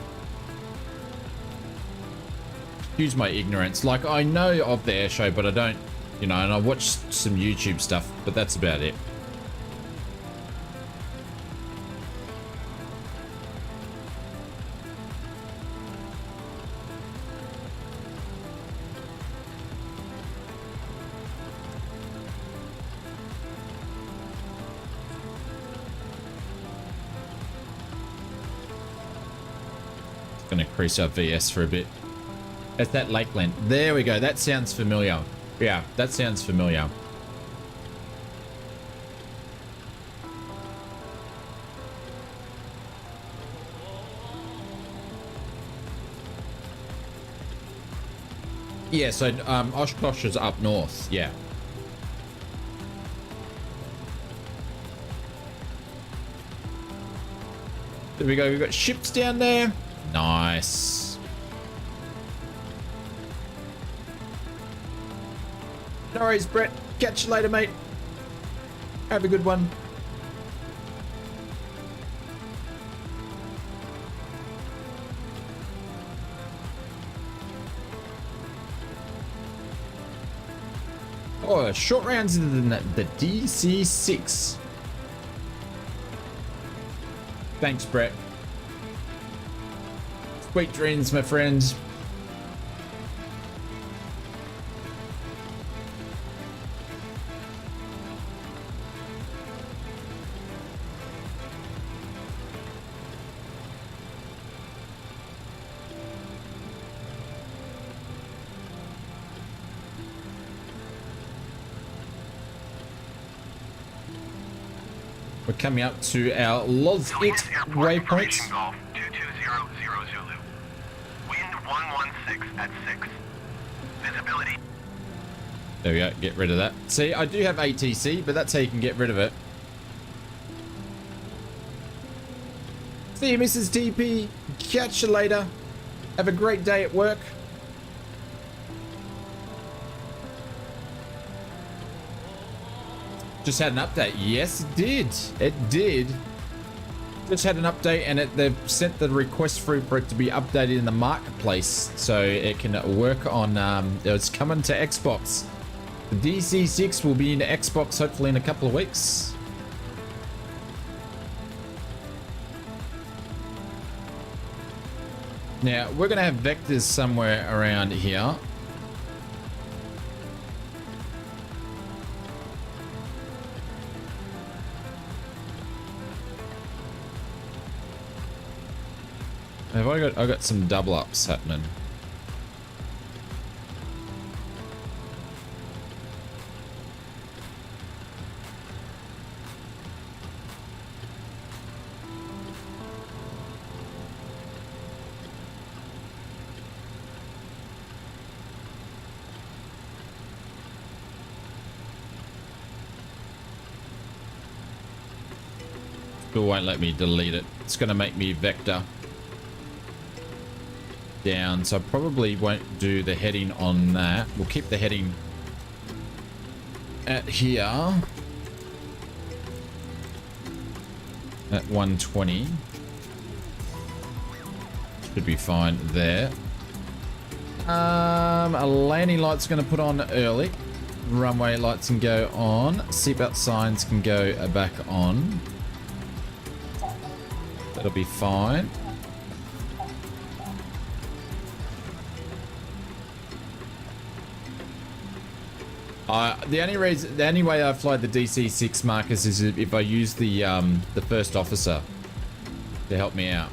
Excuse my ignorance. Like, I know of the air show, but I don't, you know, and I watched some YouTube stuff, but that's about it. Gonna increase our VS for a bit. It's that Lakeland. There we go. That sounds familiar. Yeah, that sounds familiar. Yeah, so Oshkosh is up north. Yeah. There we go. We've got ships down there. Nice. No worries, Brett. Catch you later, mate. Have a good one. Oh, short rounds in the DC6. Thanks, Brett. Sweet dreams, my friends. We're coming up to our Loz It waypoints. Golf 2200 Zulu. Wind 116 at 6. Visibility. There we go. Get rid of that. See, I do have ATC, but that's how you can get rid of it. See you, Mrs. TP. Catch you later. Have a great day at work. Just had an update. Yes, it did. It did. Just had an update, and they've sent the request through for it to be updated in the marketplace, so it can work on. It's coming to Xbox. The DC6 will be in Xbox hopefully in a couple of weeks. Now we're gonna have vectors somewhere around here. Have I got some double ups happening. Still won't let me delete it. It's going to make me vector down, so I probably won't do the heading on that. We'll keep the heading at here at 120. Should be fine there. A landing light's going to put on early. Runway lights can go on. Seatbelt signs can go back on. That'll be fine. The only way I fly the DC-6, Marcus, is if I use the first officer to help me out.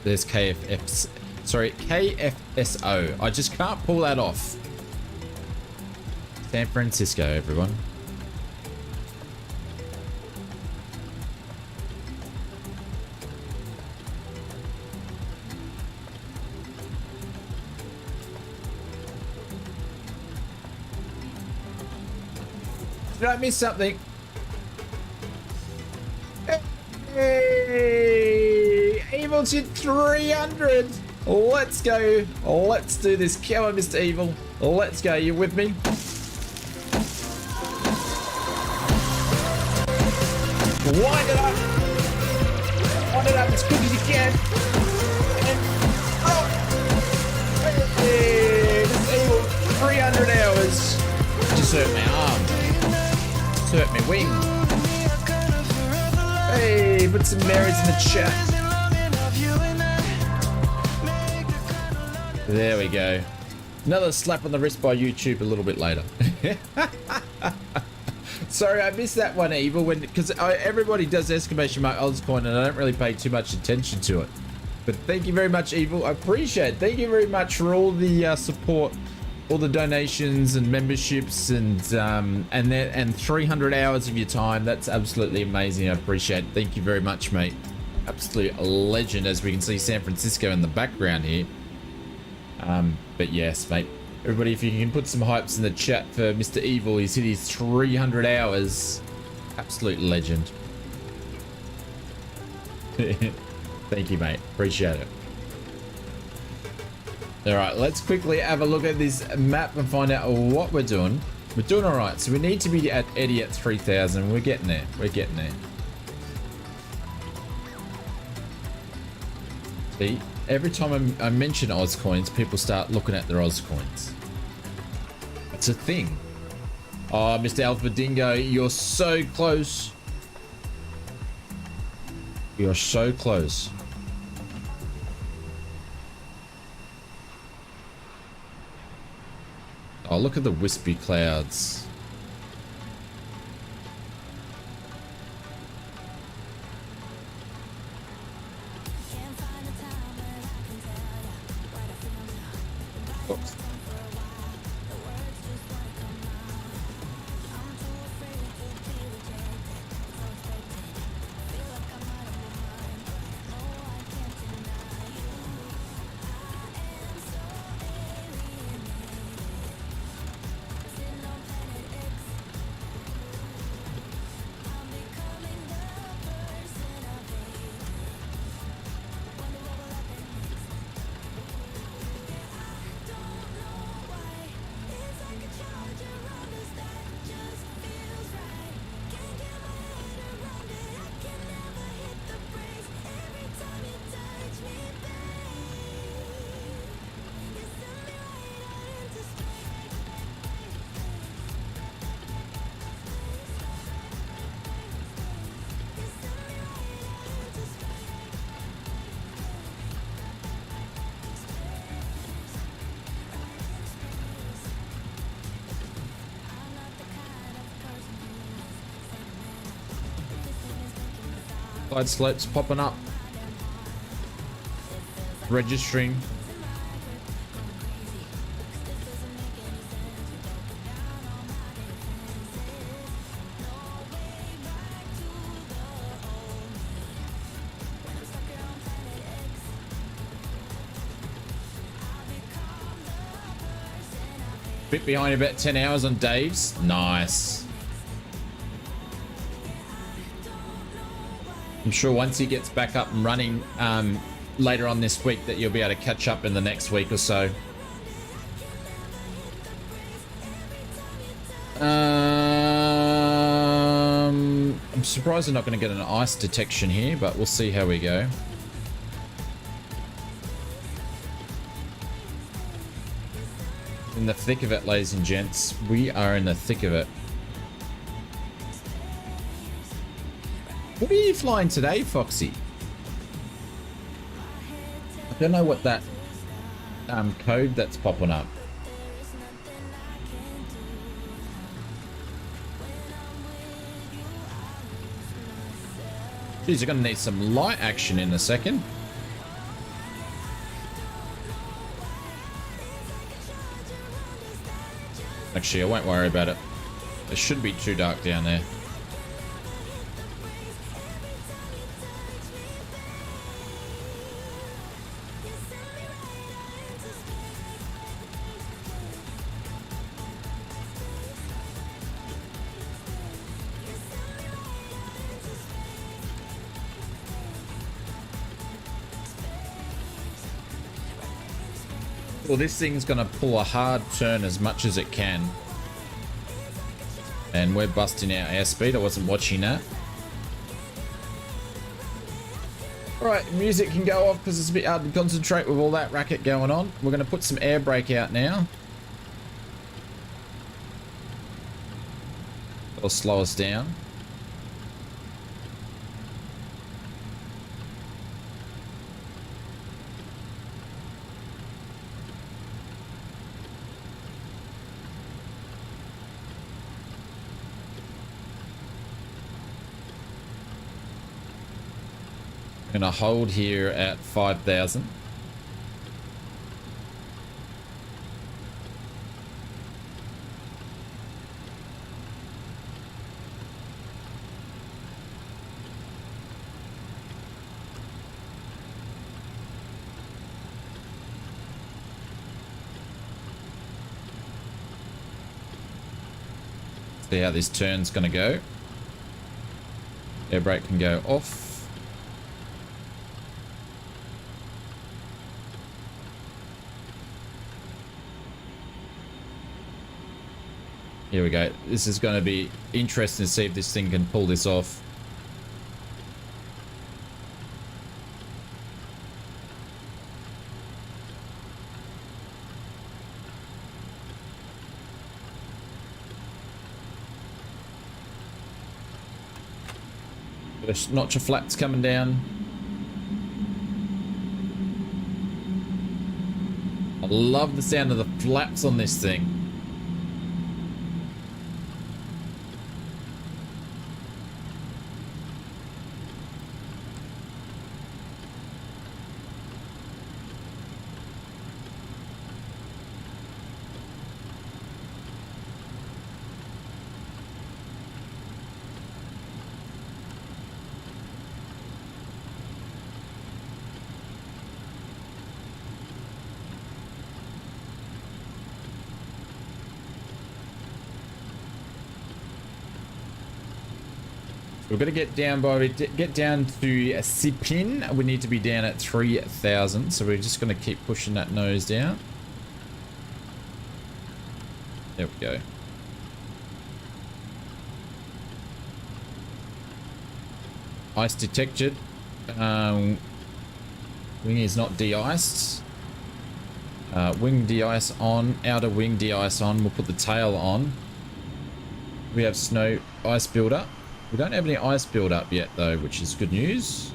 There's KFS, sorry, KFSO. I just can't pull that off. San Francisco, everyone. Did I miss something? Hey! Evil to 300! Let's go! Let's do this. Come on, Mr. Evil. Let's go. You with me? Wind it up! Wind it up as quick as you can! And, oh! Hey! Mr. Evil, 300 hours! Just hurt my arm. Hurt me wing. Hey, put some Marys in the chat. There we go. Another slap on the wrist by YouTube a little bit later. Sorry, I missed that one, Evil, because everybody does exclamation mark Ozcoin and I don't really pay too much attention to it. But thank you very much, Evil. I appreciate it. Thank you very much for all the support, all the donations and memberships, and 300 hours of your time. That's absolutely amazing. I appreciate it. Thank you very much, mate. Absolute legend, as we can see San Francisco in the background here. But yes, mate. Everybody, if you can put some hypes in the chat for Mr. Evil, he's hit his 300 hours. Absolute legend. Thank you, mate. Appreciate it. All right, let's quickly have a look at this map and find out what we're doing. We're doing all right. So we need to be at Eddie at 3,000. We're getting there. We're getting there. See, every time I mention Oz coins, people start looking at their Oz coins. It's a thing. Oh, Mr. Alpha Dingo, you're so close. You're so close. Oh, look at the wispy clouds. Oops. Glide slopes popping up. registering. Bit behind about 10 hours on Dave's. Nice. I'm sure once he gets back up and running later on this week that you'll be able to catch up in the next week or so. I'm surprised they're not going to get an ice detection here, but we'll see how we go. In the thick of it, ladies and gents. We are in the thick of it. What are you flying today, Foxy? I don't know what that code that's popping up. Geez, you're going to need some light action in a second. Actually, I won't worry about it. It shouldn't be too dark down there. Well, this thing's going to pull a hard turn as much as it can. And we're busting our airspeed. I wasn't watching that. Alright, music can go off because it's a bit hard to concentrate with all that racket going on. We're going to put some air brake out now. It'll slow us down. Gonna hold here at 5,000. See how this turn's gonna go. Air brake can go off. Here we go. This is going to be interesting to see if this thing can pull this off. There's notch of flats coming down. I love the sound of the flaps on this thing. We're going to get down to CMINO. We need to be down at 3,000. So we're just going to keep pushing that nose down. There we go. Ice detected. Wing is not de-iced. Wing de-ice on. Outer wing de-ice on. We'll put the tail on. We have snow ice buildup. We don't have any ice build up yet though, which is good news.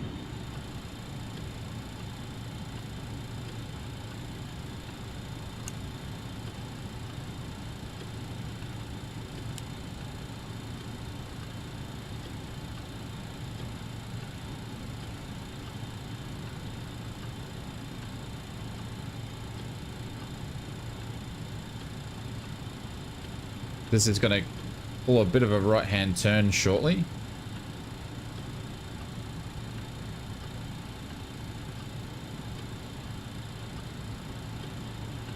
This is going to pull a bit of a right-hand turn shortly.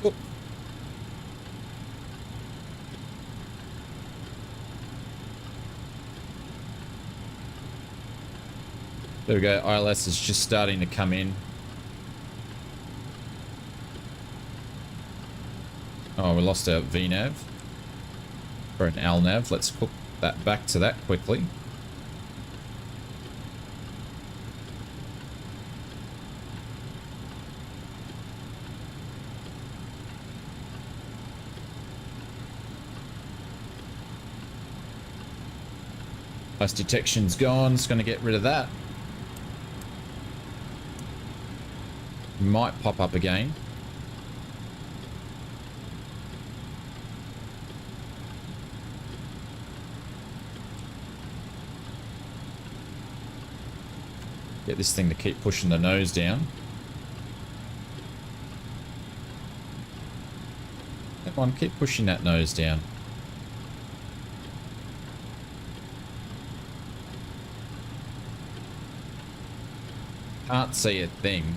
Oop. There we go. ILS is just starting to come in. Oh, we lost our VNAV. Or an LNAV. Let's put that back to that quickly. Ice detection's gone. It's going to get rid of that. Might pop up again. Get this thing to keep pushing the nose down. Come on, keep pushing that nose down. Can't see a thing.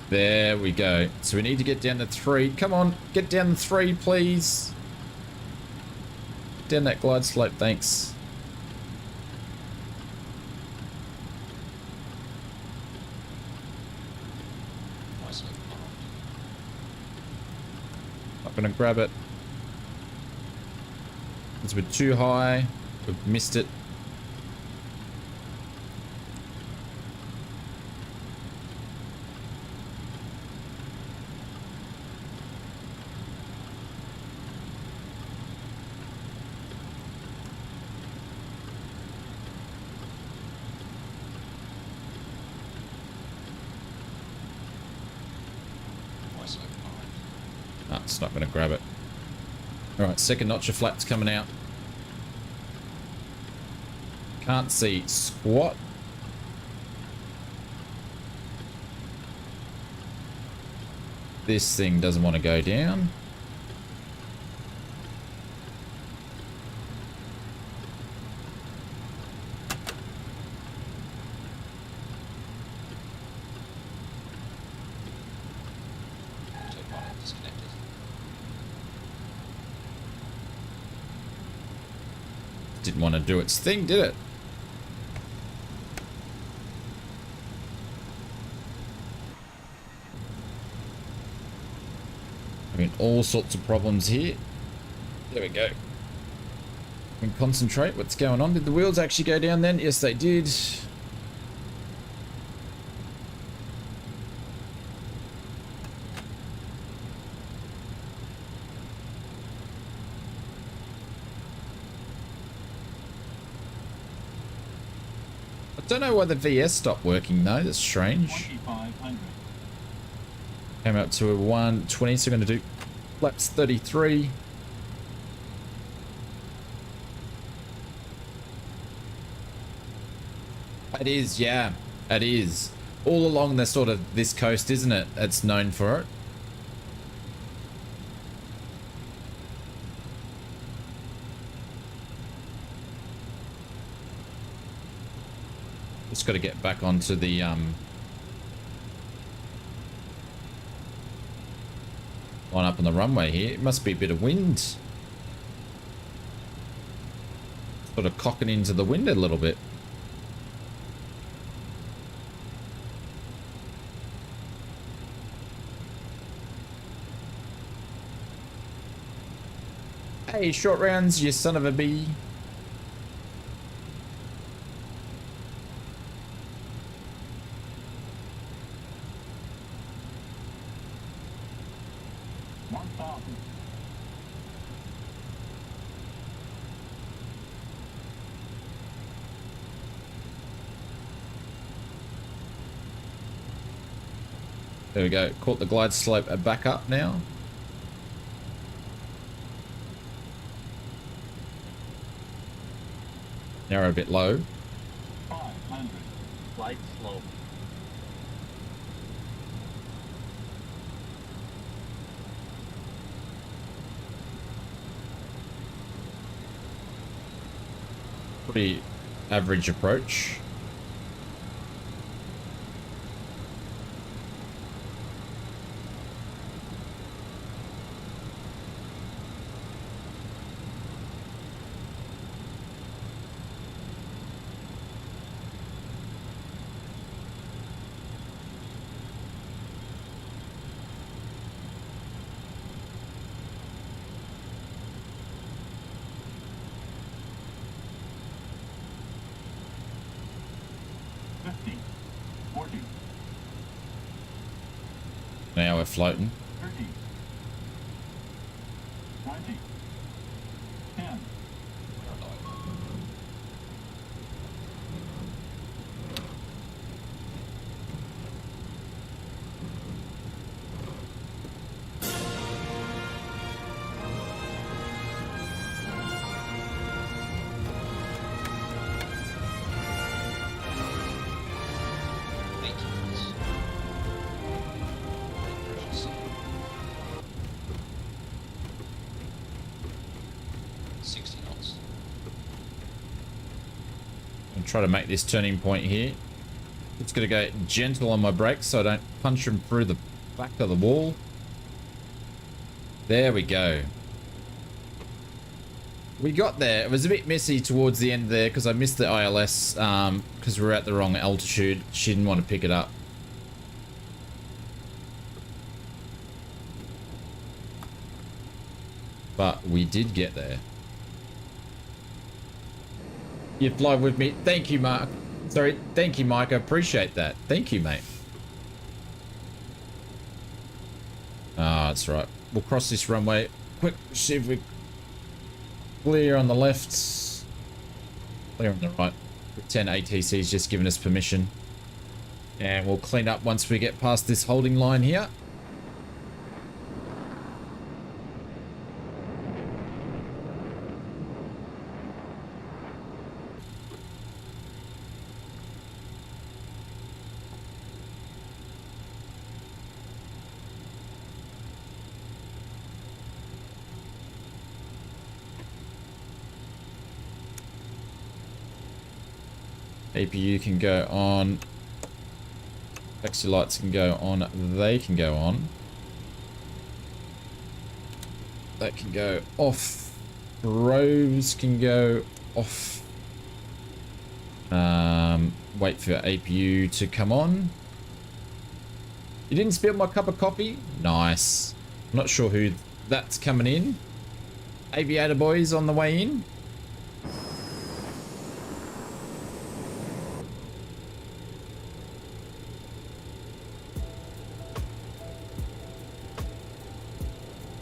There we go. So we need to get down to 3. Come on, get down to 3, please. Down that glide slope, thanks. Not gonna grab it. It's a bit too high. We've missed it. It's not going to grab it. Alright, second notch of flaps coming out. Can't see squat. This thing doesn't want to go down. Didn't want to do its thing, did it? I mean, all sorts of problems here. There we go. We can concentrate. What's going on? Did the wheels actually go down then? Yes, they did. I don't know why the VS stopped working though. That's strange. 2500. Came up to a 120, so we're going to do laps 33. It is, yeah, it is. All along the sort of this coast, isn't it? It's known for it. Just got to get back onto the line up on the runway here. It must be a bit of wind. Sort of cocking into the wind a little bit. Hey, short rounds, you son of a bee. There we go. Caught the glide slope back up now. Now we're a bit low. 500. Flight slope. Pretty average approach. Now we're floating. 30, 20, 10, And try to make this turning point here. It's gonna go gentle on my brakes so I don't punch them through the back of the wall. There we go. We got there. It was a bit messy towards the end there because I missed the ILS because we were at the wrong altitude. She didn't want to pick it up. But we did get there. You fly with me. Thank you, Mark. Sorry, thank you, Mike. I appreciate that. Thank you, mate. Ah, that's right. We'll cross this runway. Quick, see if we clear on the left. Clear on the right. 10 ATC's just given us permission. And we'll clean up once we get past this holding line here. APU can go on. Taxi lights can go on. They can go on. That can go off. Rows can go off. Wait for APU to come on. You didn't spill my cup of coffee? Nice. I'm not sure who that's coming in. Aviator boys on the way in.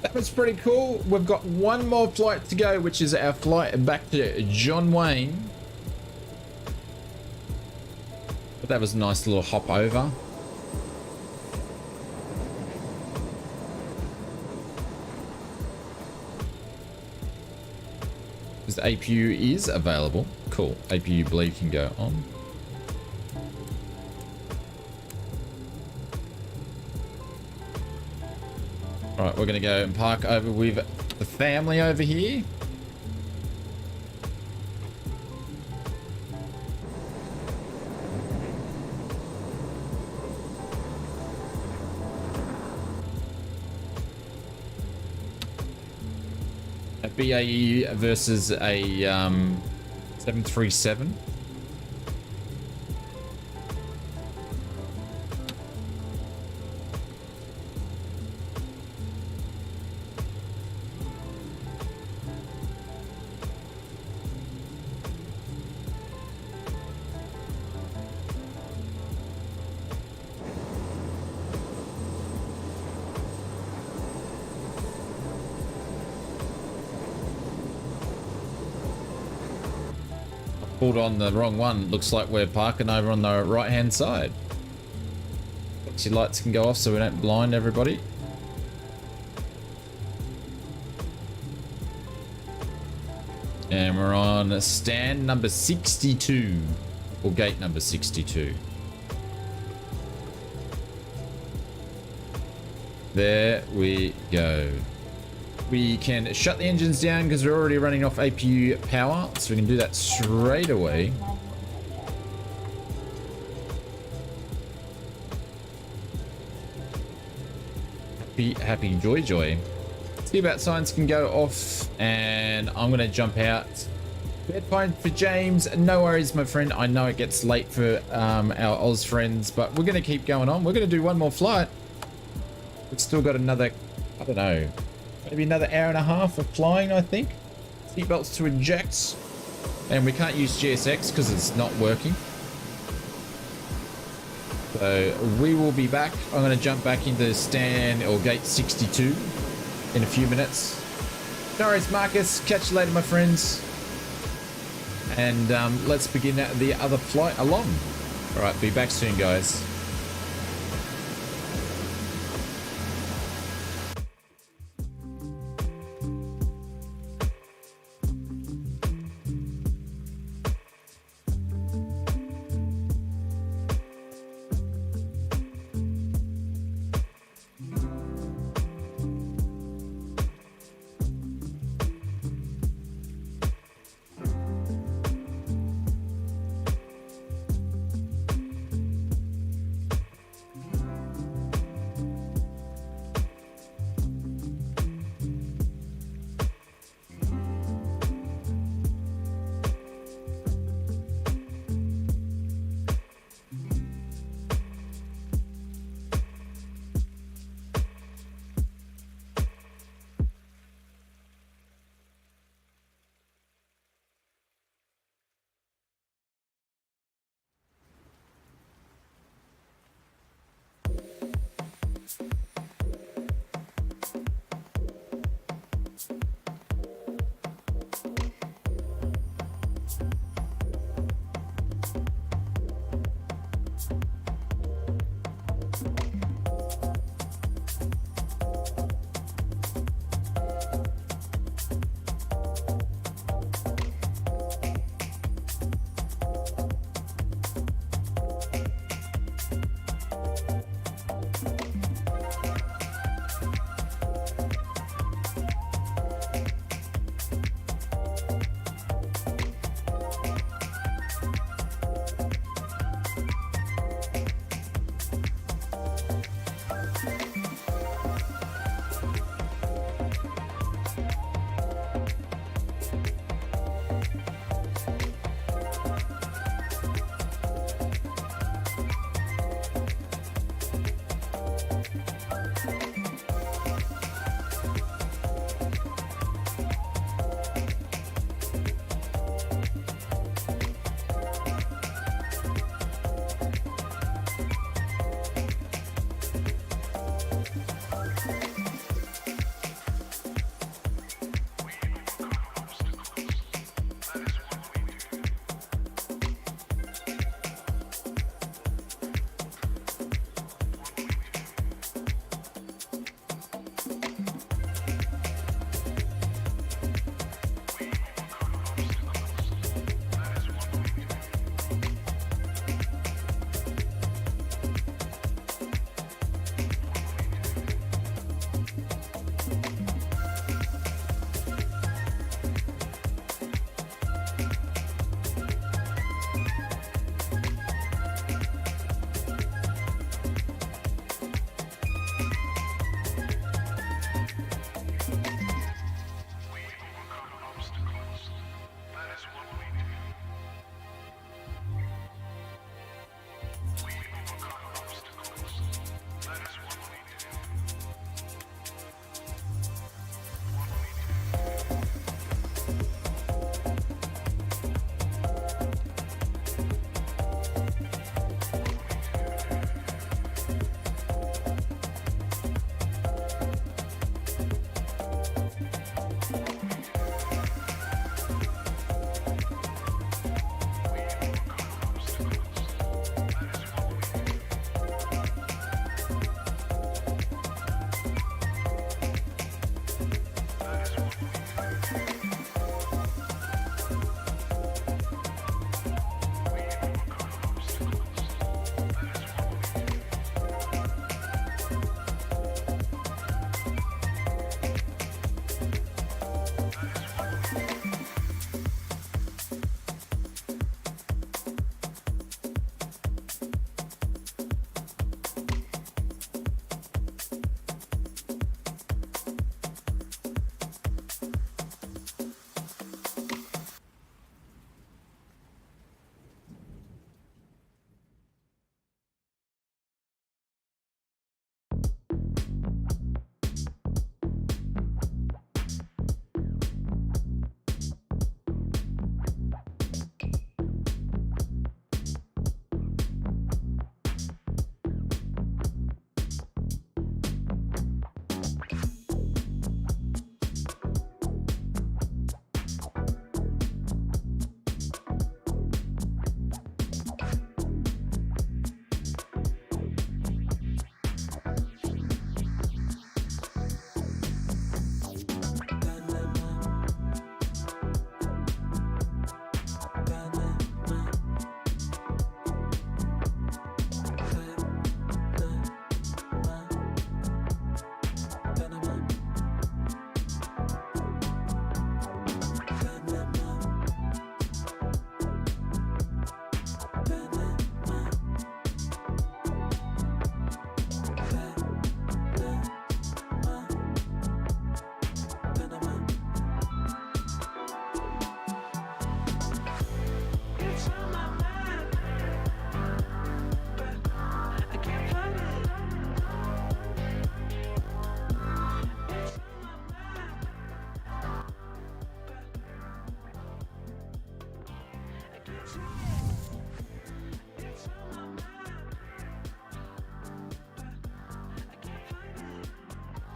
That was pretty cool. We've got one more flight to go, which is our flight back to John Wayne. But that was a nice little hop over. Because the APU is available. Cool. APU bleed can go on. Alright, we're gonna go and park over with the family over here. A BAE versus a 737. Pulled on the wrong one. Looks like we're parking over on the right hand side. Taxi lights can go off so we don't blind everybody. And we're on stand number 62, or gate number 62. There we go. We can shut the engines down because we're already running off APU power, so we can do that straight away. Happy, joy. Seatbelt signs can go off, and I'm gonna jump out. Bed fine for James. No worries, my friend. I know it gets late for our Oz friends, but we're gonna keep going on. We're gonna do one more flight. We've still got another, I don't know, maybe another hour and a half of flying, I think. Seatbelts to eject, and we can't use GSX because it's not working. So we will be back. I'm going to jump back into stand or gate 62 in a few minutes. No worries, Marcus. Catch you later, my friends. And let's begin the other flight along. All right, be back soon, guys.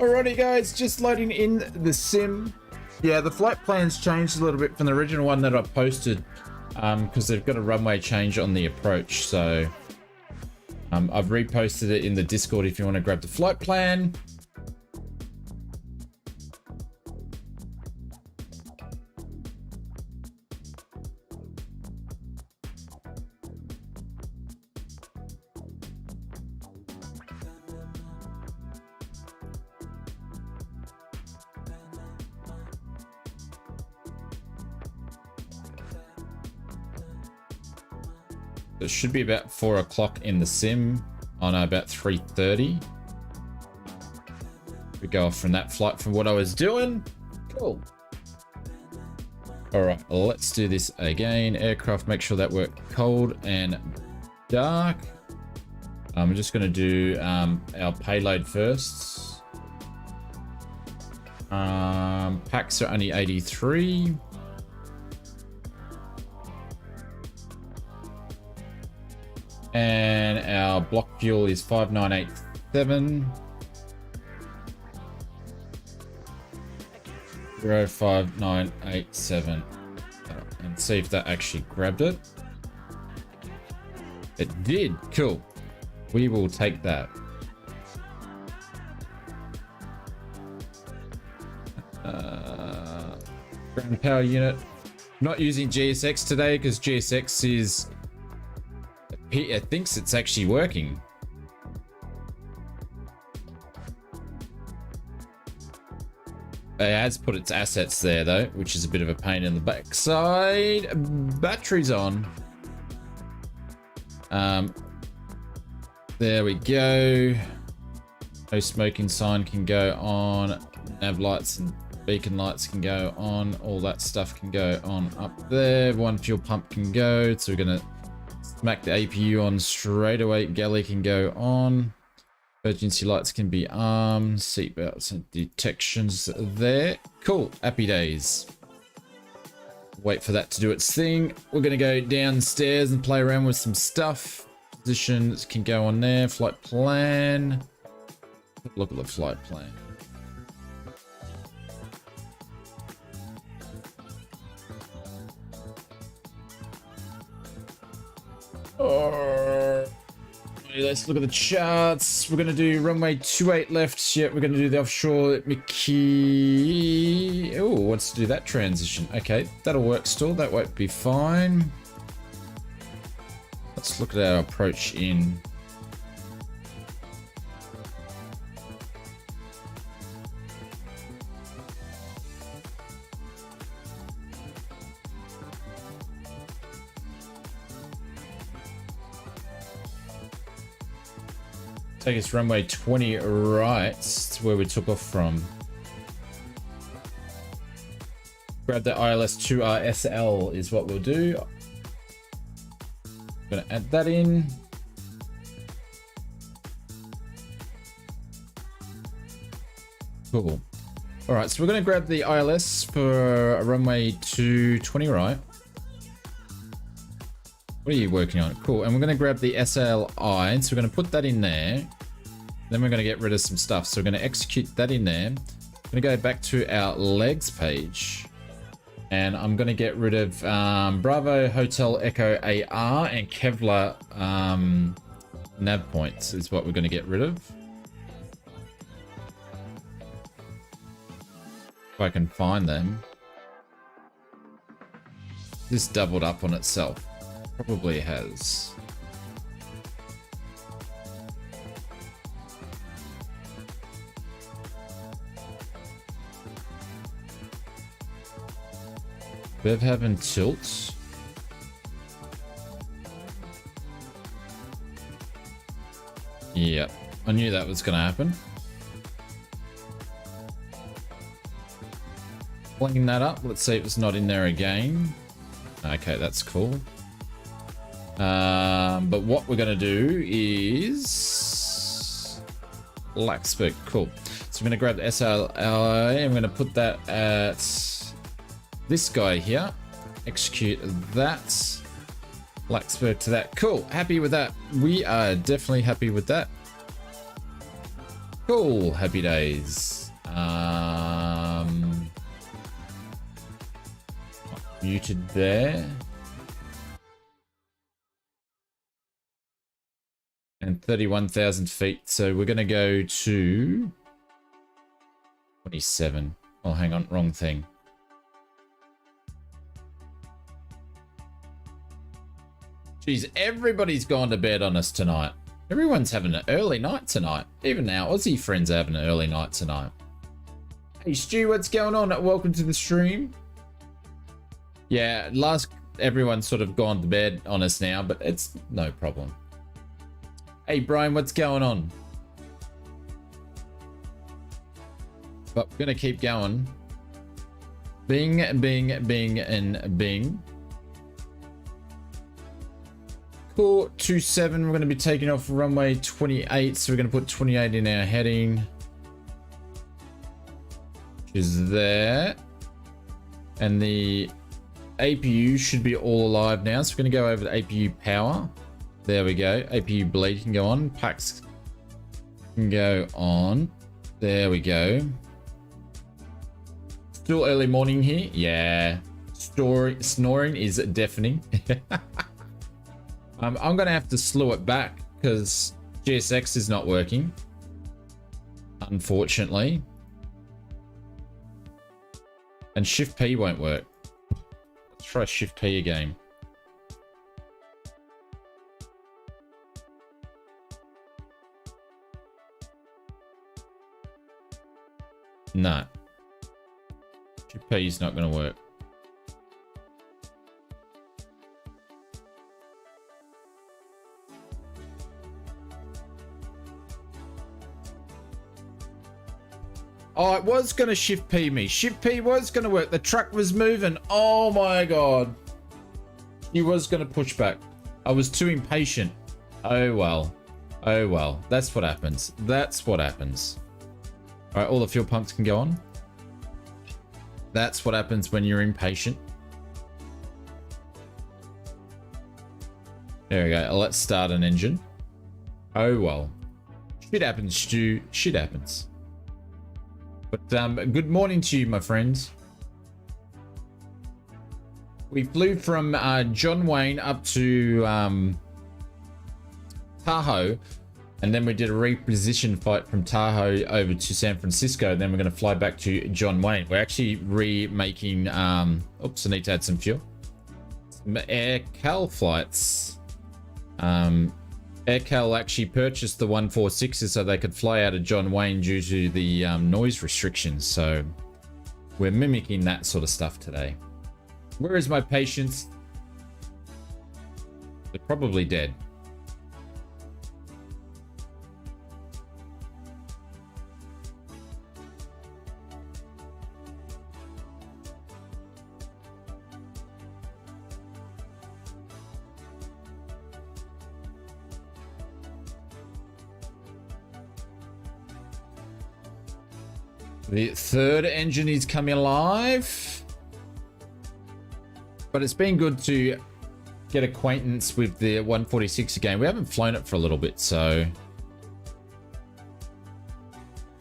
Alrighty guys, just loading in the sim. Yeah, the flight plan's changed a little bit from the original one that I posted because they've got a runway change on the approach. So I've reposted it in the Discord if you want to grab the flight plan. It should be about 4 o'clock in the sim. Oh no, about 3:30. We go off from that flight from what I was doing. Cool. All right, let's do this again. Aircraft, make sure that we're cold and dark. I'm just going to do our payload first. Packs are only 83. And our block fuel is 5987. 05987. And see if that actually grabbed it. It did. Cool. We will take that. Ground power unit. Not using GSX today because GSX is... It thinks it's actually working. It has put its assets there though, which is a bit of a pain in the backside. Batteries on. There we go. No smoking sign can go on. Nav lights and beacon lights can go on. All that stuff can go on up there. One fuel pump can go. So we're gonna smack the APU on straight away. Galley can go on. Emergency lights can be armed. Seatbelts and detections there. Cool. Happy days. Wait for that to do its thing. We're going to go downstairs and play around with some stuff. Positions can go on there. Flight plan. Look at the flight plan. Let's look at the charts. We're going to do runway 28 left. Yep, we're going to do the offshore MCKEY. Oh, wants to do that transition. Okay, that'll work still. That won't be fine. Let's look at our approach in. Take us runway 20 right to where we took off from. Grab the ILS 2RSL is what we'll do. I'm gonna add that in. Cool. All right, so we're gonna grab the ILS for a runway 220 right. What are you working on? Cool. And we're going to grab the SLI. So we're going to put that in there. Then we're going to get rid of some stuff. So we're going to execute that in there. I'm going to go back to our legs page. And I'm going to get rid of Bravo, Hotel, Echo, AR, and Kevlar nav points is what we're going to get rid of. If I can find them. This doubled up on itself. Probably has. Bev having tilts. Yep, I knew that was going to happen. Pulling that up. Let's see if it's not in there again. Okay, that's cool. But what we're going to do is Laxburg. Cool. So I'm going to grab the SLI and I'm going to put that at this guy here. Execute that. Laxburg to that. Cool. Happy with that. We are definitely happy with that. Cool. Happy days. Muted there. And 31,000 feet. So we're going to go to 27. Oh, hang on. Wrong thing. Jeez, everybody's gone to bed on us tonight. Everyone's having an early night tonight. Even our Aussie friends are having an early night tonight. Hey, Stu, what's going on? Welcome to the stream. Yeah, everyone's sort of gone to bed on us now, but it's no problem. Hey, Brian, what's going on? But we're going to keep going. Bing, bing, bing, and bing. Cool, 27. We're going to be taking off runway 28, so we're going to put 28 in our heading. Which is there. And the APU should be all alive now, so we're going to go over to APU power. There we go. APU bleed can go on. Packs can go on. There we go. Still early morning here. Yeah. Snoring is deafening. I'm going to have to slow it back because GSX is not working. Unfortunately. And Shift P won't work. Let's try Shift P again. No. Shift P is not going to work. Oh, it was going to Shift P me. Shift P was going to work. The truck was moving. Oh my God. He was going to push back. I was too impatient. Oh well. Oh well. That's what happens. That's what happens. All right, all the fuel pumps can go on. That's what happens when you're impatient. There we go. Let's start an engine. Oh well. Shit happens, Stu. Shit happens. But good morning to you, my friends. We flew from John Wayne up to Tahoe, and then we did a reposition flight from Tahoe over to San Francisco. Then we're going to fly back to John Wayne. We're actually remaking. Oops, I need to add some fuel. Some Air-Cal flights. Air-Cal actually purchased the 146s so they could fly out of John Wayne due to the noise restrictions. So we're mimicking that sort of stuff today. Where is my patience? They're probably dead. The third engine is coming alive. But it's been good to get acquaintance with the 146 again. We haven't flown it for a little bit, so...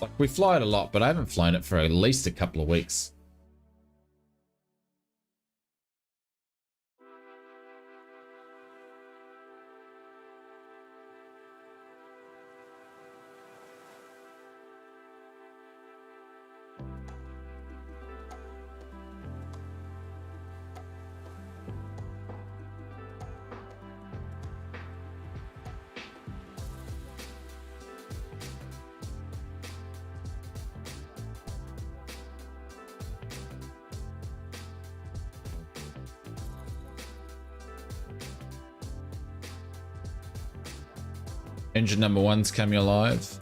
Like, we fly it a lot, but I haven't flown it for at least a couple of weeks. Engine number one's coming alive.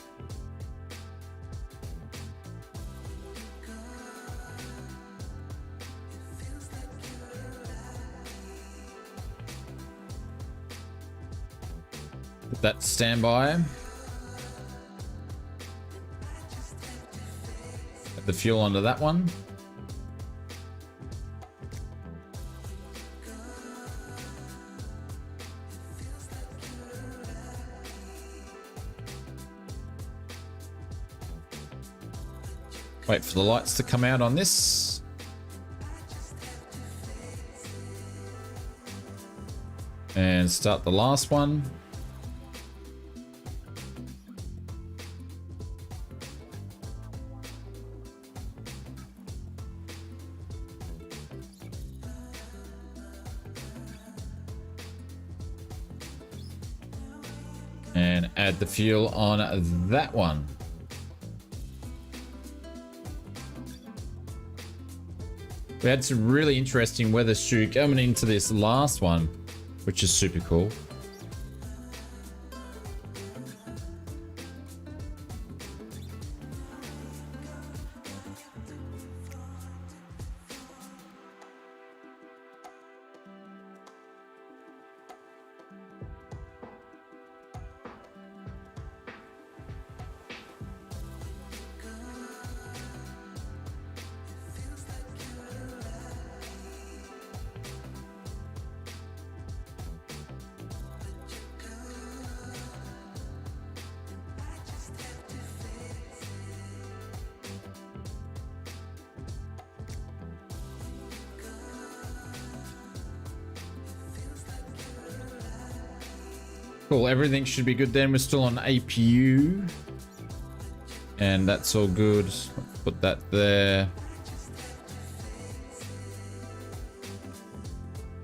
Put that standby. Add the fuel onto that one. Wait for the lights to come out on this. And start the last one. And add the fuel on that one. We had some really interesting weather shoot coming into this last one, which is super cool. Cool, everything should be good then. We're still on APU. And that's all good. Put that there.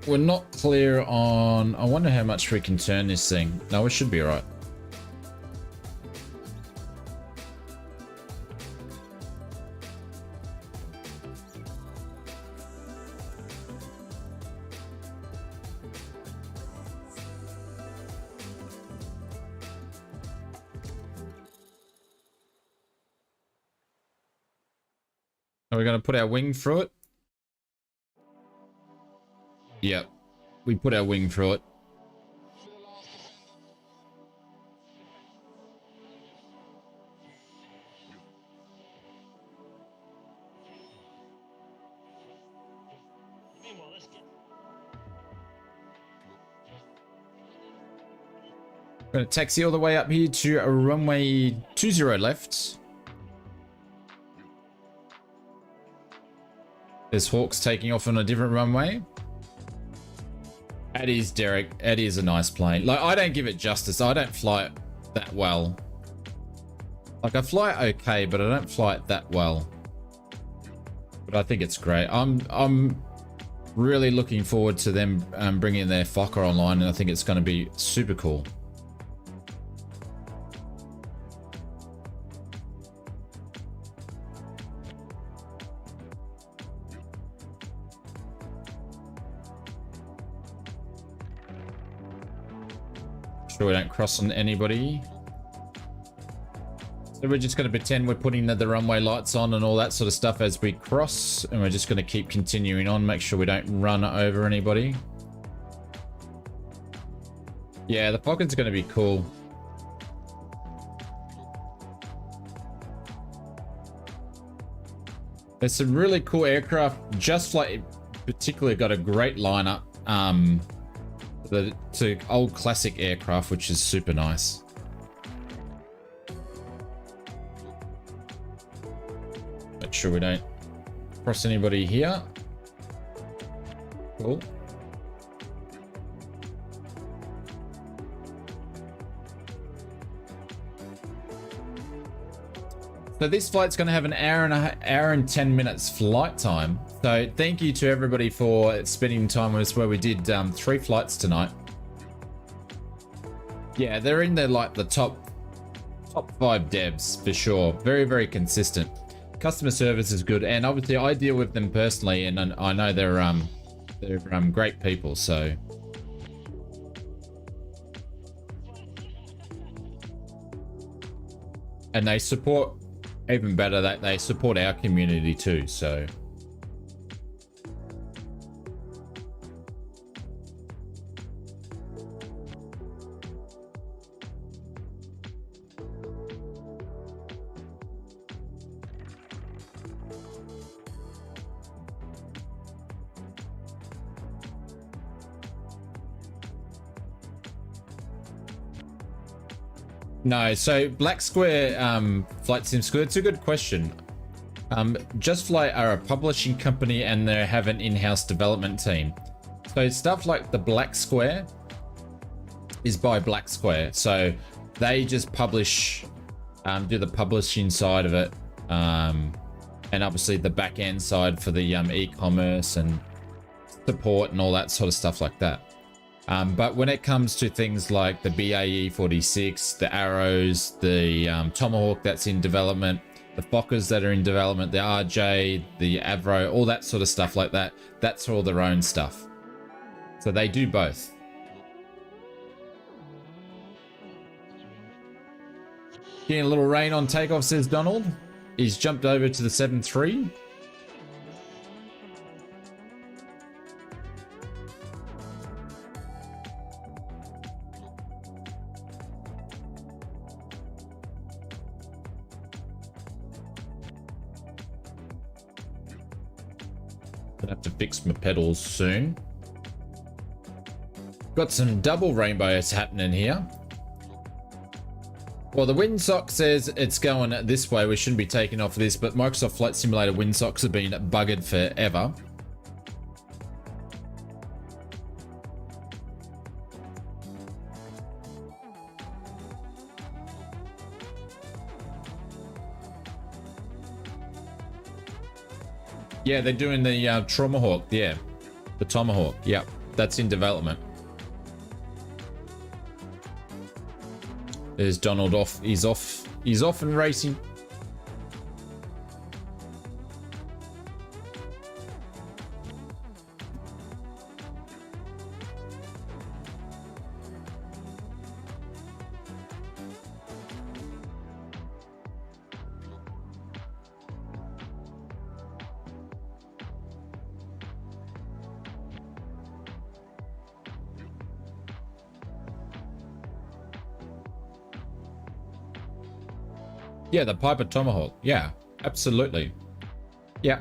We're not clear on... I wonder how much we can turn this thing. No, we should be all right. Are we going to put our wing through it? Yep. We put our wing through it. We're going to taxi all the way up here to a runway 20 left. There's Hawks taking off on a different runway. Eddie's Derek. Eddie is a nice plane. Like, I don't give it justice. I don't fly it that well. Like, I fly it okay, but I don't fly it that well. But I think it's great. I'm really looking forward to them bringing their Fokker online, and I think it's going to be super cool. Sure we don't cross on anybody. So we're just going to pretend we're putting the runway lights on and all that sort of stuff as we cross, and we're just going to keep continuing on, make sure we don't run over anybody. Yeah, the Falcon's going to be cool. There's some really cool aircraft. Just like, particularly got a great lineup. To old classic aircraft, which is super nice. Make sure we don't cross anybody here. Cool. So this flight's going to have an hour and 10 minutes flight time. So thank you to everybody for spending time with us, where we did 3 flights tonight. Yeah, they're in the like the top 5 devs for sure. Very, very consistent. Customer service is good, and obviously I deal with them personally, and I know they're great people. So. And they support, even better, that they support our community too, so. No, so Black Square Flight Sim School, it's a good question. Just Fly are a publishing company and they have an in-house development team. So stuff like the Black Square is by Black Square. So they just publish, do the publishing side of it. And obviously the back end side for the e-commerce and support and all that sort of stuff like that. But when it comes to things like the BAE 46, the Arrows, the Tomahawk that's in development, the Fokkers that are in development, the RJ, the Avro, all that sort of stuff like that, that's all their own stuff. So they do both. Getting a little rain on takeoff, says Donald. He's jumped over to the 7.3. Gonna have to fix my pedals soon. Got some double rainbows happening here. Well, the windsock says it's going this way. We shouldn't be taking off this, but Microsoft Flight Simulator windsocks have been buggered forever. Yeah, they're doing the Tomahawk. Yeah, the Tomahawk. Yep, that's in development. There's Donald off. He's off. He's off and racing. Yeah, the Piper Tomahawk. Yeah, absolutely. Yeah.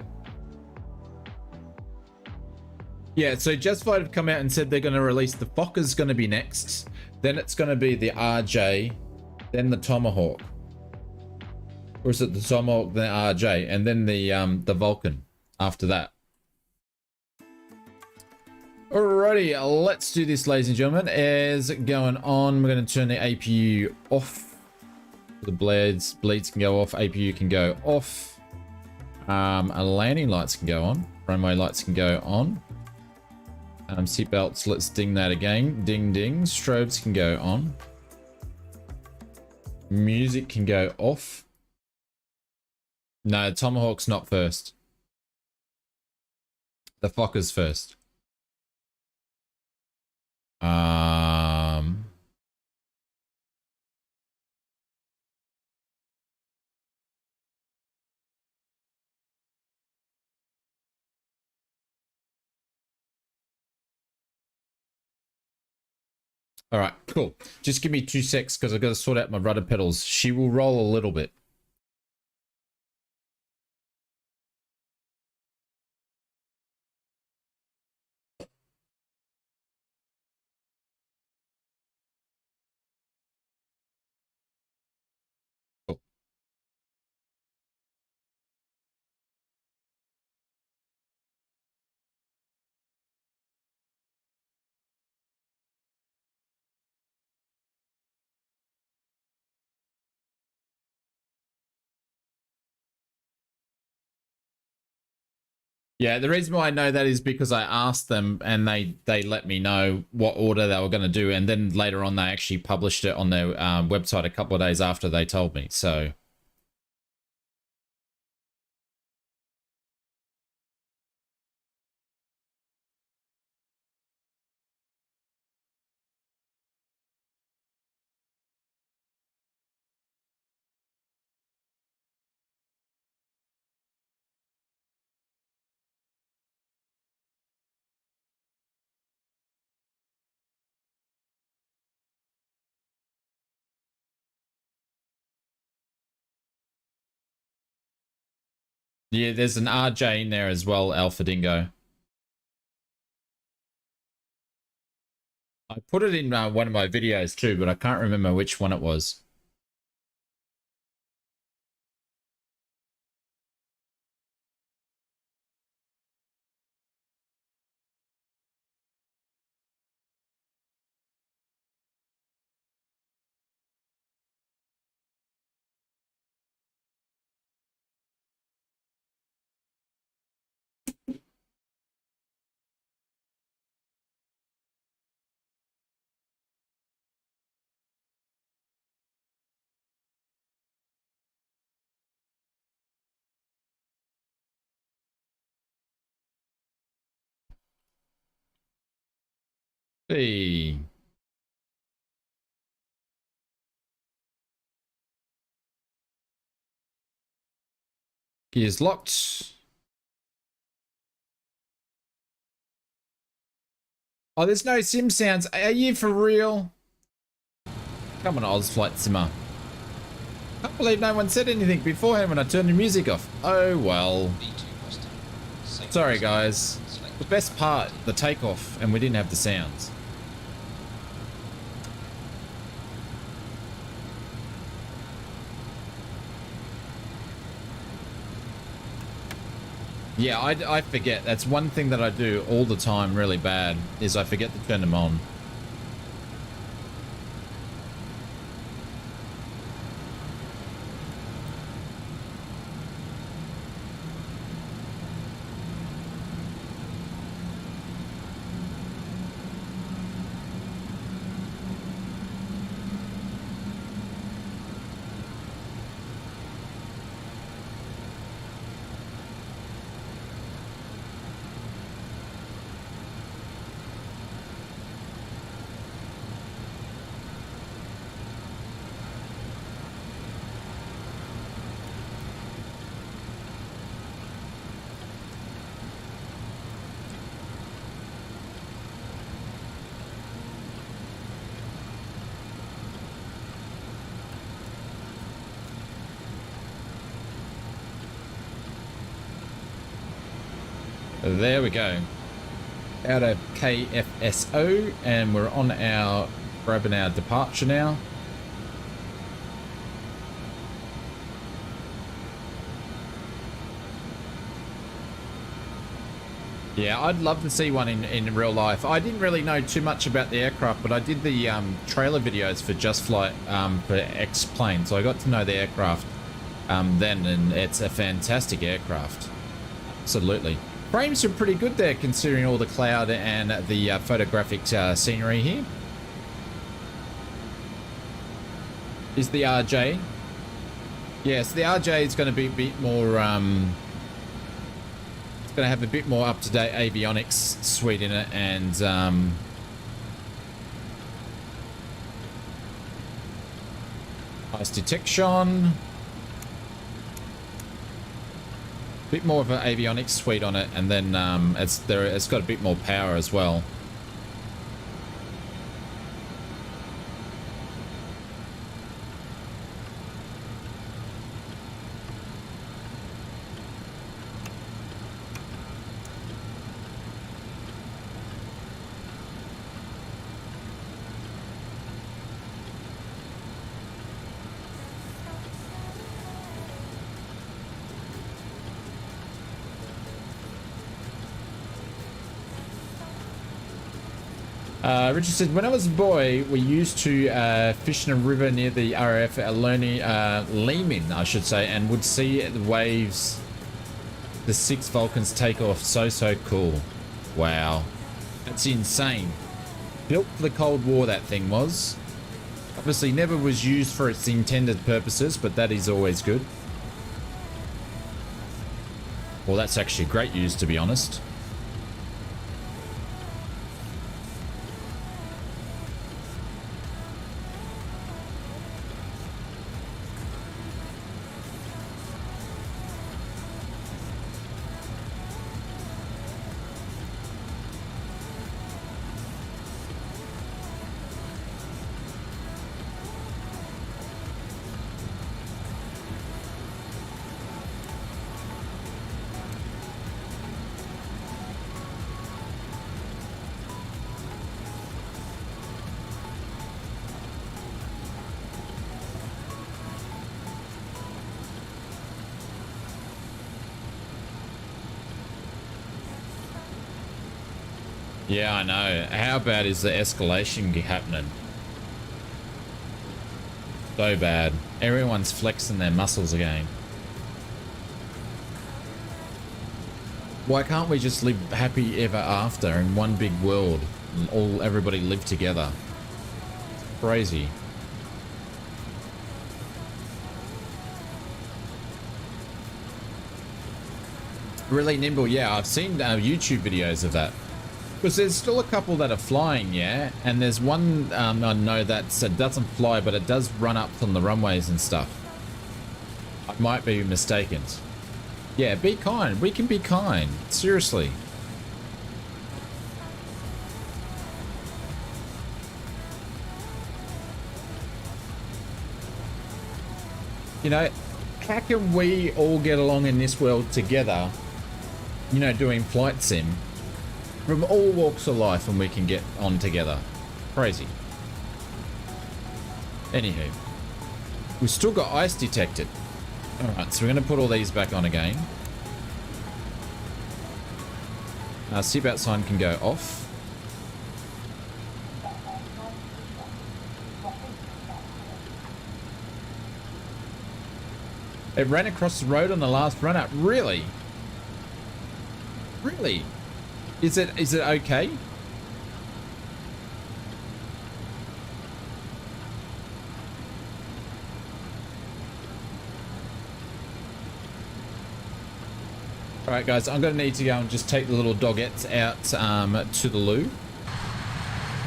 Yeah, so Just Flight have come out and said they're going to release the Fokker's going to be next. Then it's going to be the RJ, then the Tomahawk. Or is it the Tomahawk, then RJ, and then the Vulcan after that. Alrighty, let's do this, ladies and gentlemen. As going on, we're going to turn the APU off. The bleeds can go off, APU can go off, landing lights can go on, runway lights can go on, seat belts, let's ding that again, ding ding, strobes can go on, music can go off. No, Tomahawk's not first, the Fokker's first. All right, cool. Just give me 2 secs because I've got to sort out my rudder pedals. She will roll a little bit. Cool. Yeah, the reason why I know that is because I asked them and they let me know what order they were going to do, and then later on they actually published it on their website a couple of days after they told me. So yeah, there's an RJ in there as well, Alpha Dingo. I put it in one of my videos too, but I can't remember which one it was. Hey. Gears locked. Oh, there's no sim sounds. Are you for real? Come on, ausflightsimmer. Can't believe no one said anything beforehand when I turned the music off. Oh well. B2 Western. Safe Sorry Western. guys. Select The best part, the takeoff, and we didn't have the sounds. Yeah, I forget. That's one thing that I do all the time really bad, is I forget to turn them on. There we go. Out of KSFO, and we're on our grabbing our departure now. Yeah, I'd love to see one in real life. I didn't really know too much about the aircraft, but I did the trailer videos for Just Flight for X-Plane, so I got to know the aircraft then, and it's a fantastic aircraft. Absolutely. Frames are pretty good there, considering all the cloud and the photographic scenery here. Is the RJ? Yes, the RJ is going to be a bit more... it's going to have a bit more up-to-date avionics suite in it, and... nice detection. Bit more of an avionics suite on it, and then it's got a bit more power as well. Richard said, when I was a boy, we used to fish in a river near the RAF at Lehman, I should say, and would see the waves, the 6 Vulcans take off. So cool. Wow. That's insane. Built for the Cold War, that thing was. Obviously never was used for its intended purposes, but that is always good. Well, that's actually great use, to be honest. Yeah, I know. How bad is the escalation happening? So bad. Everyone's flexing their muscles again. Why can't we just live happy ever after in one big world and everybody live together? It's crazy. Really nimble. Yeah, I've seen YouTube videos of that. Because there's still a couple that are flying, yeah? And there's one I know that doesn't fly, but it does run up on the runways and stuff. I might be mistaken. Yeah, be kind. We can be kind. Seriously. You know, how can we all get along in this world together, you know, doing flight sim from all walks of life, and we can get on together? Crazy. Anywho, we've still got ice detected. Alright, so we're going to put all these back on again. Seatbelt sign can go off. It ran across the road on the last run up. Really? Really? Is it okay? Alright guys, I'm going to need to go and just take the little doggets out to the loo.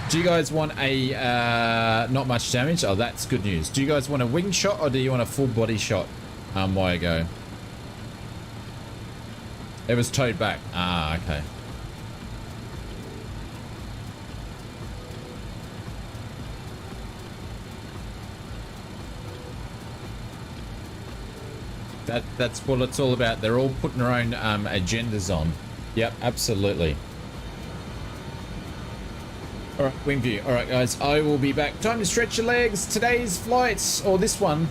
Do you guys want a not much damage? Oh, that's good news. Do you guys want a wing shot or do you want a full body shot? While ago. It was towed back. Ah, okay. That's what it's all about. They're all putting their own agendas on. Yep, absolutely. All right, wing view. All right, guys, I will be back. Time to stretch your legs. Today's flights, or this one.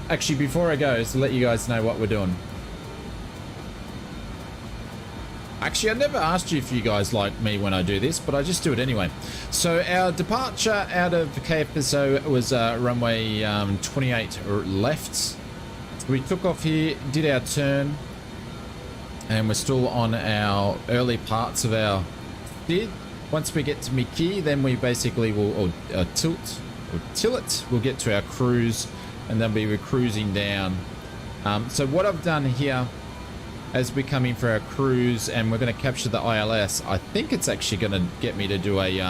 Actually, before I go, to let you guys know what we're doing. Actually, I never asked you if you guys like me when I do this, but I just do it anyway. So our departure out of KSFO was runway 28 left. So we took off here, did our turn, and we're still on our early parts of our bid. Once we get to MCKEY, then we basically will TILLT. We'll get to our cruise. And then we're cruising down. So what I've done here, as we come in for our cruise, and we're going to capture the ILS, I think it's actually going to get me to do a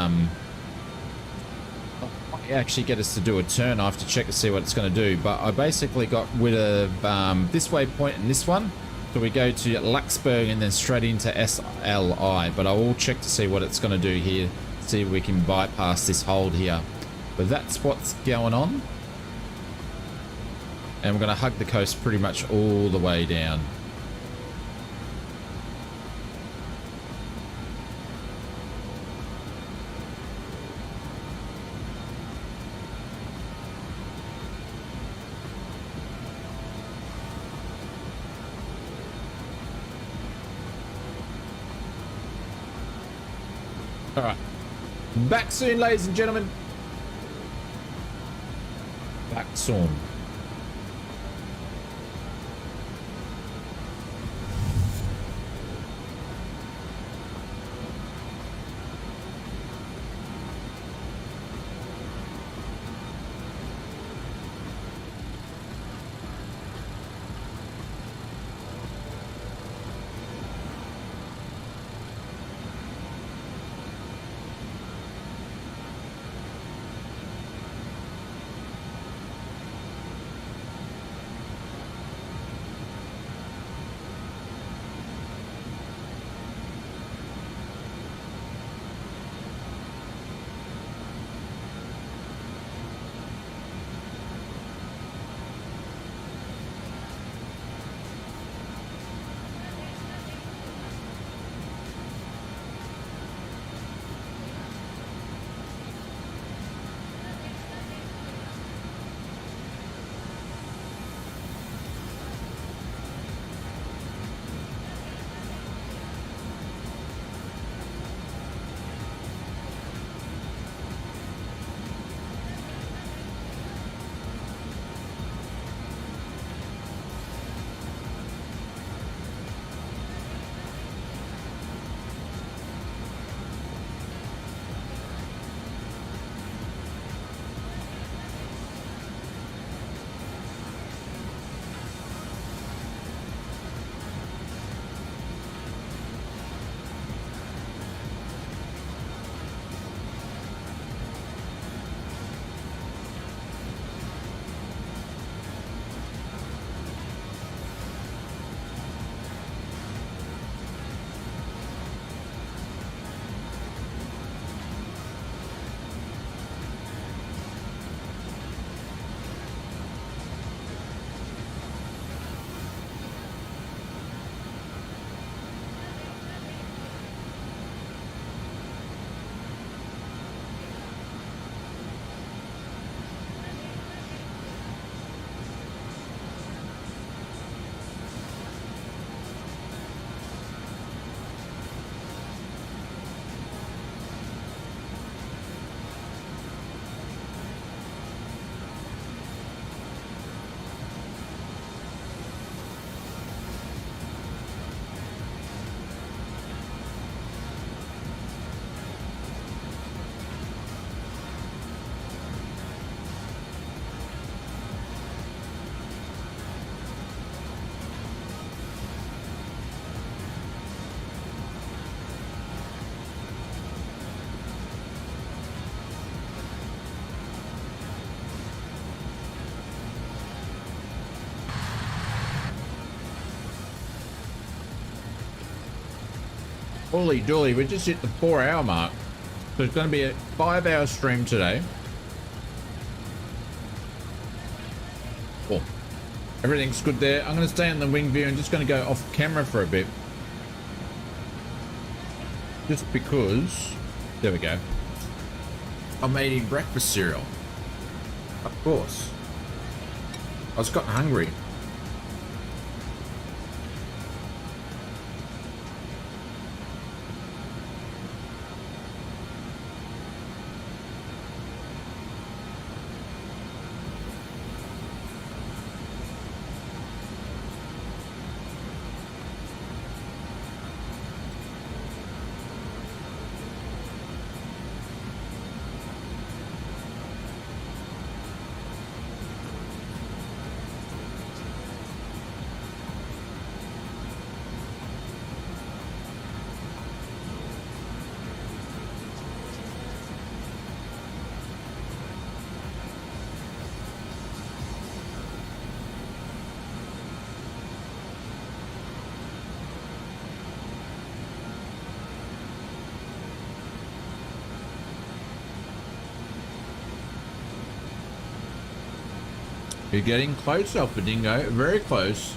actually get us to do a turn. I have to check to see what it's going to do. But I basically got rid of this waypoint and this one. So we go to Luxembourg and then straight into SLI. But I will check to see what it's going to do here. See if we can bypass this hold here. But that's what's going on. And we're going to hug the coast pretty much all the way down. All right. Back soon, ladies and gentlemen. Back soon. Holy dooly, we just hit the 4-hour mark. So it's going to be a 5-hour stream today. Cool. Everything's good there. I'm going to stay on the wing view and just going to go off camera for a bit. Just because, there we go. I'm eating breakfast cereal. Of course. I was gotten hungry. You're getting close, Alpha Dingo. Very close.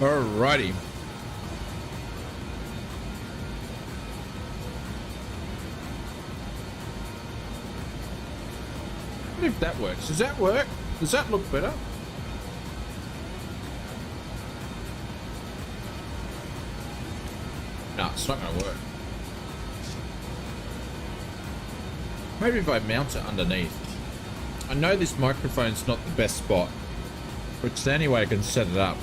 Alrighty. What if that works? Does that work? Does that look better? No, it's not going to work. Maybe if I mount it underneath. I know this microphone's not the best spot, but it's the only way I can set it up.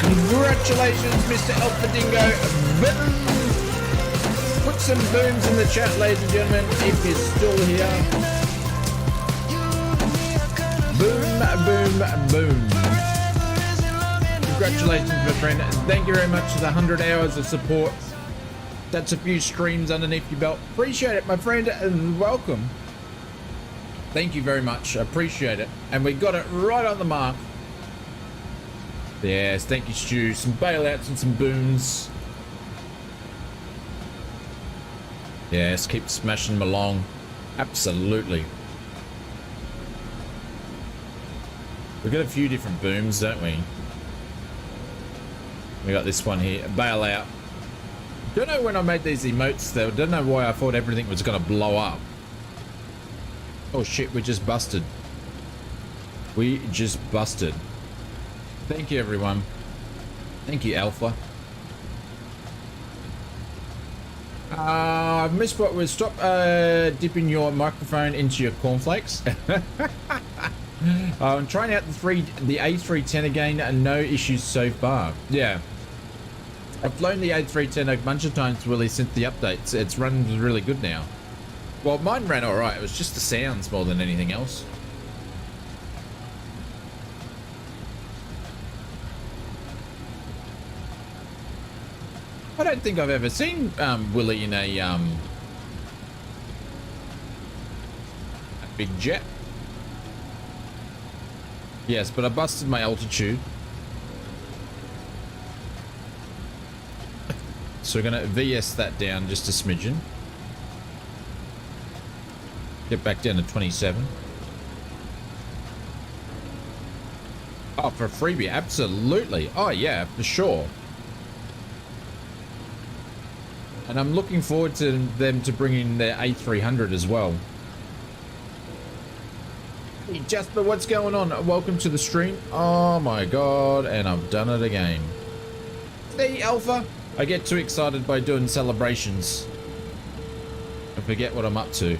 Congratulations, Mr. Alpha Dingo. Boom! Put some booms in the chat, ladies and gentlemen, if you're still here. Boom, boom, boom. Congratulations, my friend. Thank you very much for the 100 hours of support. That's a few streams underneath your belt. Appreciate it, my friend, and welcome. Thank you very much. I appreciate it. And we got it right on the mark. Yes, thank you, Stu. Some bailouts and some booms. Yes, keep smashing them along. Absolutely. We've got a few different booms, don't we? We got this one here, bailout. Don't know when I made these emotes though. Don't know why I thought everything was going to blow up. Oh shit, we just busted. We just busted. Thank you, everyone. Thank you, Alpha. I've missed what was stop dipping your microphone into your cornflakes. I'm trying out the A310 again and no issues so far. Yeah. I've flown the A310 a bunch of times, Willie, since the updates. It's running really good now. Well, mine ran alright. It was just the sounds more than anything else. I don't think I've ever seen Willie in a big jet. Yes, but I busted my altitude. So we're gonna VS that down just a smidgen. Get back down to 27. Oh, for a freebie, absolutely. Oh yeah, for sure. And I'm looking forward to them to bring in their A300 as well. Hey Jasper, what's going on? Welcome to the stream. Oh my god, and I've done it again. See, Alpha? I get too excited by doing celebrations. I forget what I'm up to.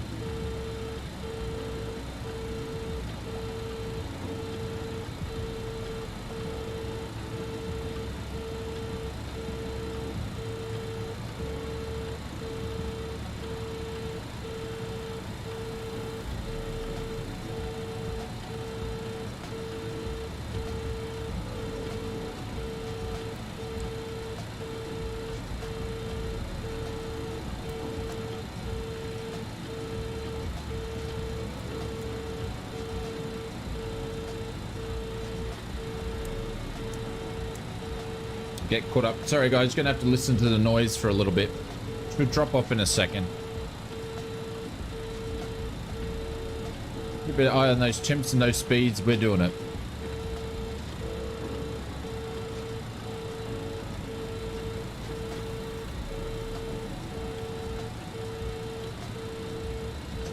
Get caught up. Sorry guys, gonna have to listen to the noise for a little bit. Should drop off in a second. Keep an eye on those temps and those speeds. We're doing it.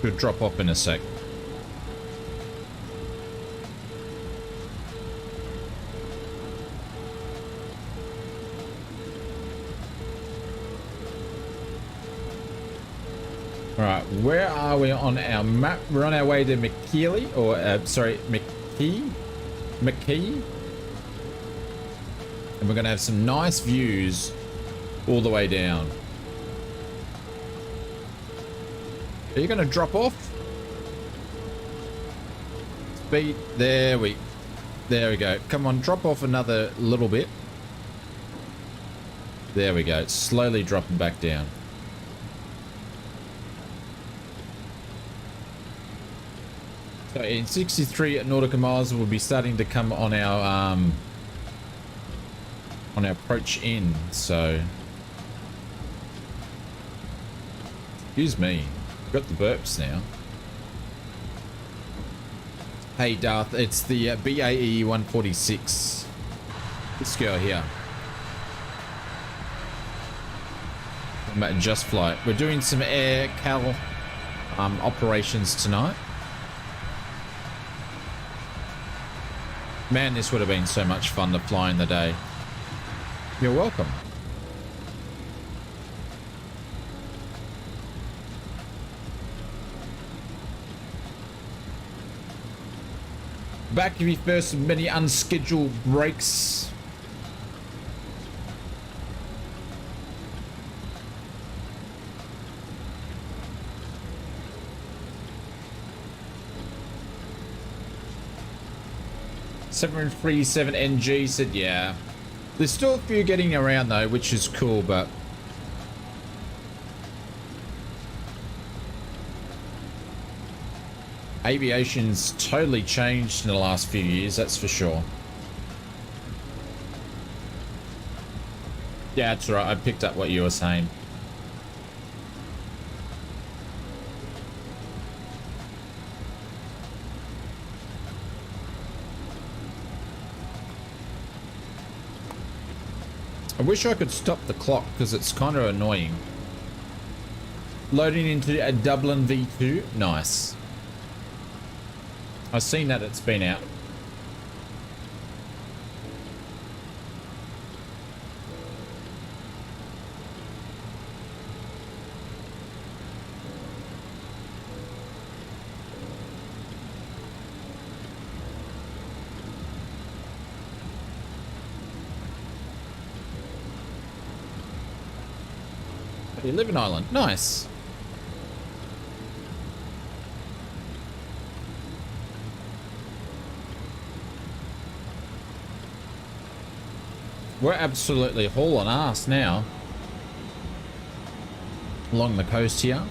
Should drop off in a sec. Alright, where are we on our map? We're on our way to MCKEY, or sorry, MCKEY? MCKEY? And we're going to have some nice views all the way down. Are you going to drop off? Speed, there we go. Come on, drop off another little bit. There we go, it's slowly dropping back down. So in 63 nautical miles, we'll be starting to come on our approach in. So, excuse me, got the burps now. Hey Darth, it's the BAE 146. This girl here. I'm at Just Flight. We're doing some air CAL operations tonight. Man, this would have been so much fun to fly in the day. You're welcome. Back if you first many unscheduled breaks. (737NG) said, yeah. There's still a few getting around though, which is cool, but aviation's totally changed in the last few years, that's for sure. Yeah, that's right. I picked up what you were saying. I wish I could stop the clock because it's kind of annoying. Loading into a Dublin V2. Nice. I've seen that it's been out. You live in Ireland. Nice. We're absolutely hauling ass now along the coast here.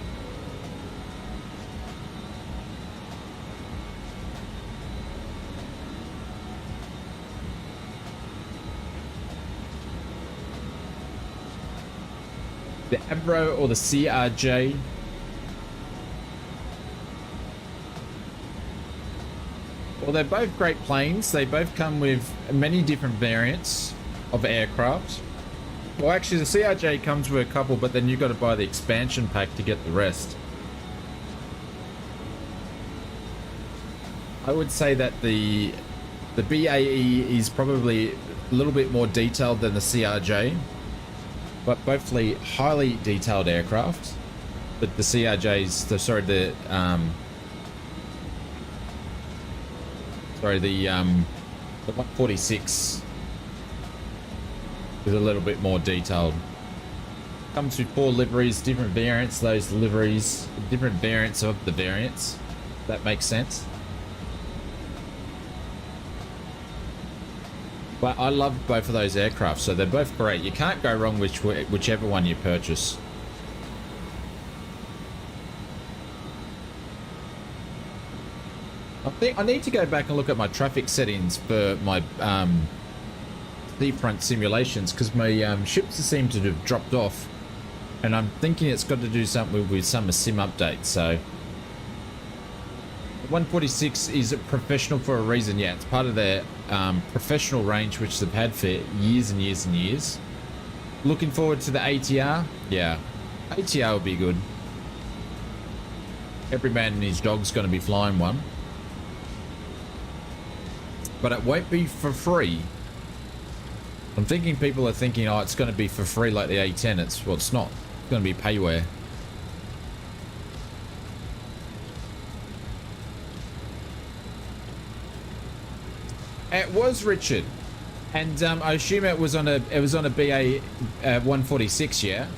The Avro or the CRJ. Well, they're both great planes. They both come with many different variants of aircraft. Well, actually, the CRJ comes with a couple, but then you've got to buy the expansion pack to get the rest. I would say that the BAE is probably a little bit more detailed than the CRJ, but both highly detailed aircraft. But the CRJs, the 146 is a little bit more detailed. Comes with 4 liveries, different variants, those liveries, different variants of the variants. That makes sense. But I love both of those aircraft, so they're both great. You can't go wrong with whichever one you purchase. I think I need to go back and look at my traffic settings for my seafront simulations, because my ships seem to have dropped off, and I'm thinking it's got to do something with some sim updates. So 146 is professional for a reason. Yeah, it's part of their professional range, which they've had for years and years and years. Looking forward to the ATR. Yeah, ATR will be good. Every man and his dog's going to be flying one, but it won't be for free. I'm thinking people are thinking, oh, it's going to be for free like the A10. It's not. It's going to be payware. It was, Richard, and I assume it was on a BA 146, yeah.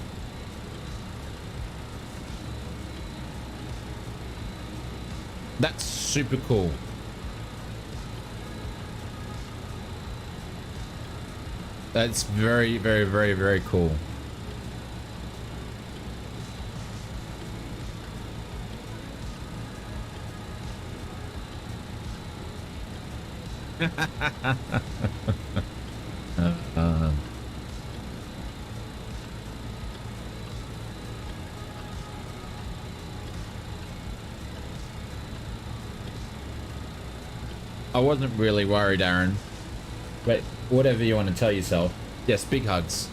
That's super cool. That's very, very, very, very cool. I wasn't really worried, Aaron. But whatever you want to tell yourself. Yes, big hugs.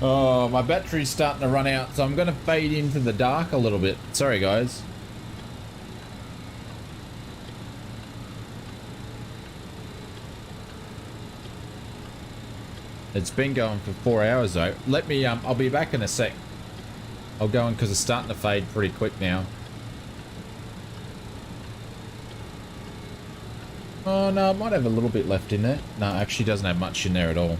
Oh, my battery's starting to run out, so I'm going to fade into the dark a little bit. Sorry, guys. It's been going for 4 hours though. Let me, I'll be back in a sec. I'll go in because it's starting to fade pretty quick now. Oh no, it might have a little bit left in there. No, it actually doesn't have much in there at all.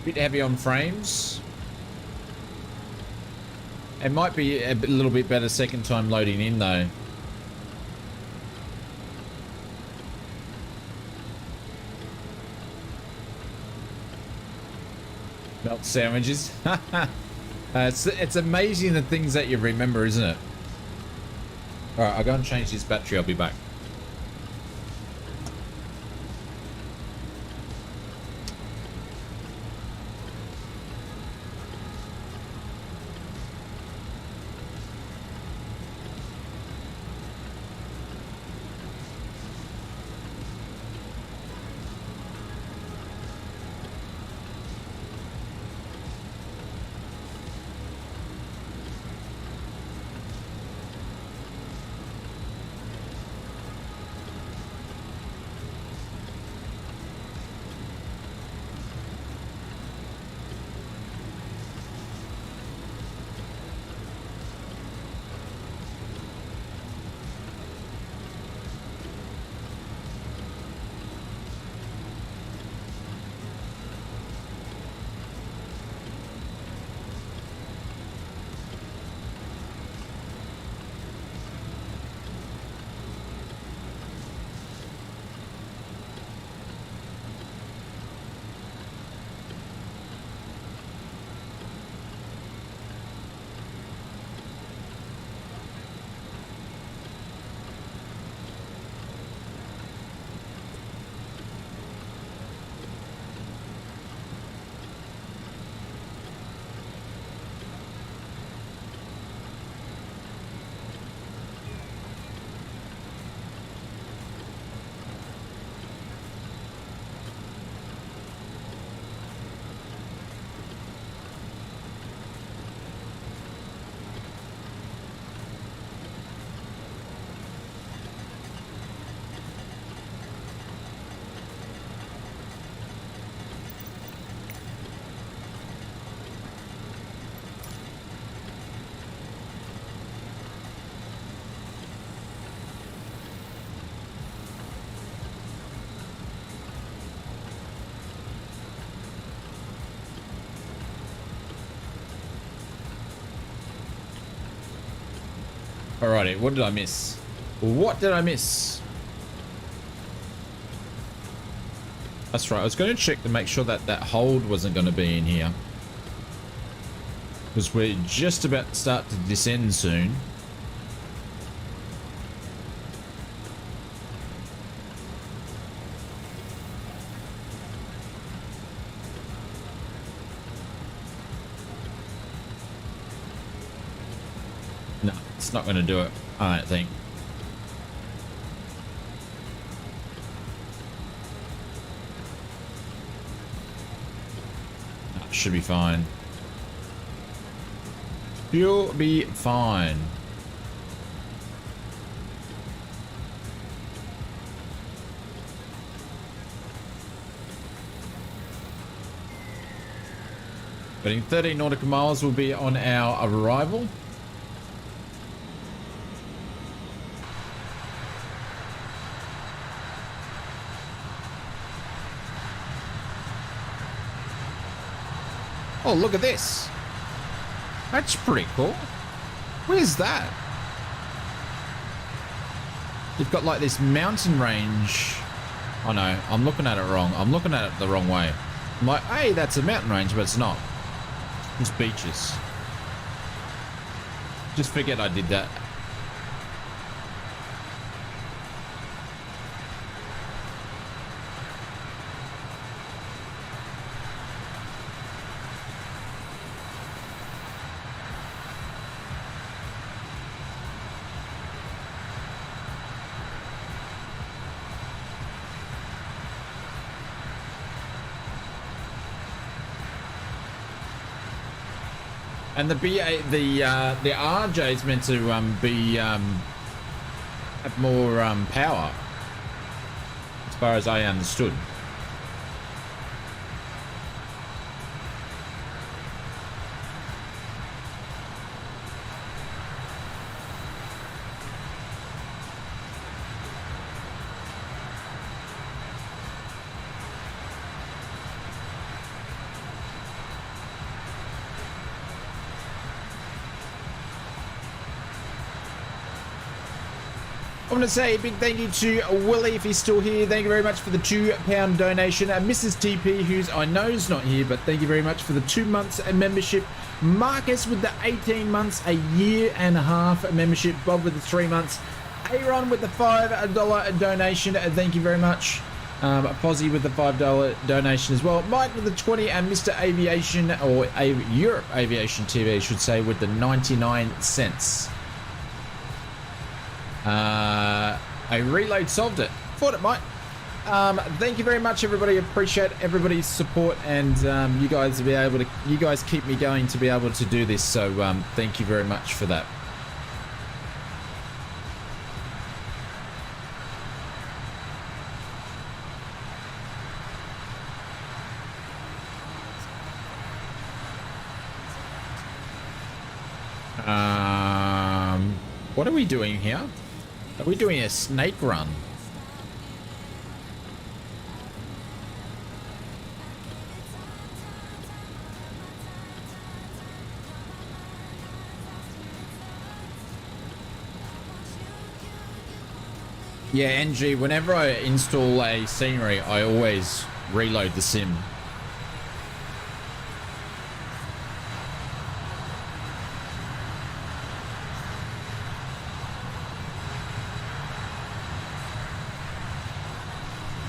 Bit heavy on frames. It might be a little bit better second time loading in though. Melt sandwiches. It's amazing the things that you remember, isn't it? Alright, I'll go and change this battery. I'll be back. Alrighty, what did I miss? What did I miss? That's right, I was going to check to make sure that that hold wasn't going to be in here. Because we're just about to start to descend soon. No, it's not going to do it, I don't think. No, should be fine. You'll be fine. But in 13 nautical miles will be on our arrival. Oh, look at this. That's pretty cool. Where's that? You've got like this mountain range. Oh no, I'm looking at it wrong. I'm looking at it the wrong way. I'm like, hey, that's a mountain range, but it's not. It's beaches. Just forget I did that. And the BA, the RJ is meant to have more power, as far as I understood. I want to say a big thank you to Willie if he's still here. Thank you very much for the £2 donation. Mrs. TP, who's I know is not here, but thank you very much for the 2 months membership. Marcus with the 18 months, a year and a half membership. Bob with the 3 months. Aaron with the $5 donation. Thank you very much. Posy with the $5 donation as well. Mike with the 20, and Mr. Aviation, or Europe Aviation TV, I should say, with the 99 cents. A reload solved it. Thought it might. Thank you very much, everybody. Appreciate everybody's support, and you guys will be able to. You guys keep me going to be able to do this. So thank you very much for that. What are we doing here? Are we doing a snake run? Yeah, NG, whenever I install a scenery, I always reload the sim.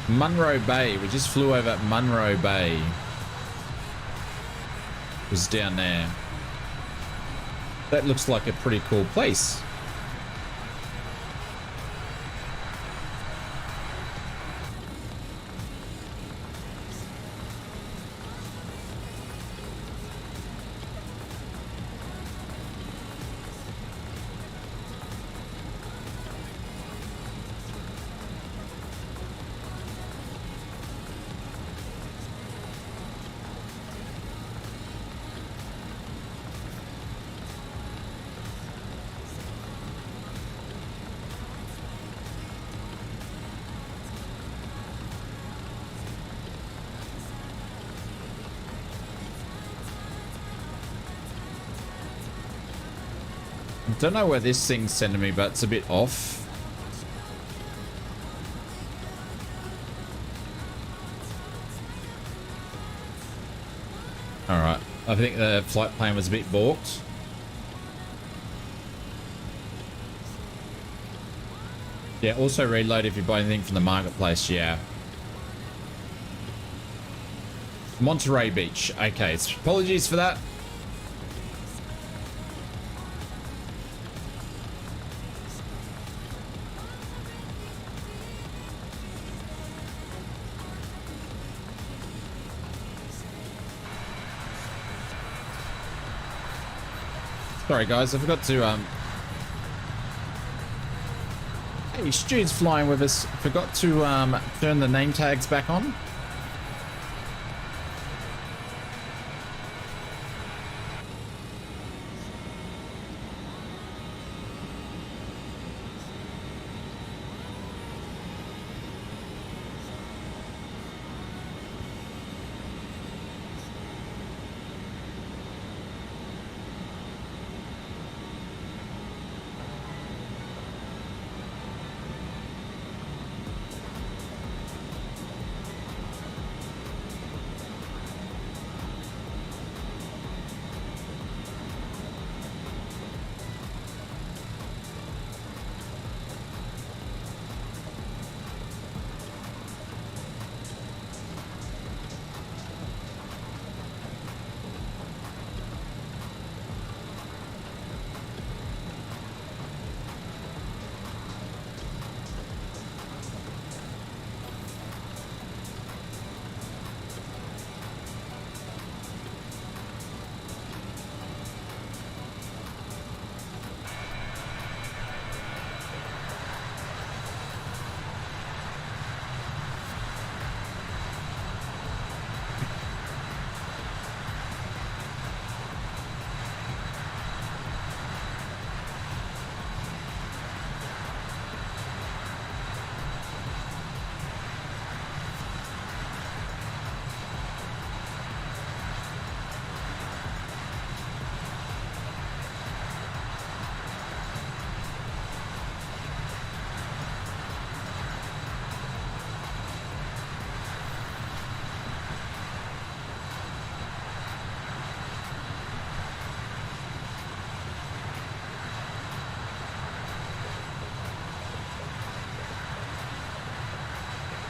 Monroe Bay. We just flew over Monroe Bay. It was down there. That looks like a pretty cool place. Don't know where this thing's sending me, but it's a bit off. Alright, I think the flight plan was a bit balked. Yeah, also reload if you buy anything from the marketplace, yeah. Monterey Beach. Okay, so apologies for that. Sorry guys, I forgot to Hey, Stu's flying with us. Forgot to turn the name tags back on.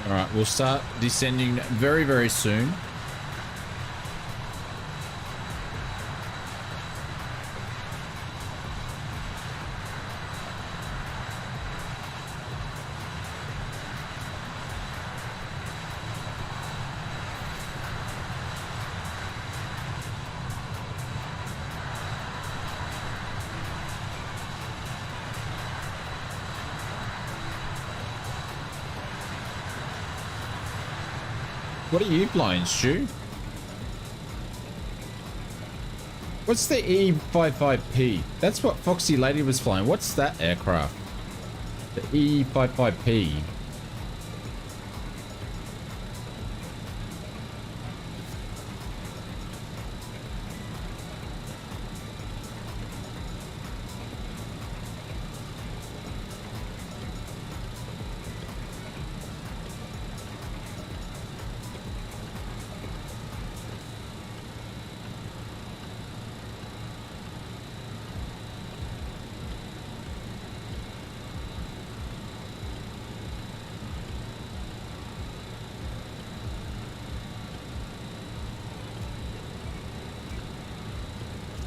All right, we'll start descending very, very soon. What are you flying, Stu? What's the E55P? That's what Foxy Lady was flying. What's that aircraft? The E55P.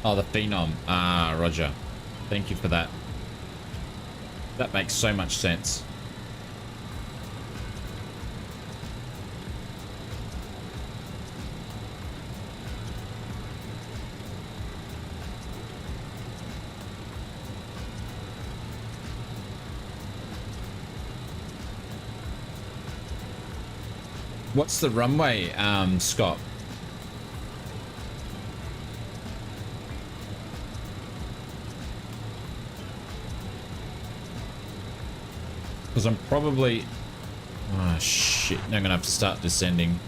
Oh, the Phenom. Ah, Roger. Thank you for that. That makes so much sense. What's the runway, Scott? Because I'm probably... Oh, shit. Now I'm going to have to start descending.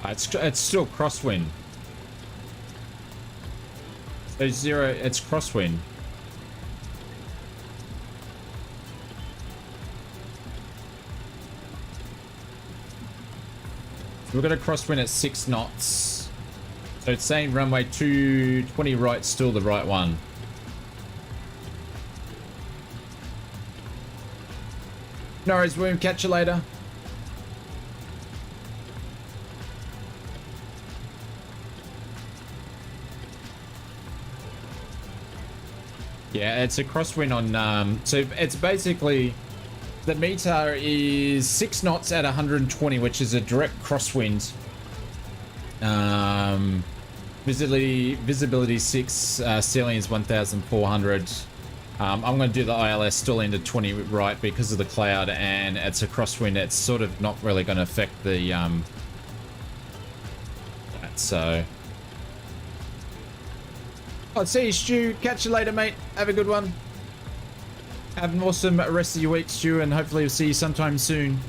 It's still crosswind. So 0, it's crosswind. We're going to crosswind at 6 knots. So it's saying runway 220 right, still the right one. No worries, William. Catch you later. Yeah, it's a crosswind on, so it's basically, the meter is 6 knots at 120, which is a direct crosswind. Visibility 6, ceiling is 1,400. I'm going to do the ILS still into 20 right because of the cloud, and it's a crosswind. It's sort of not really going to affect the, so... I'll see you, Stu. Catch you later, mate. Have a good one. Have an awesome rest of your week, Stu, and hopefully we'll see you sometime soon.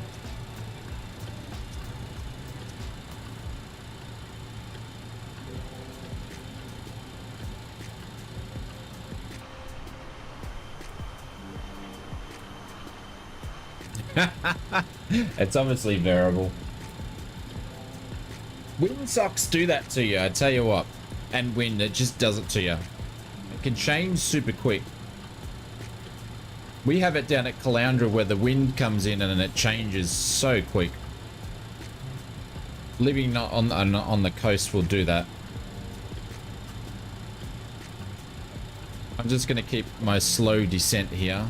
It's obviously variable. Wind socks do that to you, I tell you what. And wind, it just does it to you. It can change super quick. We have it down at Caloundra where the wind comes in and it changes so quick. Living on the coast will do that. I'm just going to keep my slow descent here.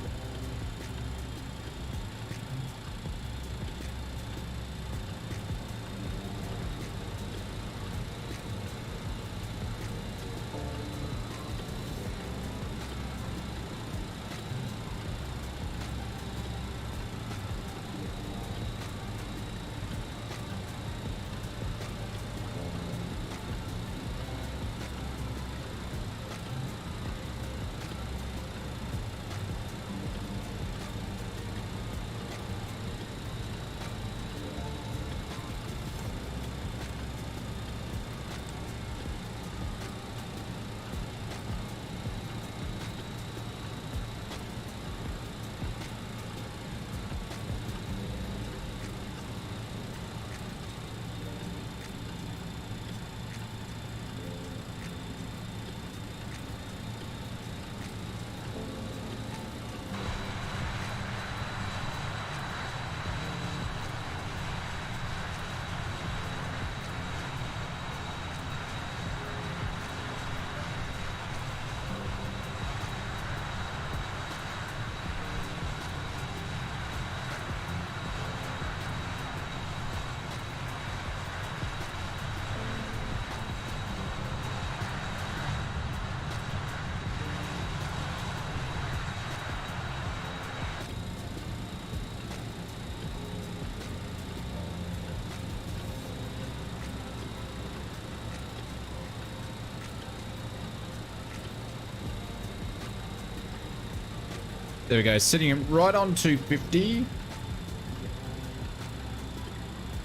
There we go, sitting right on 250.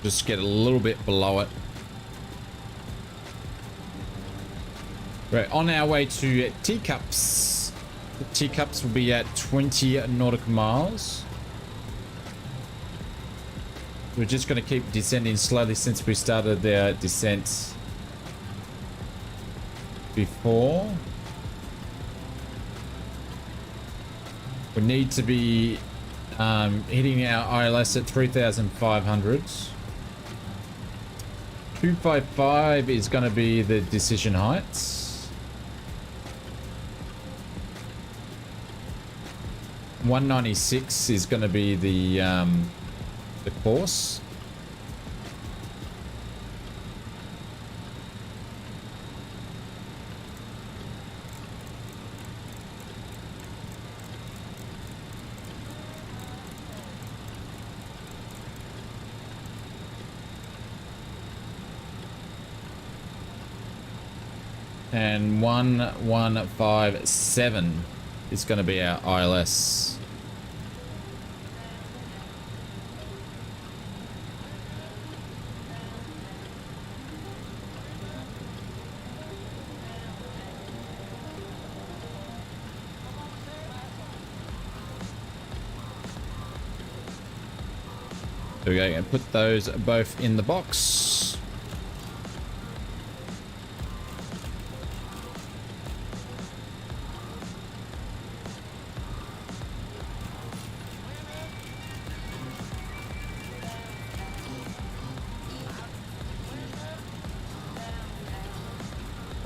Just get a little bit below it. We're on our way to Teacups. The Teacups will be at 20 nautical miles. We're just going to keep descending slowly since we started the descent before. We need to be hitting our ILS at 3,500. 255 is going to be the decision heights. 196 is going to be the course. And 1157 is going to be our ILS. There we go, and put those both in the box.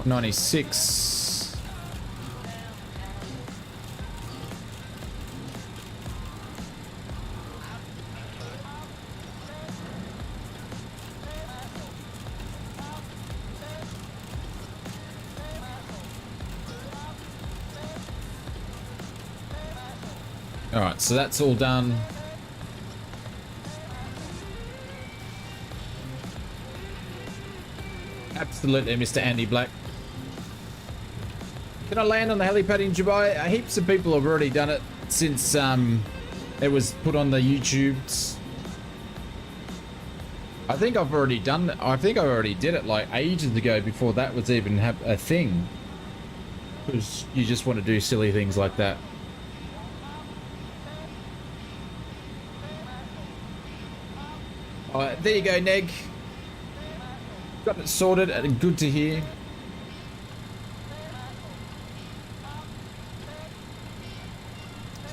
$96. All right, so that's all done. Absolutely, Mr. Andy Black. Can I land on the helipad in Dubai? Heaps of people have already done it since it was put on the YouTubes. I think I've already done it. I think I already did it like ages ago before that was even have a thing. Because you just want to do silly things like that. Alright, there you go, Neg. Got it sorted and good to hear.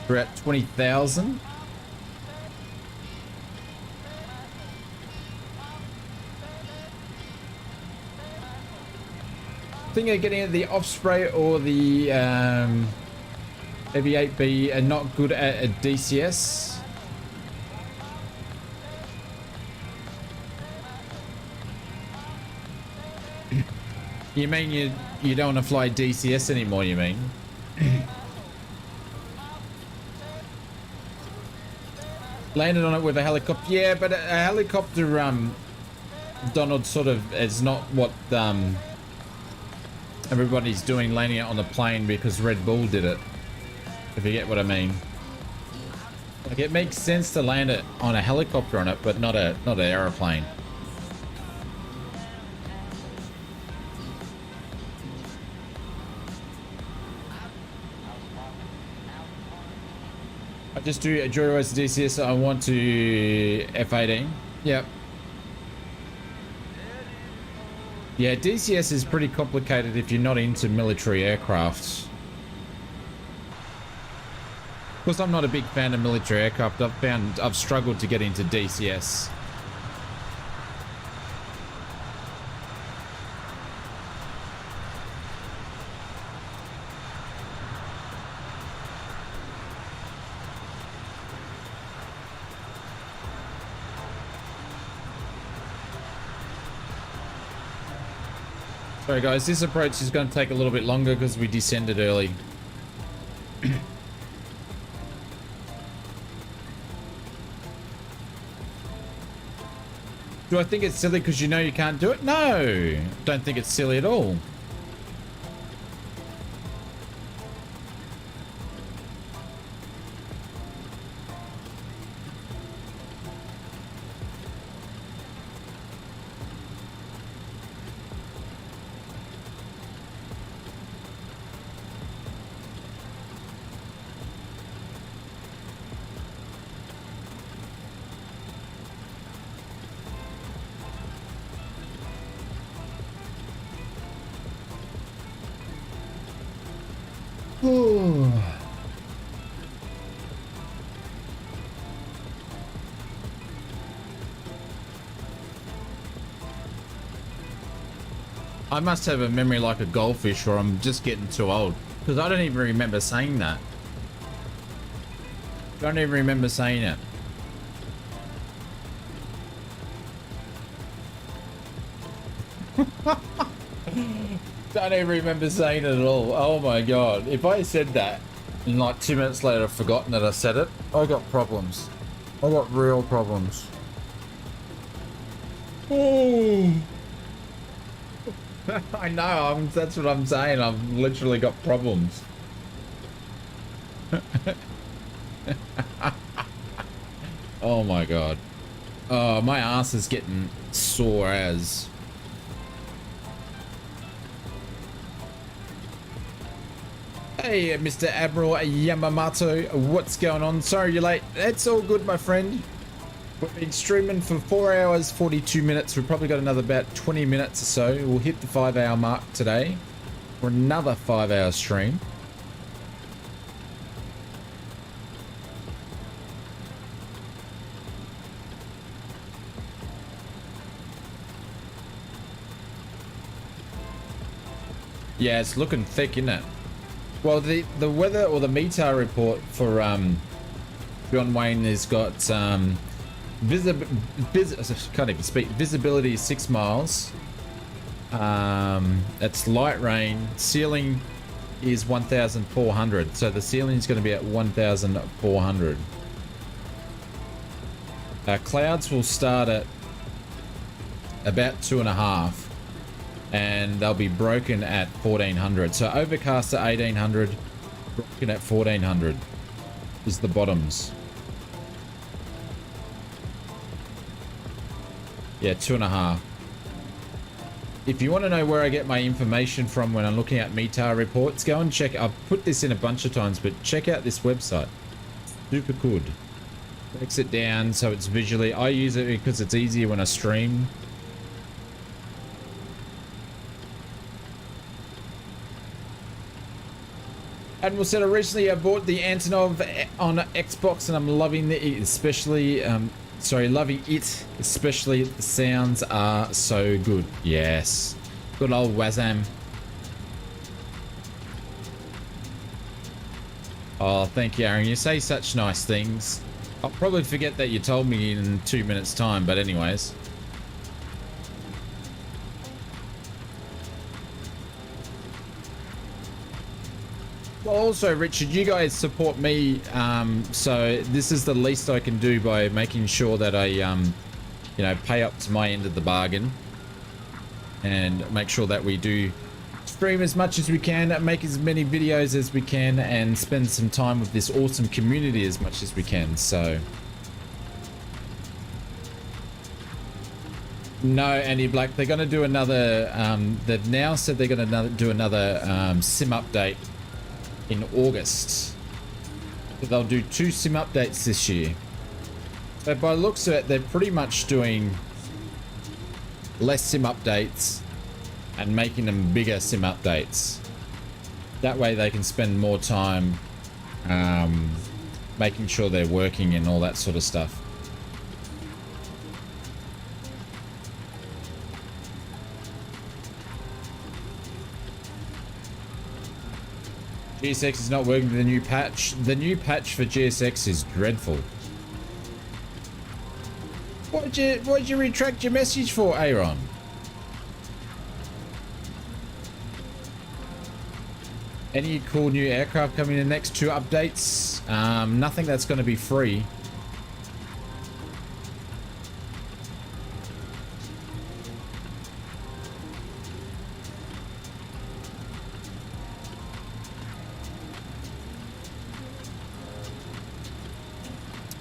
We're at 20,000. I think getting at the off spray or the AV8B are not good at a DCS. You mean you don't want to fly DCS anymore, you mean? Landed on it with a helicopter. Yeah, but a helicopter, Donald, sort of is not what everybody's doing, landing it on the plane because Red Bull did it. If you get what I mean. Like, it makes sense to land it on a helicopter on it, but not an aeroplane. I just do a Juro as a DCS. I want to F-18. Yep. Yeah, DCS is pretty complicated if you're not into military aircrafts. Of course, I'm not a big fan of military aircraft. I've struggled to get into DCS. Sorry guys, this approach is going to take a little bit longer because we descended early. Do I think it's silly because you know you can't do it? No, don't think it's silly at all. I must have a memory like a goldfish, or I'm just getting too old. Because I don't even remember saying that. Don't even remember saying it. Don't even remember saying it at all. Oh my god. If I said that and like 2 minutes later I've forgotten that I said it, I got problems. I got real problems. Oh. I know, that's what I'm saying. I've literally got problems. Oh my god. Oh, my ass is getting sore as. Hey, Mr. Admiral Yamamoto, what's going on? Sorry you're late. It's all good, my friend. We've been streaming for 4 hours, 42 minutes. We've probably got another about 20 minutes or so. We'll hit the 5-hour mark today for another 5-hour stream. Yeah, it's looking thick, isn't it? Well, the weather or the METAR report for John Wayne has got can't even speak. Visibility is 6 miles. It's light rain. Ceiling is 1,400. So the ceiling is going to be at 1,400. Clouds will start at about 2.5. And they'll be broken at 1,400. So overcast at 1,800, broken at 1,400 is the bottoms. Yeah, 2.5. If you want to know where I get my information from when I'm looking at METAR reports, go and check. I've put this in a bunch of times, but check out this website. Super good. Breaks it down so it's visually. I use it because it's easier when I stream. Admiral said, I recently bought the Antonov on Xbox and I'm loving it, especially, loving it, especially the sounds are so good. Yes. Good old Wazam. Oh, thank you, Aaron. You say such nice things. I'll probably forget that you told me in 2 minutes' time, but anyways. Well, also, Richard, you guys support me, so this is the least I can do by making sure that I, you know, pay up to my end of the bargain and make sure that we do stream as much as we can, make as many videos as we can, and spend some time with this awesome community as much as we can. So, no, Andy Black, they're going to do another. They've now said they're going to do another sim update in August. So they'll do 2 sim updates this year. So by the looks of it, they're pretty much doing less sim updates and making them bigger sim updates. That way they can spend more time making sure they're working and all that sort of stuff. GSX is not working with the new patch. The new patch for GSX is dreadful. What'd you retract your message for, Aaron? Any cool new aircraft coming in the next 2 updates? Nothing that's going to be free.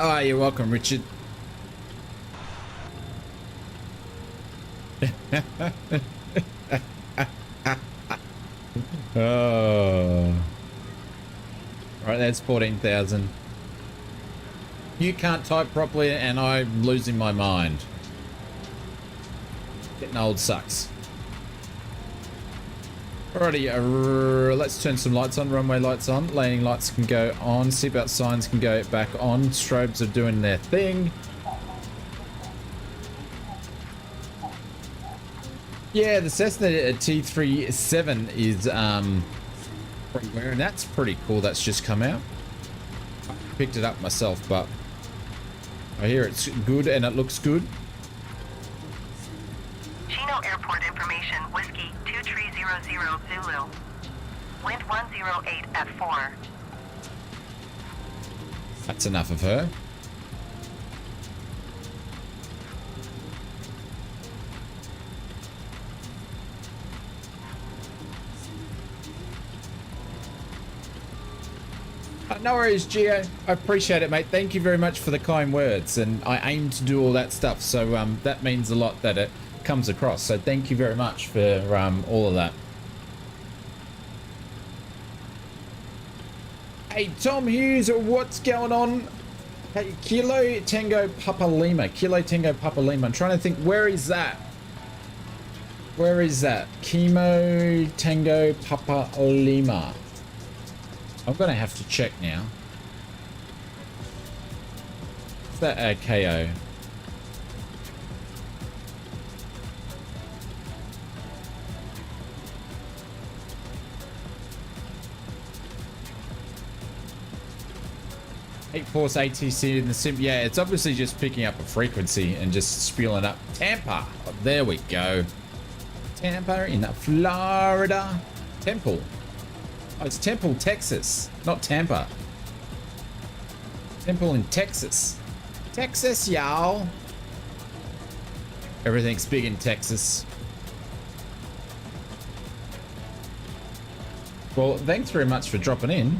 Oh, you're welcome, Richard. Oh. Right, that's 14,000. You can't type properly and I'm losing my mind. Getting old sucks. Alrighty, let's turn some lights on. Runway lights on. Landing lights can go on. Seatbelt signs can go back on. Strobes are doing their thing. Yeah, the Cessna T37 is and that's pretty cool. That's just come out. I picked it up myself, but I hear it's good and it looks good. Chino Airport information, Whiskey 2300 Zulu. Wind 108 at 4. That's enough of her. No worries, Gio. I appreciate it, mate. Thank you very much for the kind words. And I aim to do all that stuff. So that means a lot that it comes across. So thank you very much for all of that. Hey, Tom Hughes, what's going on? Hey, Kilo Tango Papa Lima. Kilo Tango Papa Lima. I'm trying to think, where is that? Where is that? Kimo Tango Papa Lima. I'm gonna have to check now. Is that KO? Force ATC in the sim. Yeah, it's obviously just picking up a frequency and just spewing up. Tampa. Oh, there we go. Tampa in Florida. Temple. Oh, it's Temple, Texas, not Tampa. Temple in Texas. Texas, y'all. Everything's big in Texas. Well, thanks very much for dropping in.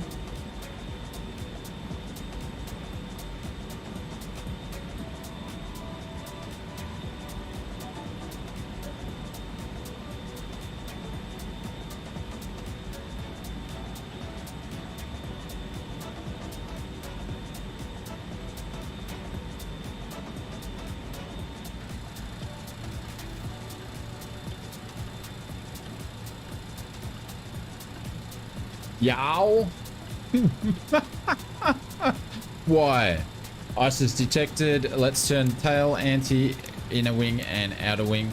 Yow. Why? ISIS detected. Let's turn tail, anti, inner wing, and outer wing.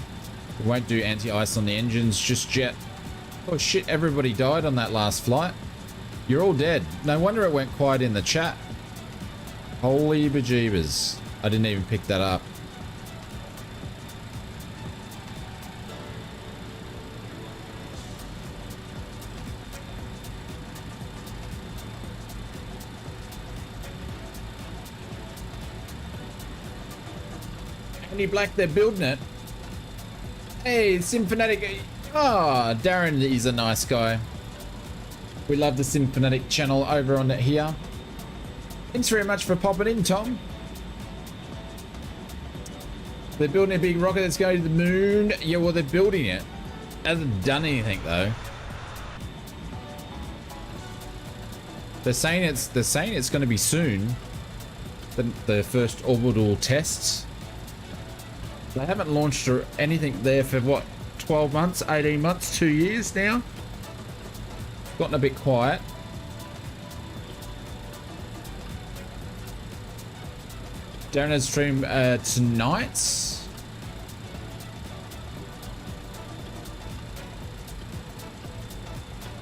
We won't do anti-ice on the engines just yet. Oh shit, everybody died on that last flight. You're all dead. No wonder it went quiet in the chat. Holy bejeebers. I didn't even pick that up. Black, they're building it. Hey, Symphonic. Oh, Darren is a nice guy. We love the Symphonic channel over on it here. Thanks very much for popping in, Tom. They're building a big rocket that's going to the moon. Yeah, well, they're building it. Hasn't done anything though. They're saying it's going to be soon. The first orbital tests. They haven't launched or anything there for what, 12 months, 18 months, 2 years now? Gotten a bit quiet. Darren has stream tonight.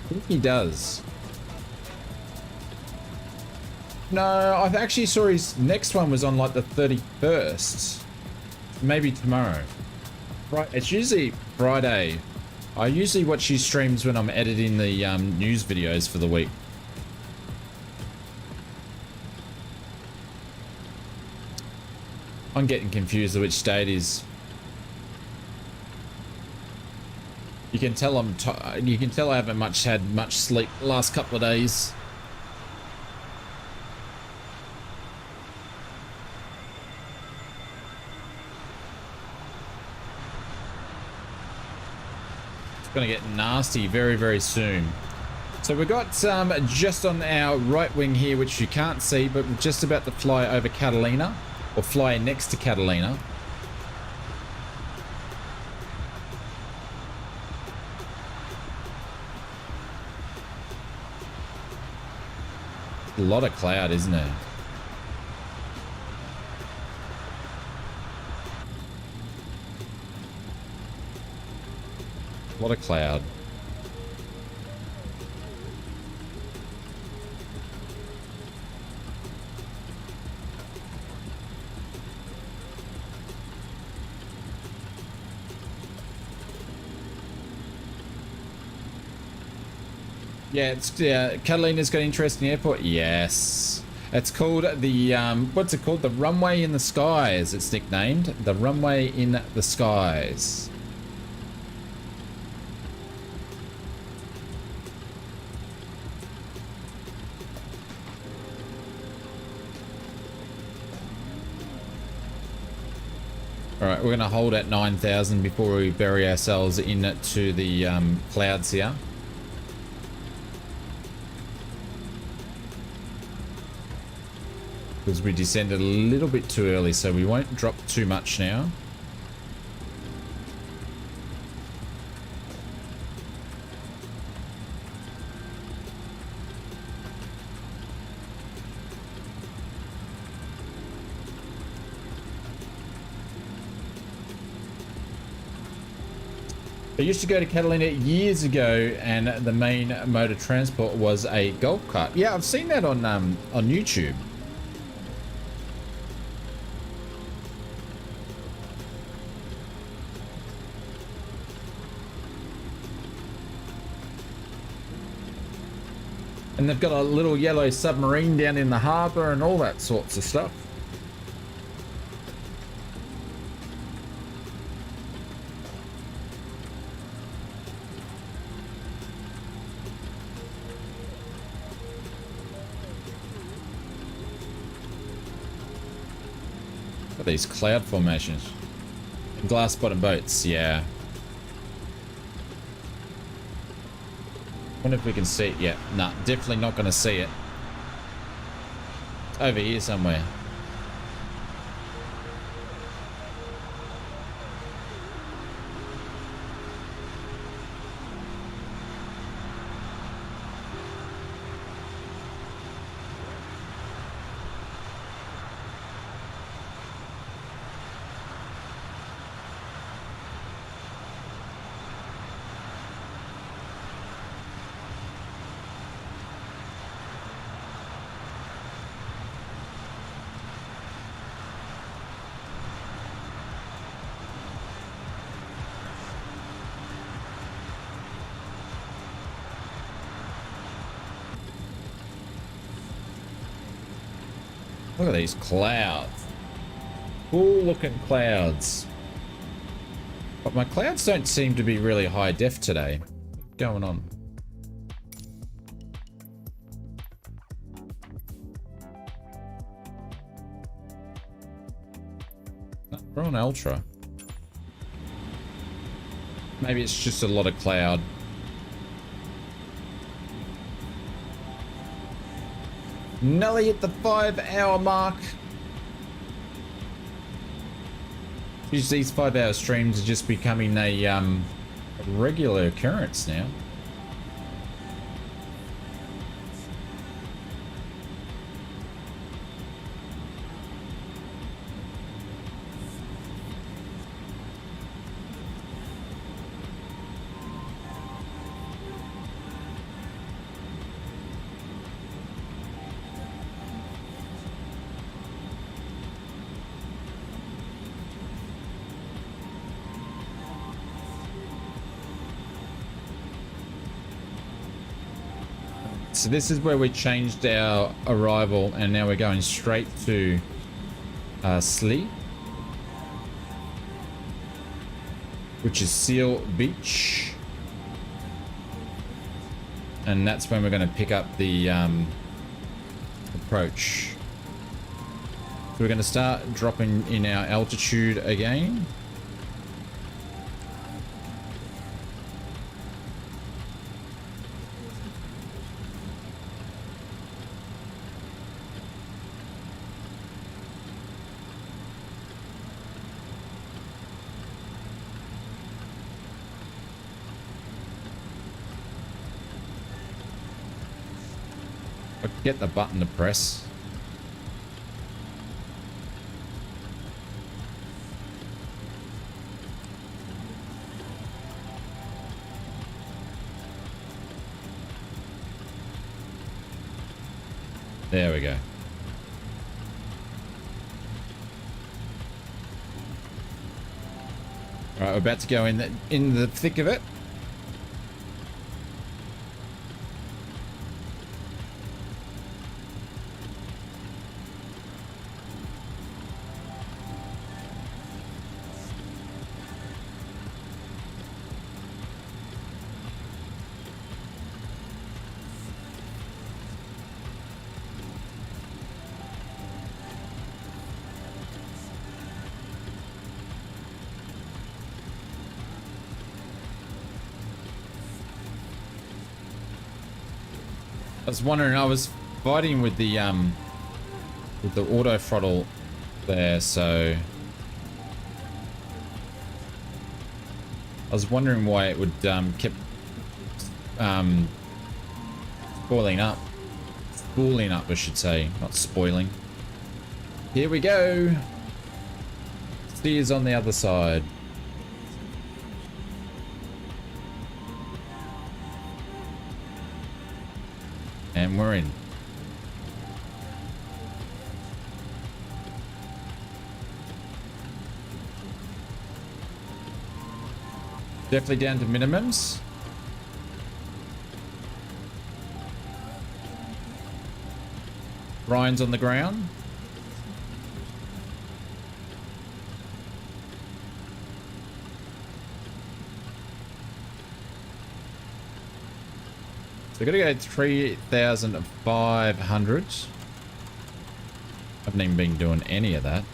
I think he does. No, I actually saw his next one was on like the 31st. Maybe tomorrow. Right, it's usually Friday. I usually watch his streams when I'm editing the news videos for the week. I'm getting confused of which day it is. You can tell you can tell I haven't had much sleep the last couple of days. Going to get nasty very, very soon. So we've got just on our right wing here, which you can't see, but we're just about to fly over Catalina, or fly next to Catalina. A lot of cloud, isn't it? A lot of cloud. Yeah, Catalina's got an interesting airport. Yes. It's called the, what's it called? The Runway in the Skies, it's nicknamed. The Runway in the Skies. Alright, we're going to hold at 9,000 before we bury ourselves into the clouds here. because we descended a little bit too early, so we won't drop too much now. I used to go to Catalina years ago, and the main mode of transport was a golf cart. Yeah, I've seen that on YouTube. And they've got a little yellow submarine down in the harbour and all that sorts of stuff. Look at these cloud formations. Glass bottom boats, yeah. Wonder if we can see it. Yeah, nah, definitely not going to see it. It's over here somewhere. Look at these clouds. Cool looking clouds. But my clouds don't seem to be really high def today. What's going on? No, we're on ultra. Maybe it's just a lot of cloud. Nelly at the 5-hour mark. Usually these 5-hour streams are just becoming a regular occurrence now. So this is where we changed our arrival, and now we're going straight to Slee, which is Seal Beach, and that's when we're going to pick up the approach. So we're going to start dropping in our altitude again. Get the button to press. There we go. All right, we're about to go in the thick of it. I was wondering, I was fighting with the with the auto throttle there, so I was wondering why it would keep spoiling up. Spooling up, I should say, not spoiling. Here we go. Steers on the other side. And we're in. Definitely down to minimums. Ryan's on the ground. So we're gonna go 3,500. Haven't even been doing any of that.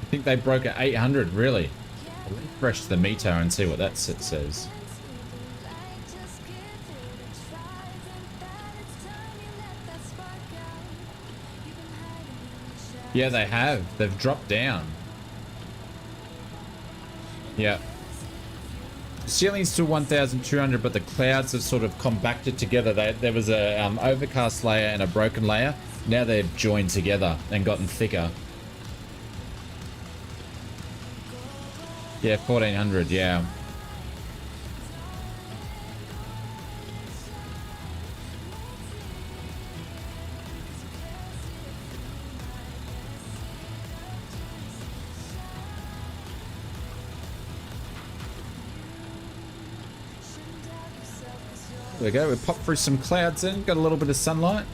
I think they broke at 800, really. I'll refresh the meter and see what that says. Yeah, they have. They've dropped down. Yeah. The ceiling's still 1,200, but the clouds have sort of compacted together. There was a overcast layer and a broken layer. Now they've joined together and gotten thicker. Yeah, 1,400, yeah. There we go, we popped through some clouds in, got a little bit of sunlight.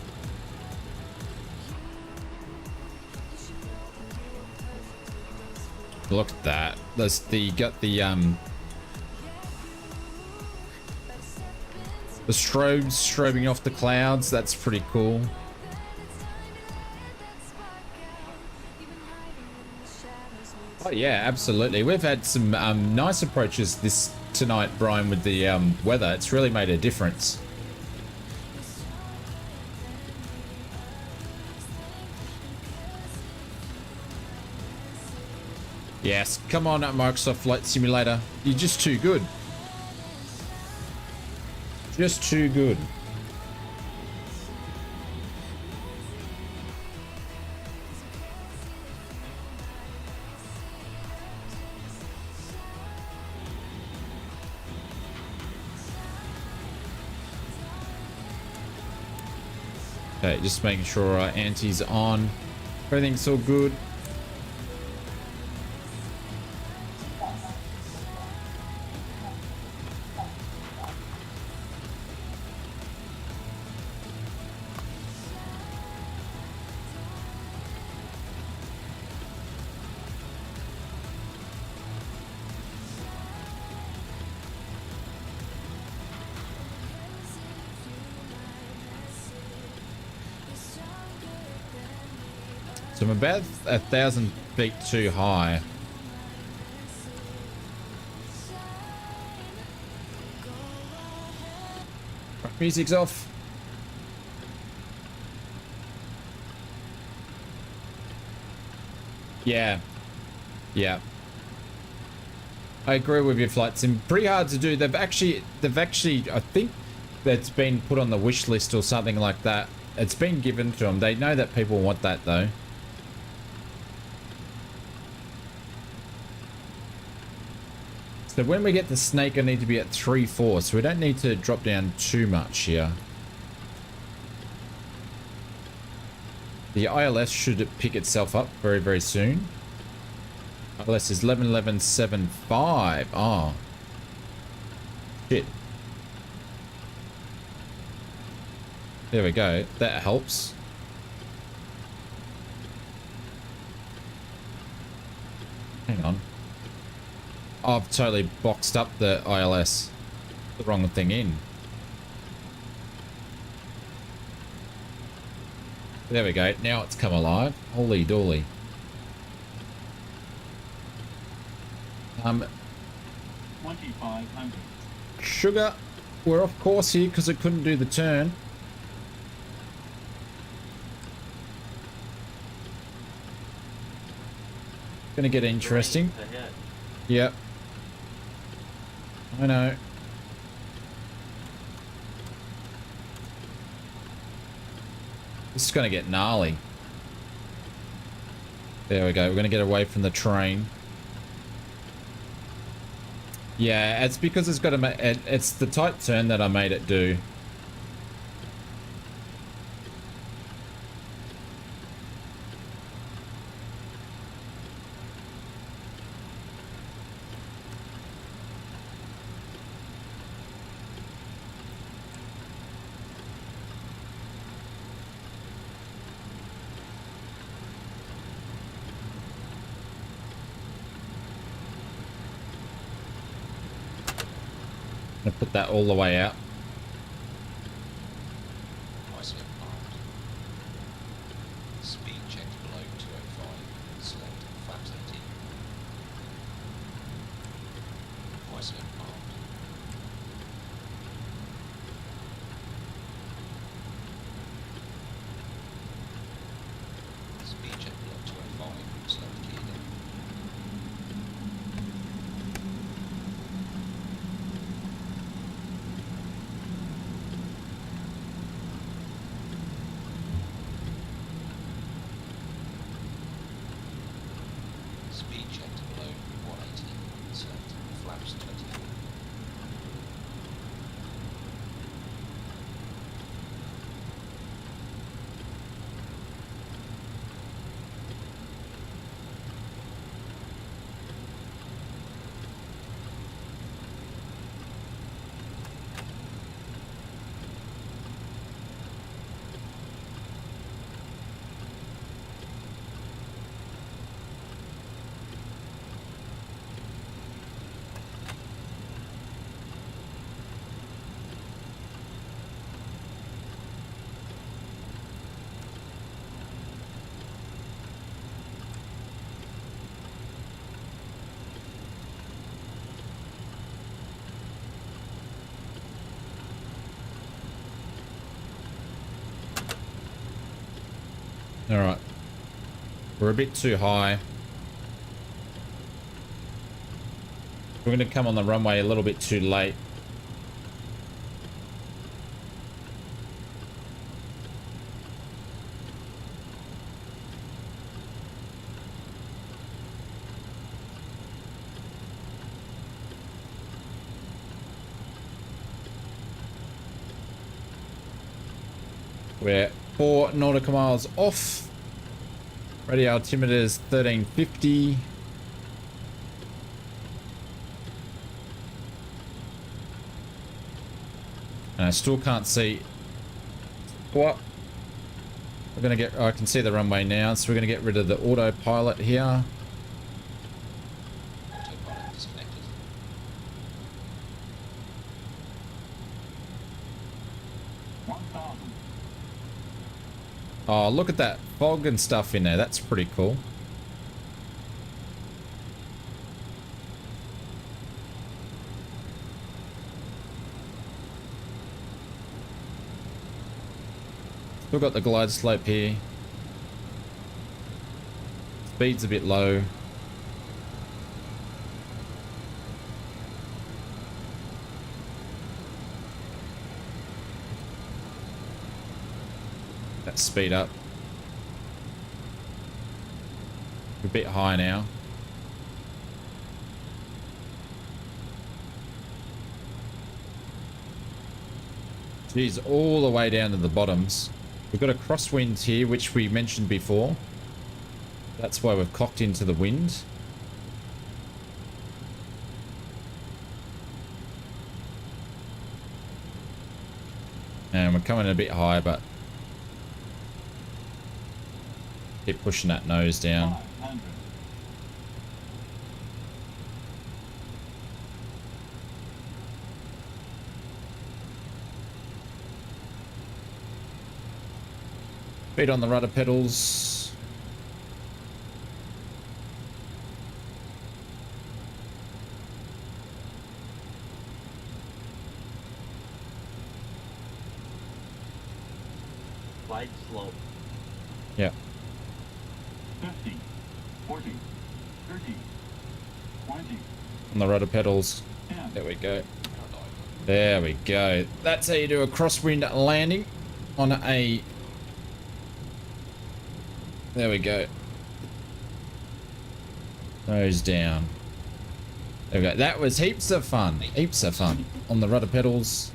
Look at that. There's got the strobing off the clouds. That's pretty cool. Oh yeah, absolutely. We've had some nice approaches tonight, Brian, with the weather. It's really made a difference. Yes, come on, Microsoft Flight Simulator. You're just too good. Just too good. Okay, just making sure our anti's on. Everything's all good. So I'm about 1,000 feet too high. Music's off. Yeah. Yeah. I agree with your flight sim. Pretty hard to do. They've actually, I think that's been put on the wish list or something like that. It's been given to them. They know that people want that though. So when we get the snake, I need to be at 3.4, so we don't need to drop down too much here. The ILS should pick itself up very, very soon. ILS is 11.1175. Oh. Shit. There we go. That helps. Hang on. I've totally boxed up the ILS. The wrong thing in. There we go. Now it's come alive. Holy dooly. 2,500. Sugar, we're off course here because it couldn't do the turn. Gonna get interesting. Yep. I know. This is gonna get gnarly. There we go. We're gonna get away from the train. Yeah, it's because it's got a. It's the tight turn that I made it do. I'm gonna put that all the way out. Nice lip armed. Speed checked below 205. Select flaps 18. Nice lip armed. Speed check below 205. Select key again. Speed checked below 180. Select flaps 24. All right. We're a bit too high. We're going to come on the runway a little bit too late. We're 4 nautical miles off. Radio altimeter is 1350. And I still can't see what. We're gonna get. Oh, I can see the runway now, so we're gonna get rid of the autopilot here. Autopilot disconnected. Oh, look at that fog and stuff in there. That's pretty cool. Still got the glide slope here. Speed's a bit low. That speed up. We're a bit high now. Geez, all the way down to the bottoms. We've got a crosswind here, which we mentioned before. That's why we've cocked into the wind. And we're coming a bit high, but keep pushing that nose down. 500. Feet on the rudder pedals. Slide slope. Yeah. 50, 40, 30, 20, On the rudder pedals. 10. There we go. There we go. That's how you do a crosswind landing on a... There we go. Nose down. There we go. That was heaps of fun. Heaps of fun. On the rudder pedals.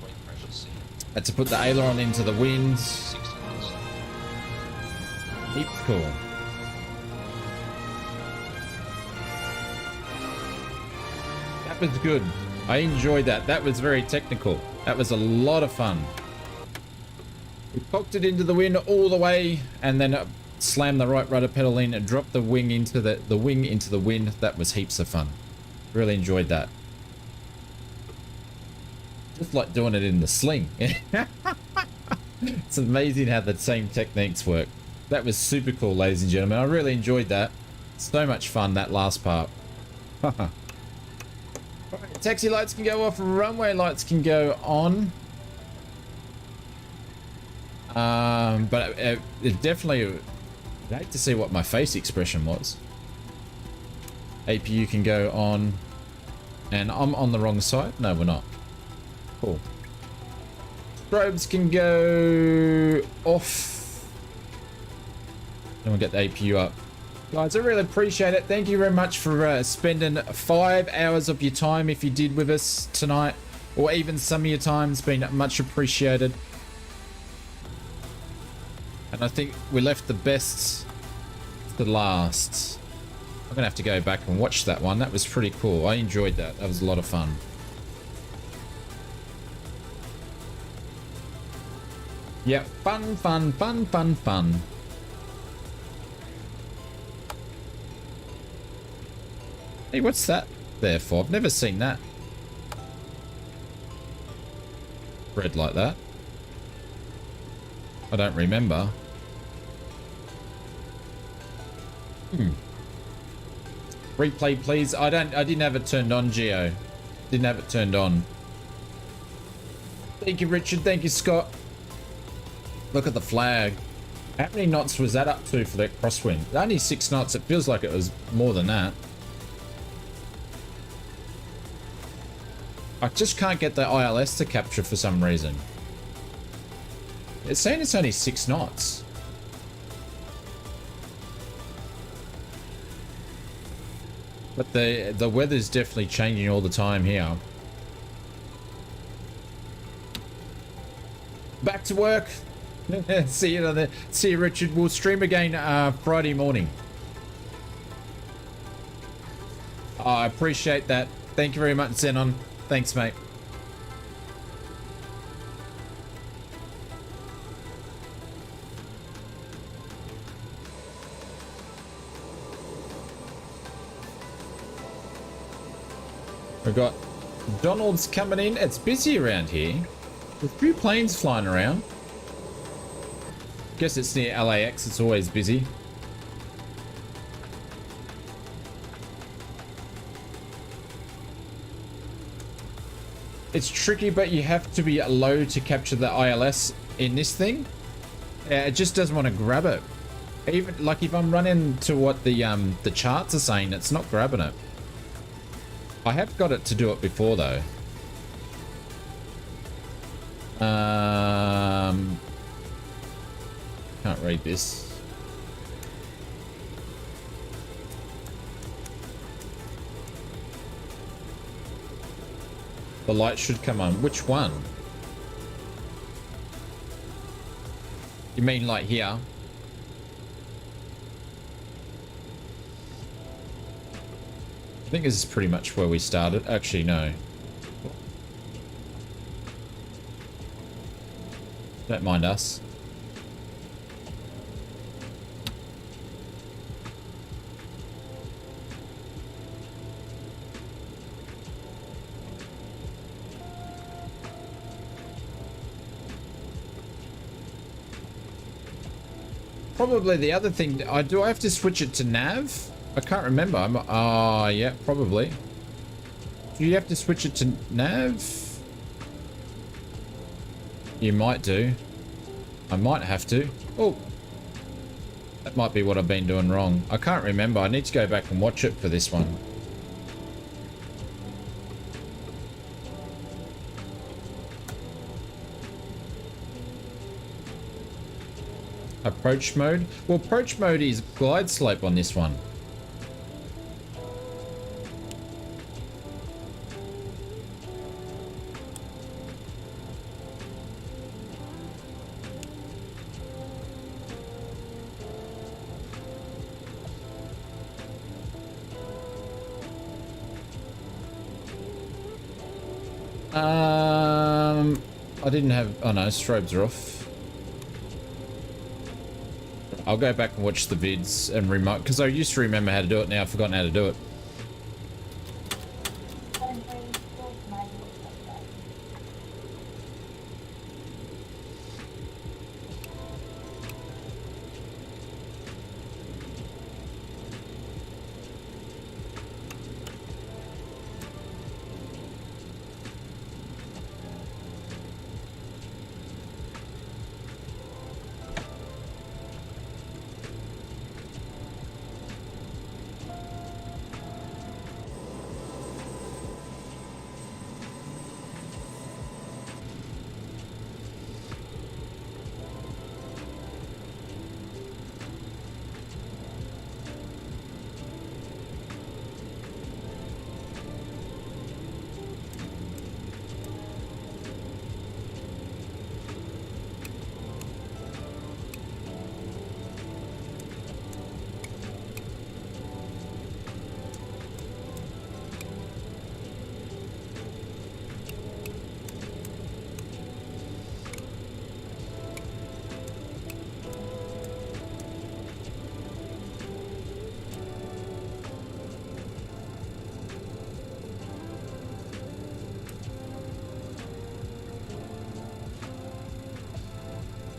Brake pressure C. Had to put the aileron into the wind. 60 knots. Heaps cool. That was good. I enjoyed that. That was very technical. That was a lot of fun. We poked it into the wind all the way and then slammed the right rudder pedal in and dropped the wing into the wing into the wind. That was heaps of fun. Really enjoyed that. Just like doing it in the sling. It's amazing how the same techniques work. That was super cool, ladies and gentlemen. I really enjoyed that. So much fun, that last part. Taxi lights can go off, runway lights can go on. But it definitely... I'd hate to see what my face expression was. APU can go on. And I'm on the wrong side? No, we're not. Cool. Strobes can go off. And we'll get the APU up. Guys, I really appreciate it. Thank you very much for spending 5 hours of your time if you did with us tonight. Or even some of your time. It's been much appreciated. And I think we left the best to last. I'm going to have to go back and watch that one. That was pretty cool. I enjoyed that. That was a lot of fun. Yeah, fun, fun, fun, fun, fun. Hey, what's that there for? I've never seen that. Red like that. I don't remember. Replay, please. I didn't have it turned on, Geo. Didn't have it turned on. Thank you, Richard. Thank you, Scott. Look at the flag. How many knots was that up to for that crosswind? Only 6 knots. It feels like it was more than that. I just can't get the ILS to capture for some reason. It's saying it's only 6 knots. But the weather's definitely changing all the time here. Back to work. See you there. See you, Richard. We'll stream again Friday morning. I appreciate that. Thank you very much, Xenon. Thanks, mate. We've got Donald's coming in. It's busy around here. There's a few planes flying around. Guess it's near LAX. It's always busy. It's tricky, but you have to be low to capture the ILS in this thing. It just doesn't want to grab it. Even like if I'm running to what the charts are saying, it's not grabbing it. I have got it to do it before though. Can't read this. The light should come on. Which one? You mean like here? I think this is pretty much where we started. Actually, no. Don't mind us. Probably the other thing, do I have to switch it to nav? I can't remember. Yeah, probably. Do you have to switch it to nav? You might do. I might have to. Oh, that might be what I've been doing wrong. I can't remember. I need to go back and watch it for this one. Approach mode? Well, approach mode is glide slope on this one. I didn't have, oh no, strobes are off. I'll go back and watch the vids and remote, because I used to remember how to do it, now I've forgotten how to do it.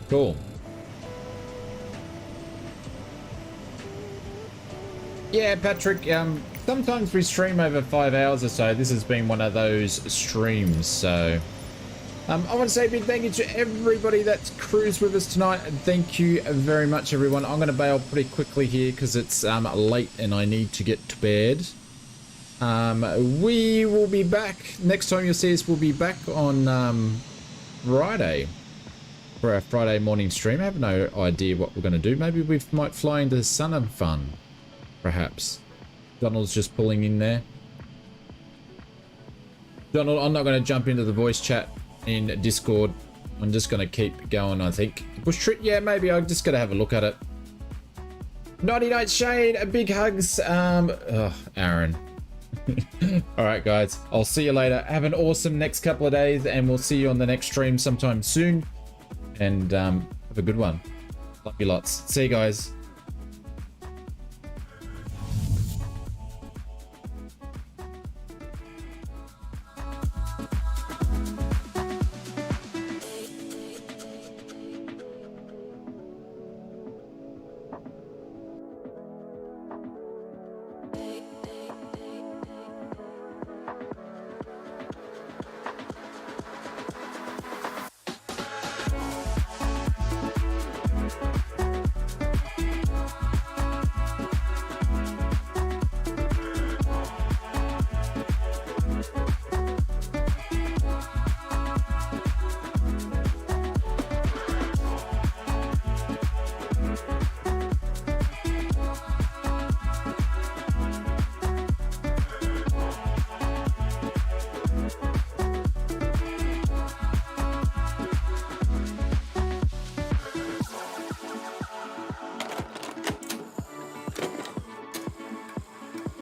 Cool. Yeah, Patrick, sometimes we stream over 5 hours or so. This has been one of those streams, so I want to say a big thank you to everybody that's cruised with us tonight, and thank you very much, everyone. I'm going to bail pretty quickly here because it's late and I need to get to bed. We will be back. Next time you'll see us, we'll be back on Friday for our Friday morning stream. I have no idea what we're going to do. Maybe we might fly into Sun and Fun, perhaps. Donald's just pulling in there. Donald, I'm not going to jump into the voice chat in Discord. I'm just going to keep going, I think. Bush trip, yeah, maybe. I'm just going to have a look at it. Nighty night, Shane. Big hugs. Aaron. All right, guys. I'll see you later. Have an awesome next couple of days, and we'll see you on the next stream sometime soon. And have a good one. Love you lots. See you guys.